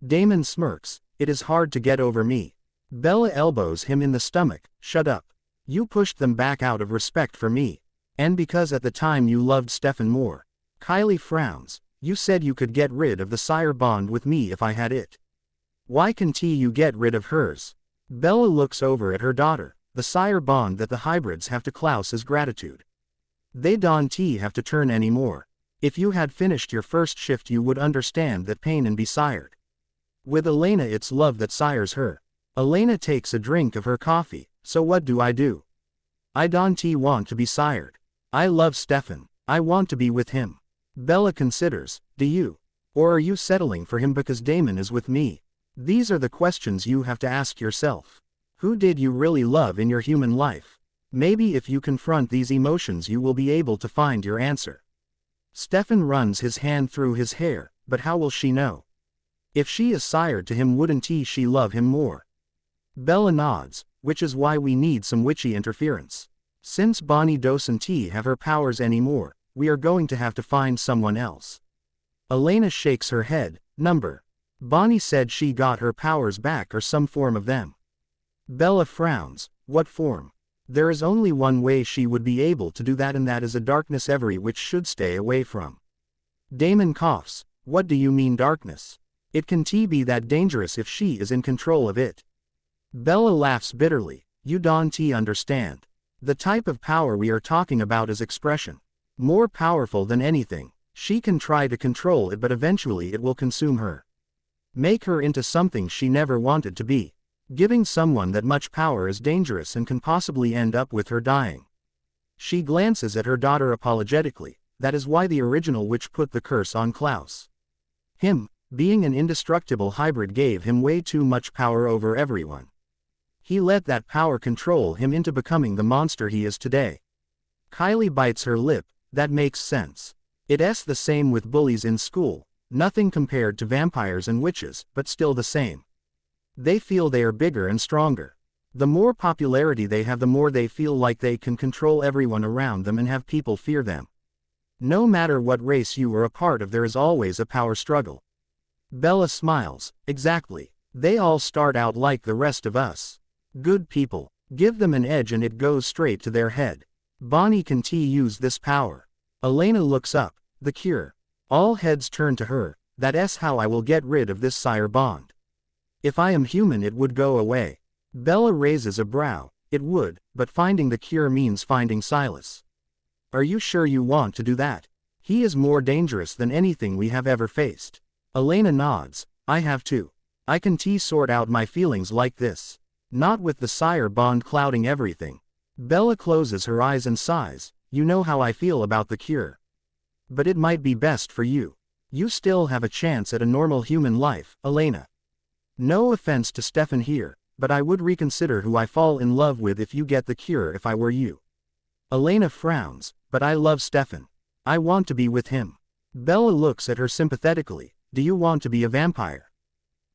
Damon smirks. It is hard to get over me. Bella elbows him in the stomach. Shut up. You pushed them back out of respect for me. And because at the time you loved Stefan more. Kylie frowns. You said you could get rid of the sire bond with me if I had it. Why can't you get rid of hers? Bella looks over at her daughter. The sire bond that the hybrids have to Klaus is gratitude. They don't have to turn anymore. If you had finished your first shift you would understand that pain and be sired. With Elena it's love that sires her. Elena takes a drink of her coffee. So what do? I don't want to be sired. I love Stefan. I want to be with him. Bella considers. Do you? Or are you settling for him because Damon is with me? These are the questions you have to ask yourself. Who did you really love in your human life? Maybe if you confront these emotions you will be able to find your answer. Stefan runs his hand through his hair. But how will she know? If she is sired to him, wouldn't she love him more? Bella nods, which is why we need some witchy interference. Since Bonnie doesn't have her powers anymore, we are going to have to find someone else. Elena shakes her head. Bonnie said she got her powers back or some form of them. Bella frowns. What form? There is only one way she would be able to do that, and that is a darkness every witch should stay away from. Damon coughs. What do you mean darkness? It can be that dangerous if she is in control of it. Bella laughs bitterly. You don't understand. The type of power we are talking about is expression. More powerful than anything. She can try to control it, but eventually it will consume her. Make her into something she never wanted to be. Giving someone that much power is dangerous and can possibly end up with her dying. She glances at her daughter apologetically. That is why the original witch put the curse on Klaus. Him, being an indestructible hybrid, gave him way too much power over everyone. He let that power control him into becoming the monster he is today. Kylie bites her lip. That makes sense. It's the same with bullies in school. Nothing compared to vampires and witches, but still the same. They feel they are bigger and stronger. The more popularity they have, the more they feel like they can control everyone around them and have people fear them. No matter what race you are a part of, there is always a power struggle. Bella smiles. Exactly. They all start out like the rest of us. Good people. Give them an edge and it goes straight to their head. Bonnie can use this power. Elena looks up. The cure. All heads turn to her. That's how I will get rid of this sire bond. If I am human it would go away. Bella raises a brow. It would, but finding the cure means finding Silas. Are you sure you want to do that? He is more dangerous than anything we have ever faced. Elena nods. I have to. I can sort out my feelings like this. Not with the sire bond clouding everything. Bella closes her eyes and sighs. You know how I feel about the cure. But it might be best for you. You still have a chance at a normal human life, Elena. No offense to Stefan here, but I would reconsider who I fall in love with if you get the cure if I were you. Elena frowns. But I love Stefan. I want to be with him. Bella looks at her sympathetically. Do you want to be a vampire?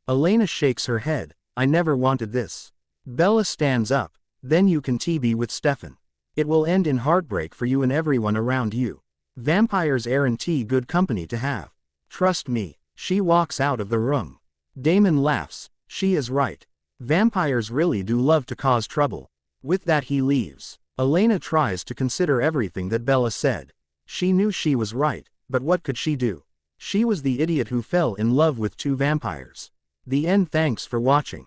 Elena shakes her head. I never wanted this. Bella stands up. Then you can be with Stefan. It will end in heartbreak for you and everyone around you. Vampires aren't good company to have. Trust me. She walks out of the room. Damon laughs. She is right. Vampires really do love to cause trouble. With that he leaves. Elena tries to consider everything that Bella said. She knew she was right, but what could she do? She was the idiot who fell in love with two vampires. The end. Thanks for watching.